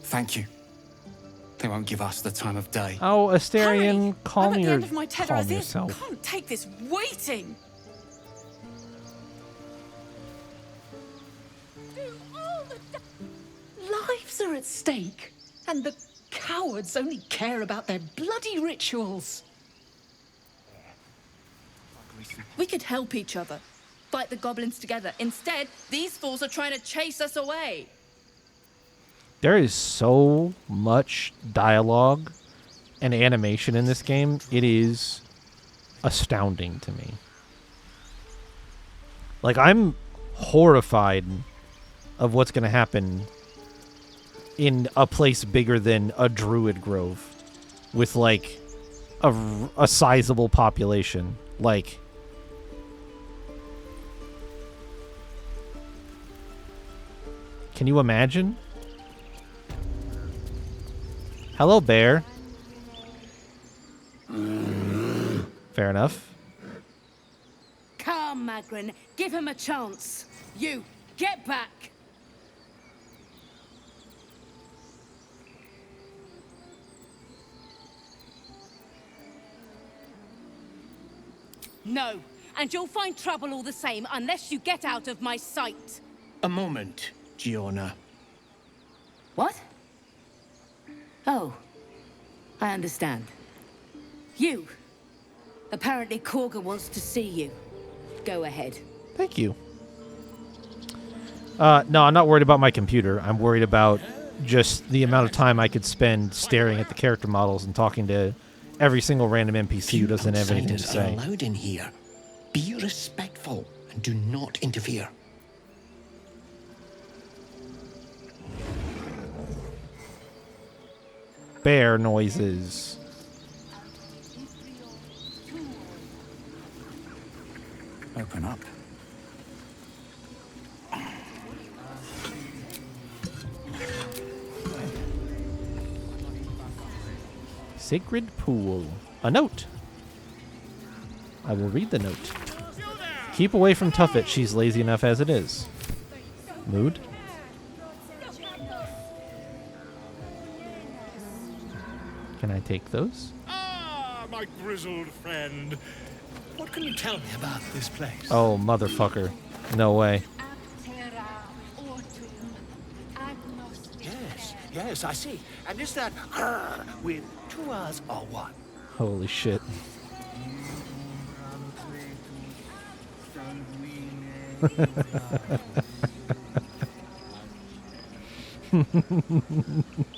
Thank you. They won't give us the time of day. Oh, Asterion, I'm calm at the end of my tether calm as if. yourself. Can't take this waiting. Lives are at stake, and the cowards only care about their bloody rituals. We could help each other. Fight the goblins together. Instead, these fools are trying to chase us away. There is so much dialogue and animation in this game. It is astounding to me. Like, I'm horrified of what's going to happen in a place bigger than a druid grove with, like, a sizable population. Like, can you imagine? Hello, bear. Fair enough. Come, Magrin. Give him a chance. You, get back. No, and you'll find trouble all the same unless you get out of my sight. A moment, Giona. What? Oh, I understand. You. Apparently Korga wants to see you. Go ahead. Thank you. No, I'm not worried about my computer. I'm worried about just the amount of time I could spend staring at the character models and talking to every single random NPC who doesn't have anything to Outsiders are say. allowed in here. Be respectful and do not interfere. Bear noises. Open up. Sacred pool. A note. I will read the note. Keep away from Tuffet. She's lazy enough as it is. Mood. Can I take those? Ah, my grizzled friend. What can you tell me about this place? Oh, motherfucker. No way. Yes, I see. And is that with 2 R's or 1? Holy shit.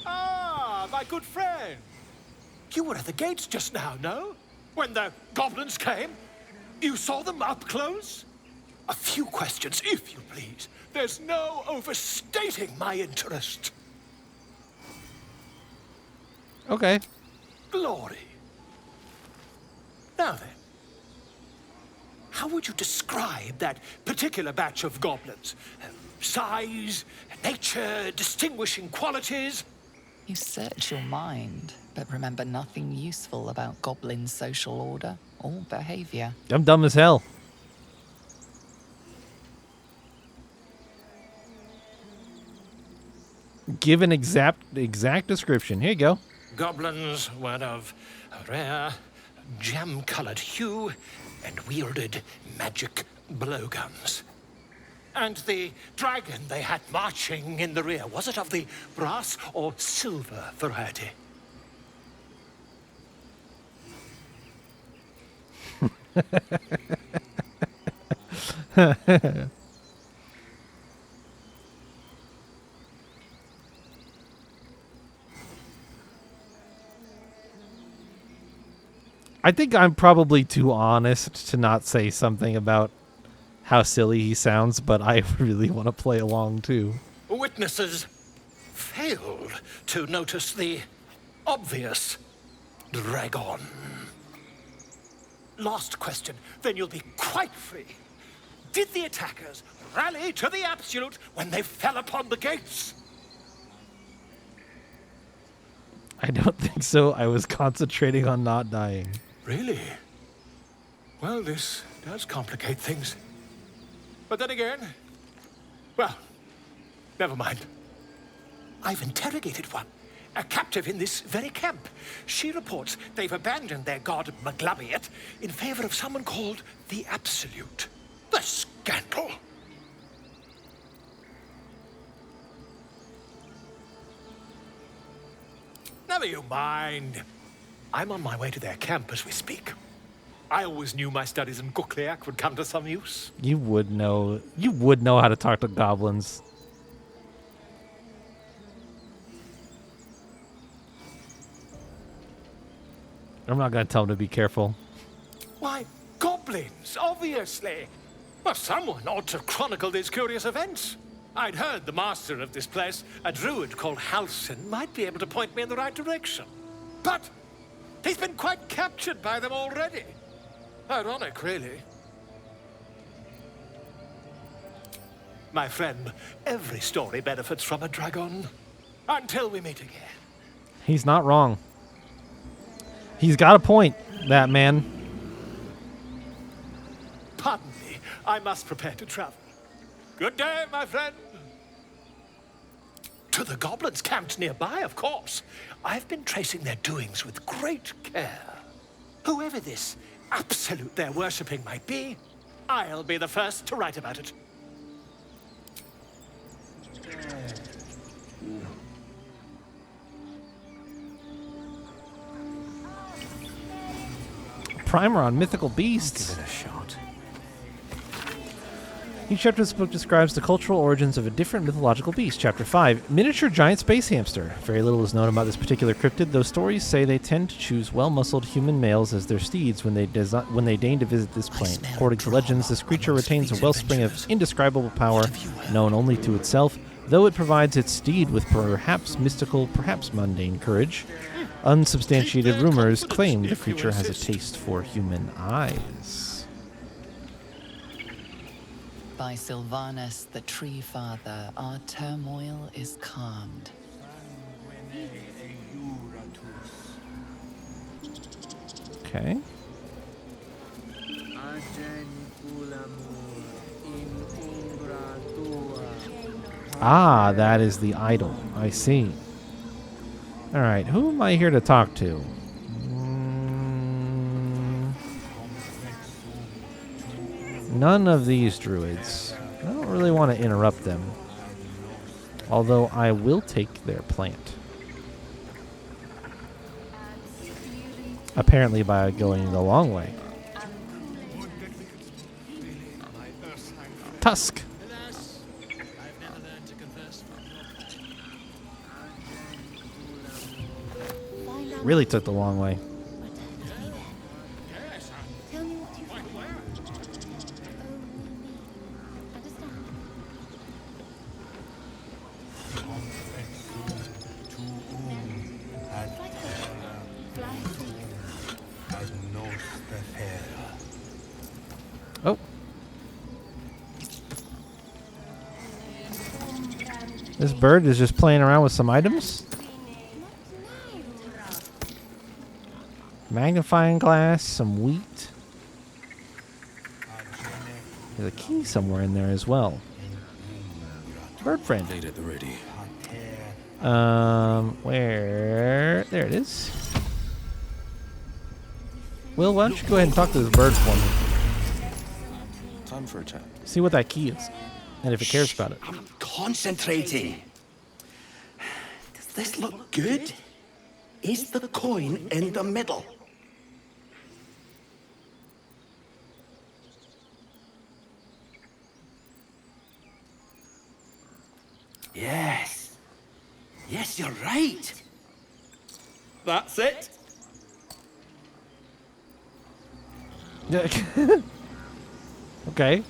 Ah, my good friend. You were at the gates just now, no? When the goblins came? You saw them up close? A few questions, if you please. There's no overstating my interest. Okay. Glory. Now then, how would you describe that particular batch of goblins? Size, nature, distinguishing qualities? You search your mind, but remember nothing useful about goblin social order or behavior. I'm dumb as hell. Give an exact description. Here you go. Goblins were of a rare, jam-colored hue and wielded magic blowguns. And the dragon they had marching in the rear, was it of the brass or silver variety? I think I'm probably too honest to not say something about how silly he sounds, but I really want to play along too. Witnesses failed to notice the obvious dragon. Last question, then you'll be quite free. Did the attackers rally to the absolute when they fell upon the gates? I don't think so. I was concentrating on not dying. Really? Well, this does complicate things. But then again, well, never mind. I've interrogated one, a captive in this very camp. She reports they've abandoned their god Maglabiet in favor of someone called the Absolute. The scandal! Never you mind. I'm on my way to their camp as we speak. I always knew my studies in Gukliak would come to some use. You would know how to talk to goblins. I'm not going to tell him to be careful. Why, goblins, obviously. Well, someone ought to chronicle these curious events. I'd heard the master of this place, a druid called Halsin, might be able to point me in the right direction. But he's been quite captured by them already. Ironic, really. My friend, every story benefits from a dragon. Until we meet again. He's not wrong. He's got a point, that man. Pardon me, I must prepare to travel. Good day, my friend. To the goblins camped nearby, of course. I've been tracing their doings with great care. Whoever this absolute they're worshipping might be, I'll be the first to write about it. Primer on mythical beasts. Give it a shot. Each chapter of this book describes the cultural origins of a different mythological beast. Chapter 5, Miniature Giant Space Hamster. Very little is known about this particular cryptid, though stories say they tend to choose well-muscled human males as their steeds when they deign to visit this plane. According to legends, this creature retains a wellspring of indescribable power, known only to itself, though it provides its steed with perhaps mystical, perhaps mundane courage. Unsubstantiated rumors claim the creature has a taste for human eyes. By Sylvanus, the Tree Father, our turmoil is calmed. Okay. Ah, that is the idol. I see. All right, who am I here to talk to? None of these druids. I don't really want to interrupt them. Although I will take their plant. Apparently by going the long way. Tusk. Really took the long way. Oh. This bird is just playing around with some items. Magnifying glass, some wheat. There's a key somewhere in there as well. Bird friend. Made at the ready. Where? There it is. Will, why don't you go ahead and talk to this bird for me? Time for a chat. See what that key is, and if it cares about it. I'm concentrating. Does this look good? Is the coin in the middle? Yes. Yes, you're right. That's it. Okay.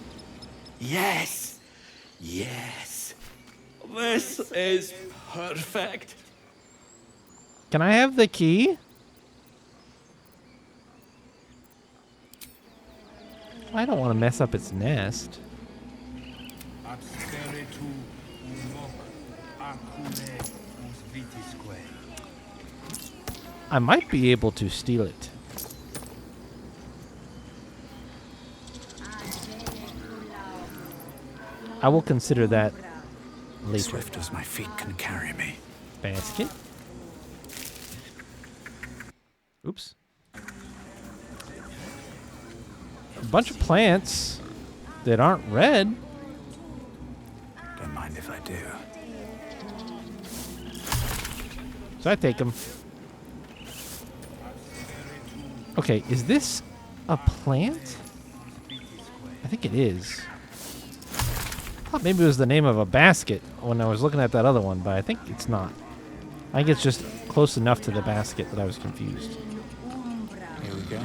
Yes. Yes. This is perfect. Can I have the key? I don't want to mess up its nest. I might be able to steal it. I will consider that later. Swift as my feet can carry me. Basket. Oops. A bunch of plants that aren't red. Don't mind if I do. So I take them. Okay, is this a plant? I think it is. I thought maybe it was the name of a basket when I was looking at that other one, but I think it's not. I think it's just close enough to the basket that I was confused. Here we go.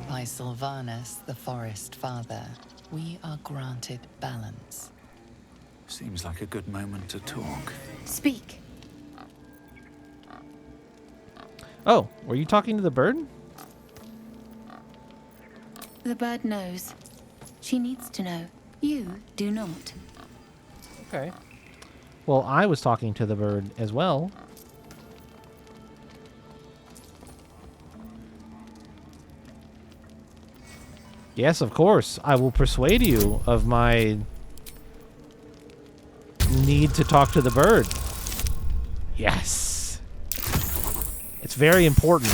By Sylvanus, the Forest Father, we are granted balance. Seems like a good moment to talk. Speak. Oh, were you talking to the bird? The bird knows. She needs to know. You do not. Okay. Well, I was talking to the bird as well. Yes, of course. I will persuade you of my need to talk to the bird. Yes. It's very important.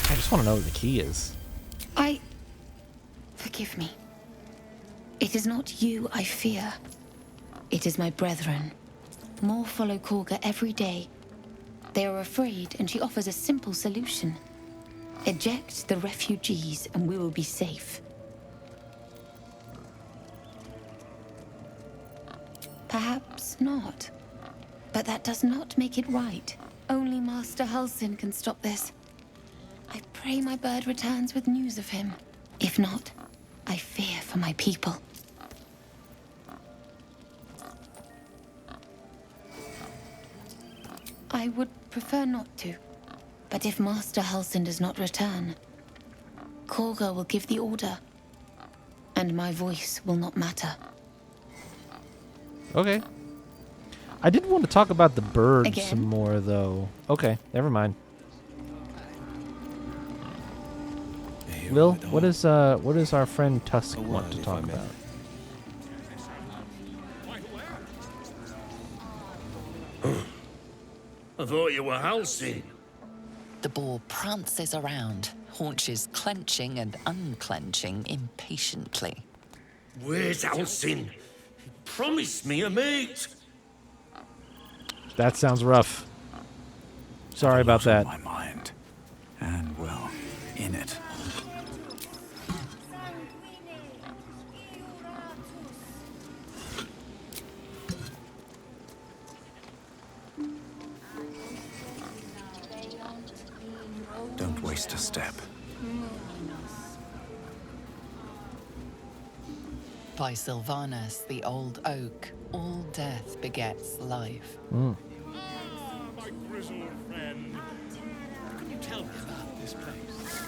I just want to know what the key is. Forgive me. It is not you I fear. It is my brethren. More follow Korga every day. They are afraid, and she offers a simple solution. Eject the refugees, and we will be safe. Perhaps not. But that does not make it right. Only Master Halsin can stop this. I pray my bird returns with news of him. If not, I fear for my people. I would prefer not to. But if Master Halsin does not return, Korga will give the order. And my voice will not matter. Okay. I did want to talk about the bird Again? some more, though. Okay, never mind. Will, what does our friend Tusk want to talk about? I thought you were Halcyon. The boar prances around, haunches clenching and unclenching impatiently. Where's Halcyon? He promised me a mate. That sounds rough. Sorry about that. My mind. And, well, in it. Don't waste a step. By Sylvanus, the old oak, all death begets life. My grizzled friend. Can you tell me about this place?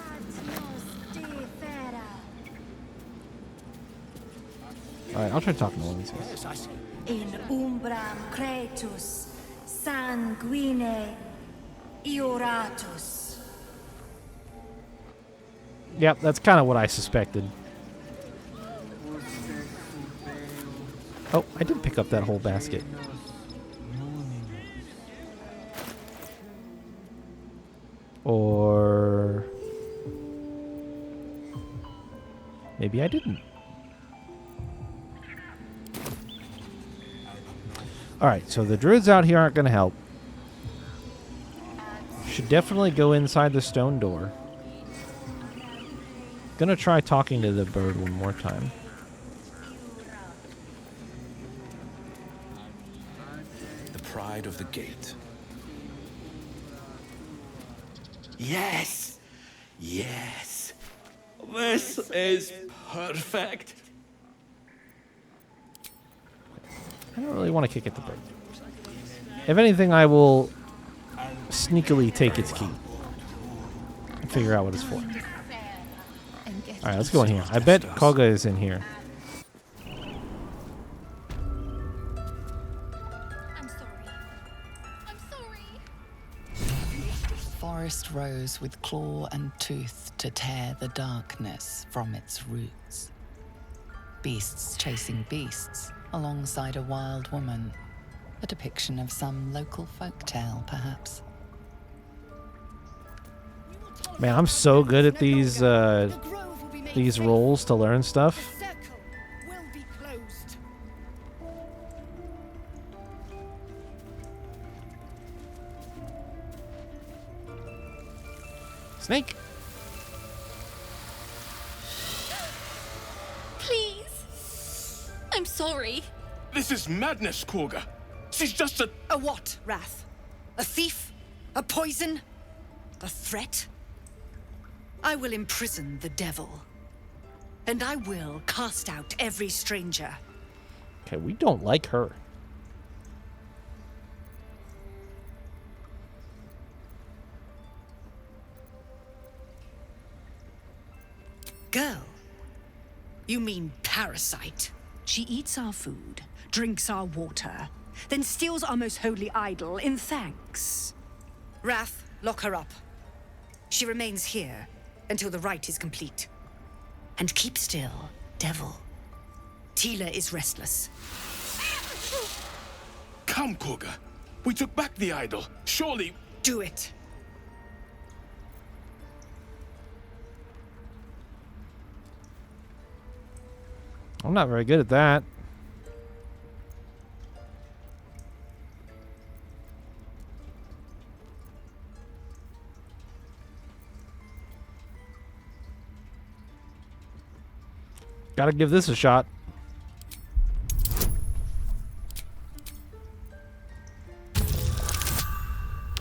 Alright, I'll try talking to one of these guys. In umbram cretus, sanguine ioratus. Yep, that's kind of what I suspected. Oh, I did pick up that whole basket. Or maybe I didn't. Alright, so the druids out here aren't going to help. Should definitely go inside the stone door. Gonna try talking to the bird one more time. The pride of the gate. Yes! Yes! This is perfect! I don't really want to kick at the bird. If anything, I will sneakily take its key and figure out what it's for. Alright, let's go in here. I bet Koga is in here. Forest rose with claw and tooth to tear the darkness from its roots. Beasts chasing beasts alongside a wild woman. A depiction of some local folktale, perhaps. Man, I'm so good at these rolls to learn stuff. Snake. Please. I'm sorry. This is madness, Korga. She's just a... A what, Wrath? A thief? A poison? A threat? I will imprison the devil. And I will cast out every stranger. Okay, we don't like her. Girl? You mean parasite? She eats our food, drinks our water, then steals our most holy idol in thanks. Wrath, lock her up. She remains here until the rite is complete. And keep still, devil. Tila is restless. Come, Korga. We took back the idol. Surely... Do it. I'm not very good at that. Gotta give this a shot.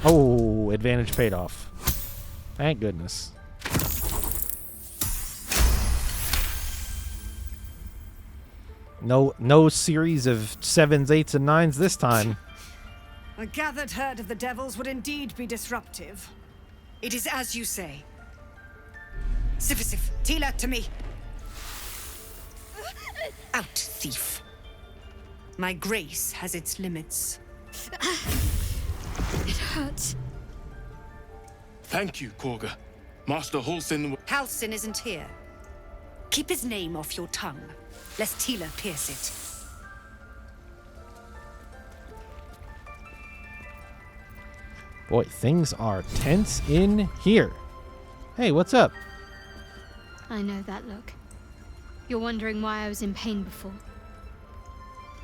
Oh, advantage paid off. Thank goodness. No series of 7s, 8s, and 9s this time. A gathered herd of the devils would indeed be disruptive. It is as you say. Sifisif, Tila, to me. Out, thief. My grace has its limits. It hurts. Thank you, Korga. Master Halsin... Halsin isn't here. Keep his name off your tongue, lest Tila pierce it. Boy, things are tense in here. Hey, what's up? I know that look. You're wondering why I was in pain before.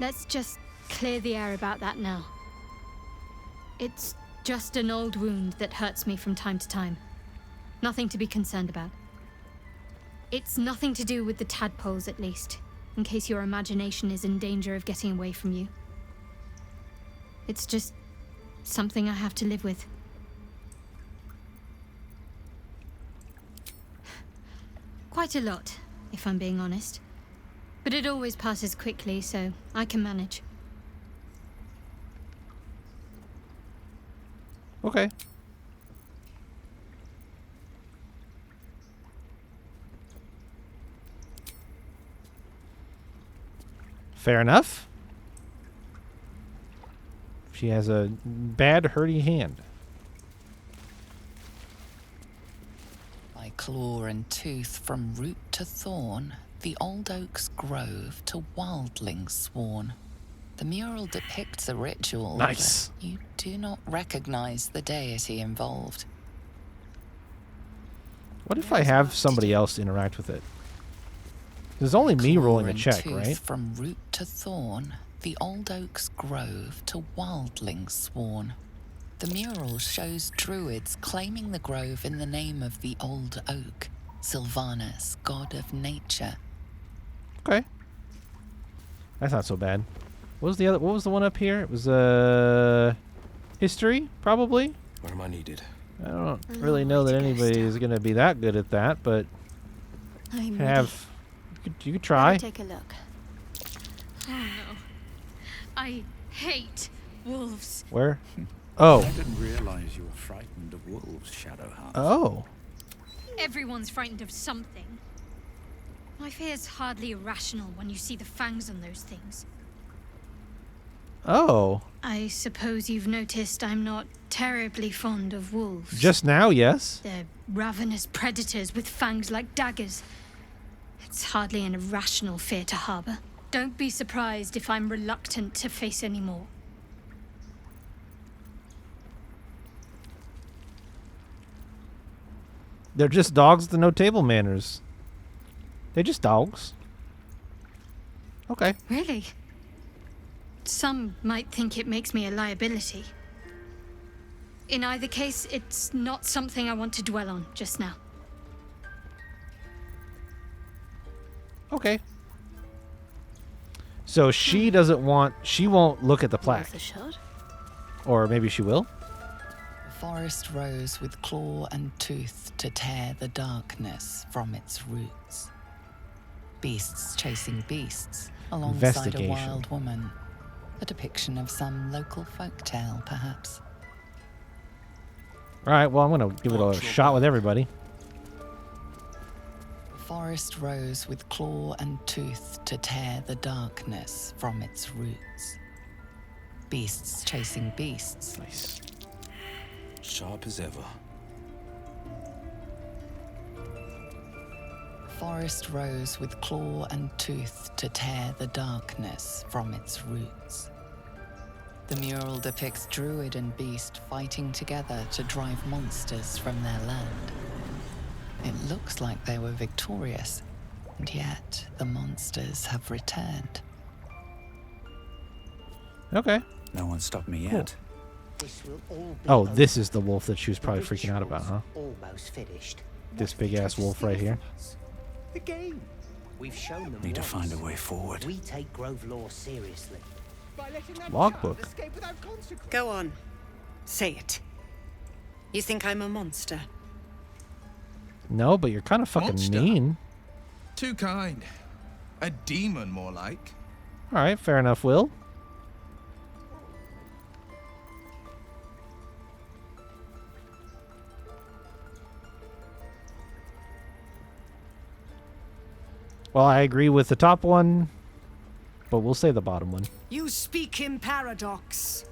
Let's just clear the air about that now. It's just an old wound that hurts me from time to time. Nothing to be concerned about. It's nothing to do with the tadpoles, at least, in case your imagination is in danger of getting away from you. It's just something I have to live with. Quite a lot, if I'm being honest. But it always passes quickly, so I can manage. Okay. Fair enough. She has a bad, hurty hand. By claw and tooth from root to thorn, the old oak's grove to wildlings sworn. The mural depicts a ritual. Nice. But you do not recognize the deity involved. What if I have somebody else interact with it? There's only me rolling a check, right? From root to thorn, the old oak's grove to wildlings sworn. The mural shows druids claiming the grove in the name of the old oak, Sylvanus, god of nature. Okay. That's not so bad. What was the other? What was the one up here? It was history, probably. Where am I needed? I don't really know that anybody is going to be that good at that, but you could try. Take a look. Oh no. I hate wolves. Where? Oh. I didn't realize you were frightened of wolves, Shadowheart. Oh. Everyone's frightened of something. My fear's hardly irrational when you see the fangs on those things. Oh. I suppose you've noticed I'm not terribly fond of wolves. Just now, yes. They're ravenous predators with fangs like daggers. It's hardly an irrational fear to harbor. Don't be surprised if I'm reluctant to face any more. They're just dogs with no table manners. They're just dogs. Okay. Really? Some might think it makes me a liability. In either case, it's not something I want to dwell on just now. Okay. So she doesn't want... She won't look at the plaque. Or maybe she will? The forest rose with claw and tooth to tear the darkness from its roots. Beasts chasing beasts alongside a wild woman. A depiction of some local folktale, perhaps. Alright, well, I'm going to give it a shot with everybody. Forest rose with claw and tooth to tear the darkness from its roots. Beasts chasing beasts. Nice. Sharp as ever. Forest rose with claw and tooth to tear the darkness from its roots. The mural depicts druid and beast fighting together to drive monsters from their land. It looks like they were victorious, and yet the monsters have returned. Okay. No one stopped me yet. Oh, this is the wolf that she was probably freaking out about, huh? Almost finished. This big-ass wolf right here. The game. We've shown them. Need to find a way forward. We take Grove law seriously. Logbook. Go on. Say it. You think I'm a monster? No, but you're kind of fucking Monster? mean. Too kind. A demon, more like. Alright, fair enough, Will. Well, I agree with the top one, but we'll say the bottom one. You speak in paradox.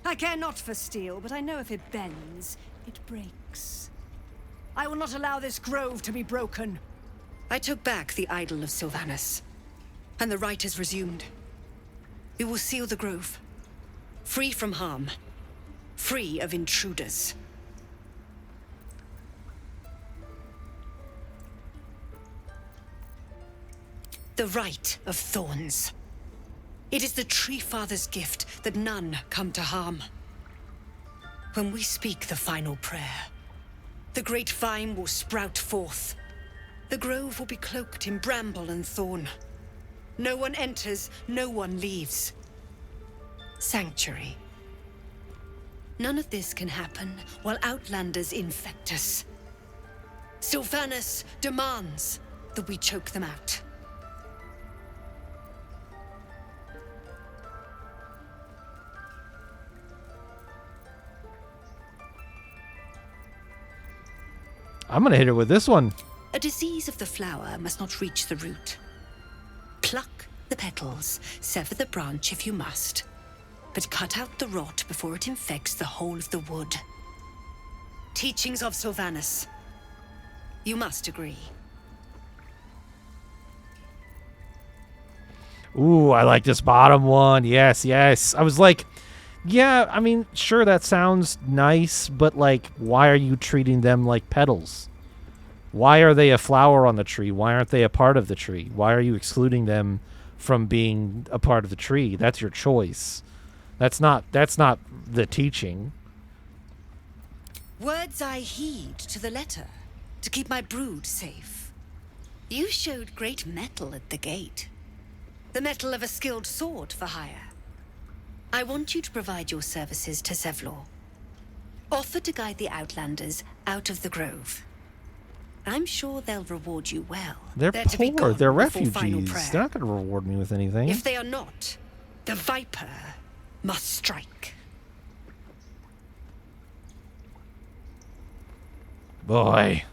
I care not for steel, but I know if it bends, it breaks. I will not allow this grove to be broken. I took back the idol of Sylvanus, and the rite is resumed. We will seal the grove, free from harm, free of intruders. The Rite of Thorns. It is the Tree Father's gift that none come to harm. When we speak the final prayer, the great vine will sprout forth. The grove will be cloaked in bramble and thorn. No one enters, no one leaves. Sanctuary. None of this can happen while Outlanders infect us. Sylvanus demands that we choke them out. I'm gonna hit her with this one. A disease of the flower must not reach the root. Pluck the petals, sever the branch if you must, but cut out the rot before it infects the whole of the wood. Teachings of Sylvanus. You must agree. Ooh, I like this bottom one. Yes, yes. I was like, yeah, I mean, sure, that sounds nice, but like, why are you treating them like petals? Why are they a flower on the tree? Why aren't they a part of the tree? Why are you excluding them from being a part of the tree? That's your choice. That's not the teaching. Words I heed to the letter, to keep my brood safe. You showed great mettle at the gate. The mettle of a skilled sword for hire. I want you to provide your services to Zevlor. Offer to guide the Outlanders out of the grove. I'm sure they'll reward you well. They're to be poor. gone They're before final refugees. prayer. They're not going to reward me with anything. If they are not, the Viper must strike. Boy.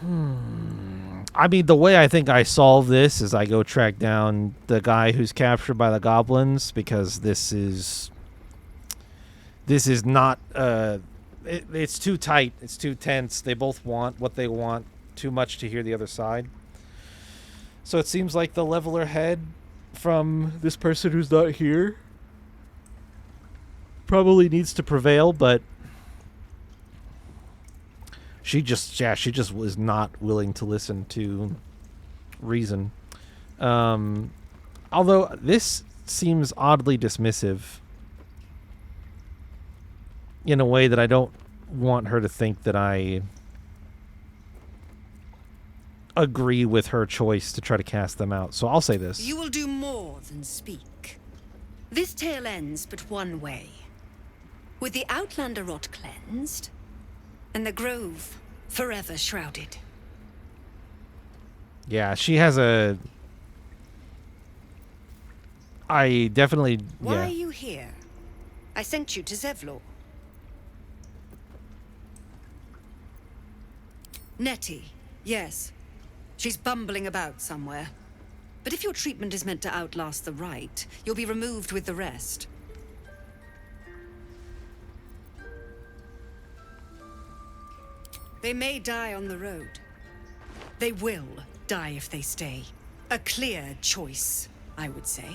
I mean, the way I think I solve this is I go track down the guy who's captured by the goblins, because this is not it's too tight. It's too tense. They both want what they want too much to hear the other side. So it seems like the leveler head from this person who's not here probably needs to prevail, but she just was not willing to listen to reason. Although this seems oddly dismissive in a way that I don't want her to think that I agree with her choice to try to cast them out. So I'll say this. You will do more than speak. This tale ends but one way. With the Outlander rot cleansed, and the grove forever shrouded. Yeah, she has a... I definitely... Why yeah. are you here? I sent you to Zevlor. Nettie, yes. She's bumbling about somewhere. But if your treatment is meant to outlast the rite, you'll be removed with the rest. They may die on the road. They will die if they stay. A clear choice, I would say.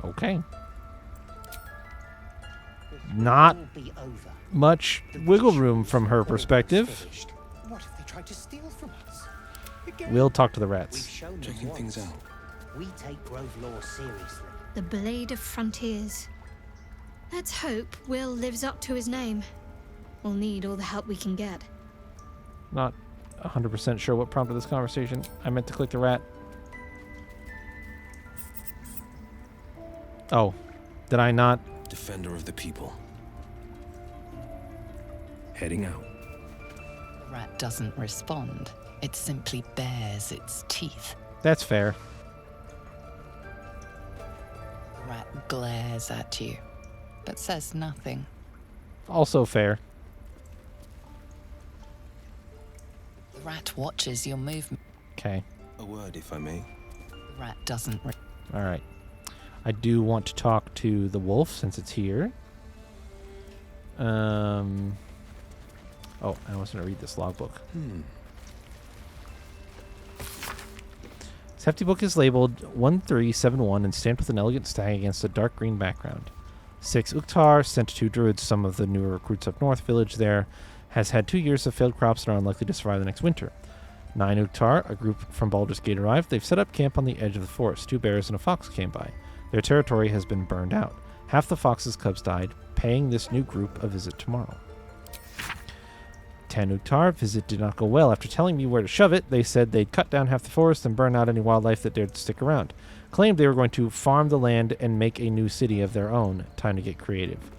Okay. Not much wiggle room from her perspective. What if they tried to steal from us? We'll talk to the rats. Checking things out. We take Grove law seriously. The Blade of Frontiers. Let's hope Will lives up to his name. We'll need all the help we can get. Not 100% sure what prompted this conversation. I meant to click the rat. Oh, did I not? Defender of the people. Heading out. The rat doesn't respond. It simply bares its teeth. That's fair. The rat glares at you, but says nothing. Also fair. The rat watches your movement. Okay. A word, if I may. The rat doesn't. All right. I do want to talk to the wolf since it's here. Oh, I was going to read this logbook. This hefty book is labeled 1371 and stamped with an elegant stag against a dark green background. 6 Uktar, sent to 2 druids, some of the newer recruits up north. Village there has had 2 years of failed crops and are unlikely to survive the next winter. 9 Uktar, a group from Baldur's Gate, arrived. They've set up camp on the edge of the forest. 2 bears and a fox came by. Their territory has been burned out. Half the fox's cubs died, paying this new group a visit tomorrow. 10 Uktar, visit did not go well. After telling me where to shove it, they said they'd cut down half the forest and burn out any wildlife that dared to stick around. Claimed they were going to farm the land and make a new city of their own. Time to get creative.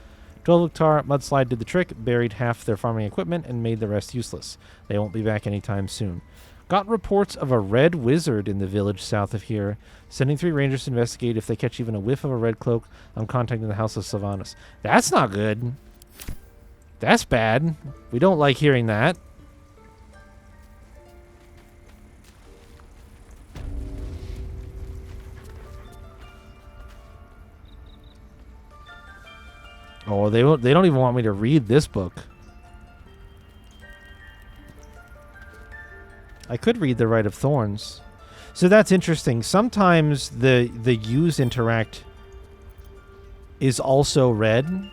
12 Uktar, mudslide did the trick, buried half their farming equipment and made the rest useless. They won't be back anytime soon. Got reports of a red wizard in the village south of here. Sending 3 rangers to investigate. If they catch even a whiff of a red cloak, I'm contacting the House of Sylvanas. That's not good. That's bad. We don't like hearing that. Oh, they don't even want me to read this book. I could read The Rite of Thorns. So that's interesting. Sometimes the use interact is also read.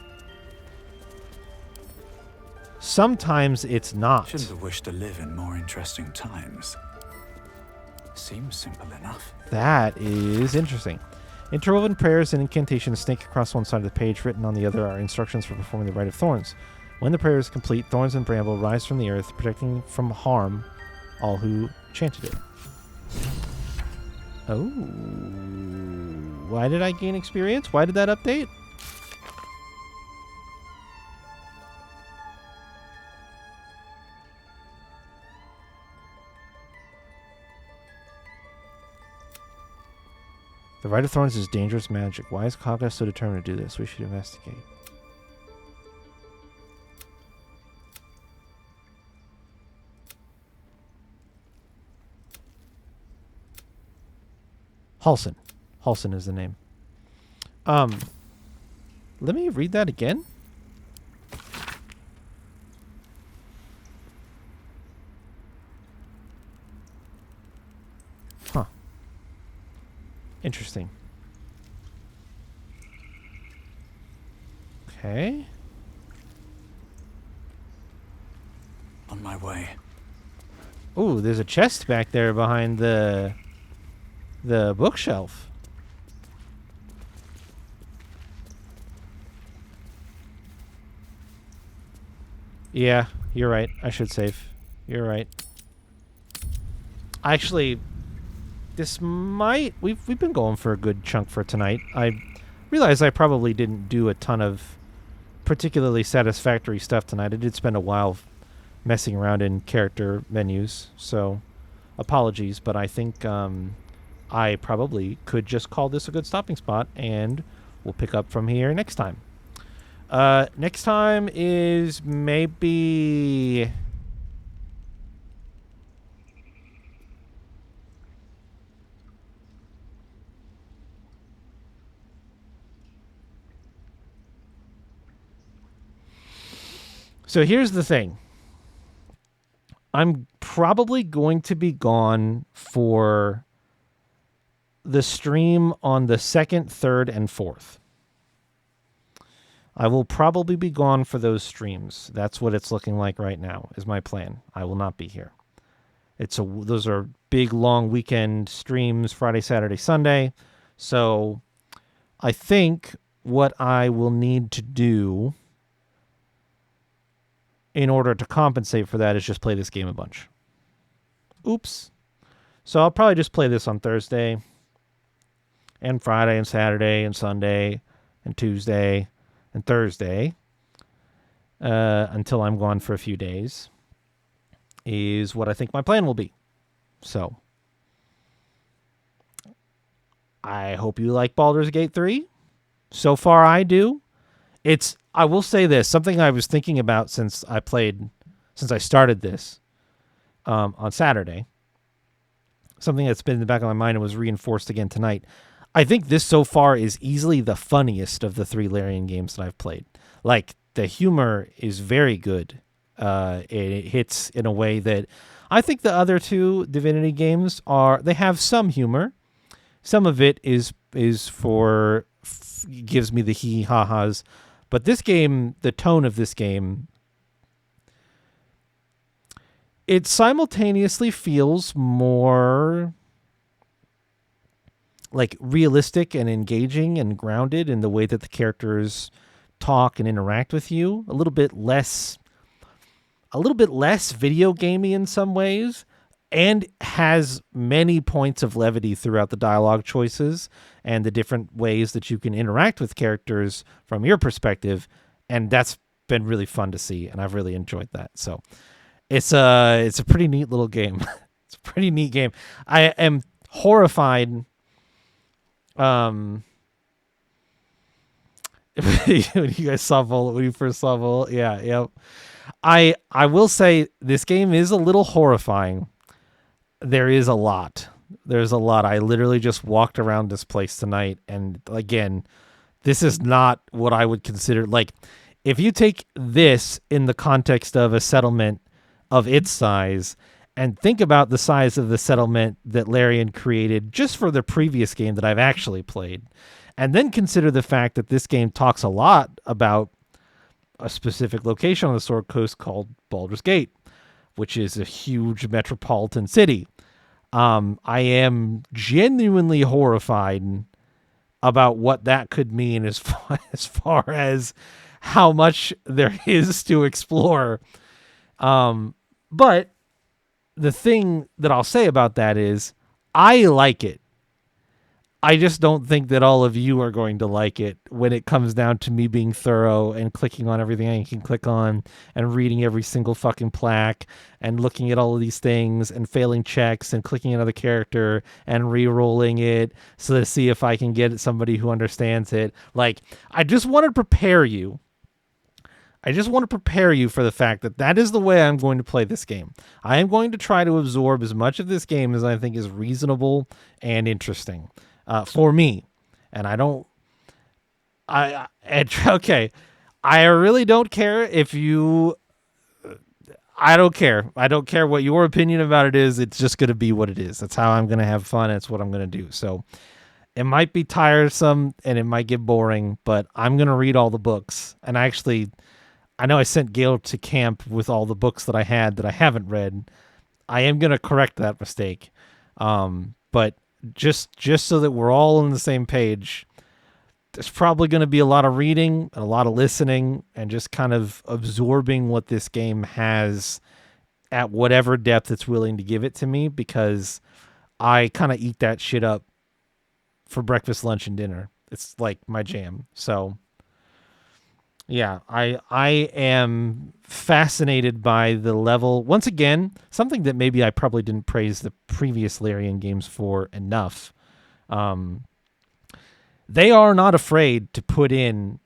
Sometimes it's not. Shouldn't have wished to live in more interesting times. Seems simple enough. That is interesting. Interwoven prayers and incantations snake across one side of the page. Written on the other are instructions for performing the Rite of Thorns. When the prayer is complete, thorns and bramble rise from the earth, protecting from harm all who chanted it. Oh. Why did I gain experience? Why did that update? The Rite of Thorns is dangerous magic. Why is Kaga so determined to do this? We should investigate. Halsin. Halsin is the name. Let me read that again. Huh. Interesting. Okay. On my way. Ooh, there's a chest back there behind the bookshelf. Yeah, you're right. I should save. You're right. Actually, this might... We've been going for a good chunk for tonight. I realize I probably didn't do a ton of particularly satisfactory stuff tonight. I did spend a while messing around in character menus, so apologies, but I think I probably could just call this a good stopping spot, and we'll pick up from here next time. Next time is maybe... So here's the thing. I'm probably going to be gone for the stream on the 2nd, 3rd, and 4th. I will probably be gone for those streams. That's what it's looking like right now, is my plan. I will not be here. Those are big, long weekend streams, Friday, Saturday, Sunday. So I think what I will need to do in order to compensate for that is just play this game a bunch. Oops. So I'll probably just play this on Thursday and Friday and Saturday and Sunday and Tuesday and Thursday until I'm gone for a few days is what I think my plan will be. So I hope you like Baldur's Gate 3. So far I do. I will say this, something I was thinking about since I started this on Saturday. Something that's been in the back of my mind and was reinforced again tonight. I think this so far is easily the funniest of the 3 Larian games that I've played. Like, the humor is very good. It hits in a way that I think the other two Divinity games they have some humor. Some of it gives me the hee ha ha's, but this game, the tone of this game, it simultaneously feels more like realistic and engaging and grounded in the way that the characters talk and interact with you. A little bit less video gamey in some ways, and has many points of levity throughout the dialogue choices and the different ways that you can interact with characters from your perspective. And that's been really fun to see, and I've really enjoyed that. So it's a pretty neat little game. It's a pretty neat game. I am horrified. When you guys saw Vol, when you first saw Vol, yeah, yep. I will say this game is a little horrifying. There's a lot. I literally just walked around this place tonight, and again, this is not what I would consider, like, if you take this in the context of a settlement of its size and think about the size of the settlement that Larian created just for the previous game that I've actually played, and then consider the fact that this game talks a lot about a specific location on the Sword Coast called Baldur's Gate, which is a huge metropolitan city. I am genuinely horrified about what that could mean as far as how much there is to explore. But the thing that I'll say about that is I like it. I just don't think that all of you are going to like it when it comes down to me being thorough and clicking on everything I can click on and reading every single fucking plaque and looking at all of these things and failing checks and clicking another character and re-rolling it so to see if I can get somebody who understands it. Like, I just want to prepare you. I just want to prepare you for the fact that that is the way I'm going to play this game. I am going to try to absorb as much of this game as I think is reasonable and interesting. For me, and okay, I really don't care if you, I don't care what your opinion about it is. It's just going to be what it is. That's how I'm going to have fun. It's what I'm going to do. So it might be tiresome and it might get boring, but I'm going to read all the books. And I know I sent Gail to camp with all the books that I had that I haven't read. I am going to correct that mistake. But just so that we're all on the same page, there's probably going to be a lot of reading and a lot of listening and just kind of absorbing what this game has at whatever depth it's willing to give it to me, because I kind of eat that shit up for breakfast, lunch, and dinner. It's like my jam. So yeah, I am fascinated by the level. Once again, something that maybe I probably didn't praise the previous Larian games for enough. They are not afraid to put in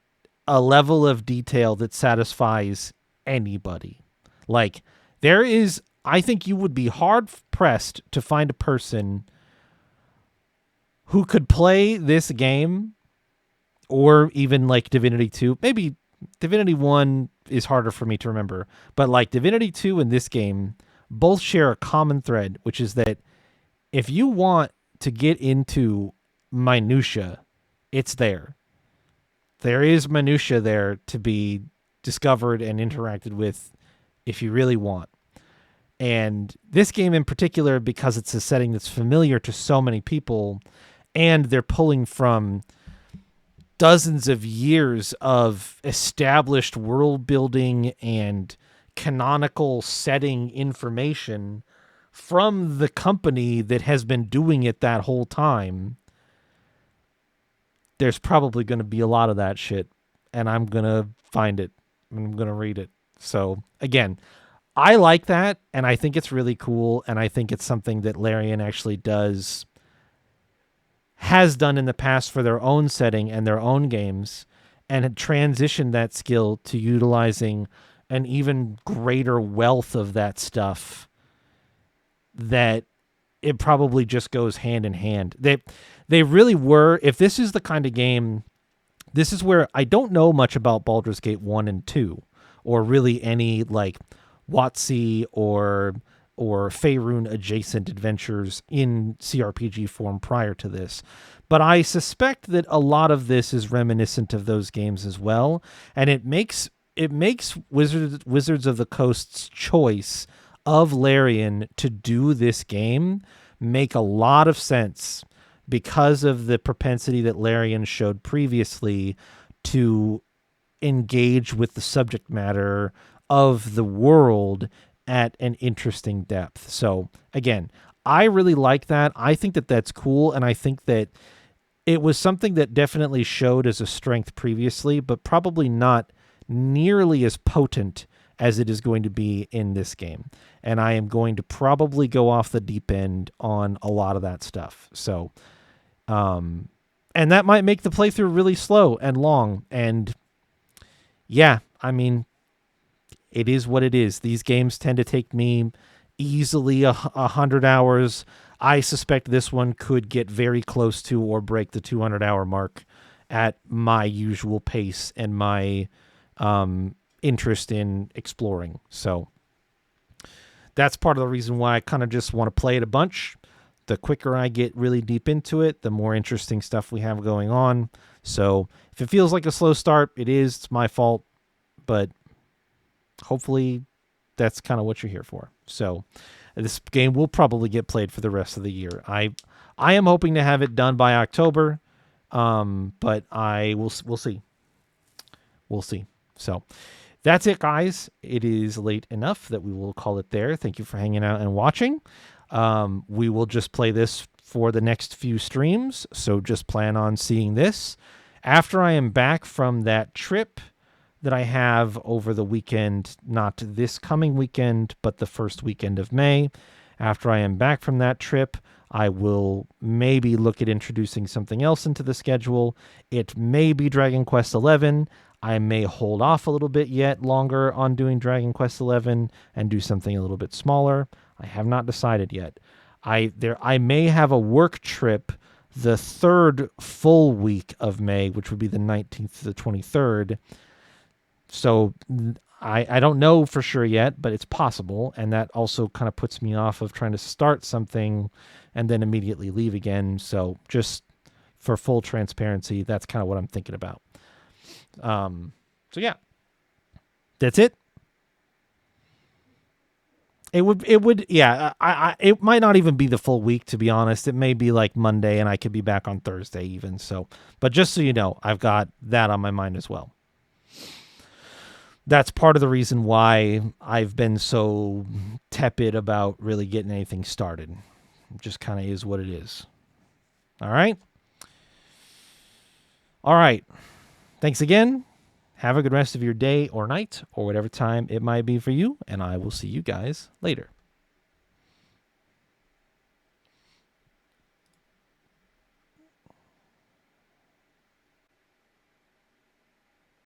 a level of detail that satisfies anybody. Like, I think you would be hard pressed to find a person who could play this game, or even like Divinity 2, maybe Divinity 1 is harder for me to remember, but like Divinity 2 and this game both share a common thread, which is that if you want to get into minutia, it's there. There is minutia there to be discovered and interacted with if you really want. And this game in particular, because it's a setting that's familiar to so many people, and they're pulling from dozens of years of established world building and canonical setting information from the company that has been doing it that whole time, there's probably going to be a lot of that shit, and I'm going to find it. I'm going to read it. So again, I like that, and I think it's really cool, and I think it's something that Larian actually has done in the past for their own setting and their own games, and had transitioned that skill to utilizing an even greater wealth of that stuff, that it probably just goes hand in hand. They really were, if this is the kind of game this is where I don't know much about Baldur's Gate 1 and 2, or really any like WotC or Faerun adjacent adventures in CRPG form prior to this. But I suspect that a lot of this is reminiscent of those games as well, and it makes Wizards of the Coast's choice of Larian to do this game make a lot of sense because of the propensity that Larian showed previously to engage with the subject matter of the world at an interesting depth. So again, I really like that. I think that that's cool, and I think that it was something that definitely showed as a strength previously, but probably not nearly as potent as it is going to be in this game. And I am going to probably go off the deep end on a lot of that stuff. So, and that might make the playthrough really slow and long. And yeah, I mean, it is what it is. These games tend to take me easily 100 hours. I suspect this one could get very close to or break the 200-hour mark at my usual pace and my interest in exploring. So that's part of the reason why I kind of just want to play it a bunch. The quicker I get really deep into it, the more interesting stuff we have going on. So if it feels like a slow start, it is. It's my fault. But hopefully that's kind of what you're here for. So this game will probably get played for the rest of the year. I am hoping to have it done by October, but we'll see. We'll see. So that's it, guys. It is late enough that we will call it there. Thank you for hanging out and watching. We will just play this for the next few streams, so just plan on seeing this. After I am back from that trip that I have over the weekend, not this coming weekend, but the first weekend of May. After I am back from that trip, I will maybe look at introducing something else into the schedule. It may be Dragon Quest XI. I may hold off a little bit yet longer on doing Dragon Quest XI and do something a little bit smaller. I have not decided yet. I may have a work trip the third full week of May, which would be the 19th to the 23rd. So I don't know for sure yet, but it's possible. And that also kind of puts me off of trying to start something and then immediately leave again. So just for full transparency, that's kind of what I'm thinking about. So yeah, that's it. It would, yeah, it might not even be the full week, to be honest. It may be like Monday and I could be back on Thursday even. So, but just so you know, I've got that on my mind as well. That's part of the reason why I've been so tepid about really getting anything started. It just kind of is what it is. All right. All right. Thanks again. Have a good rest of your day or night or whatever time it might be for you. And I will see you guys later.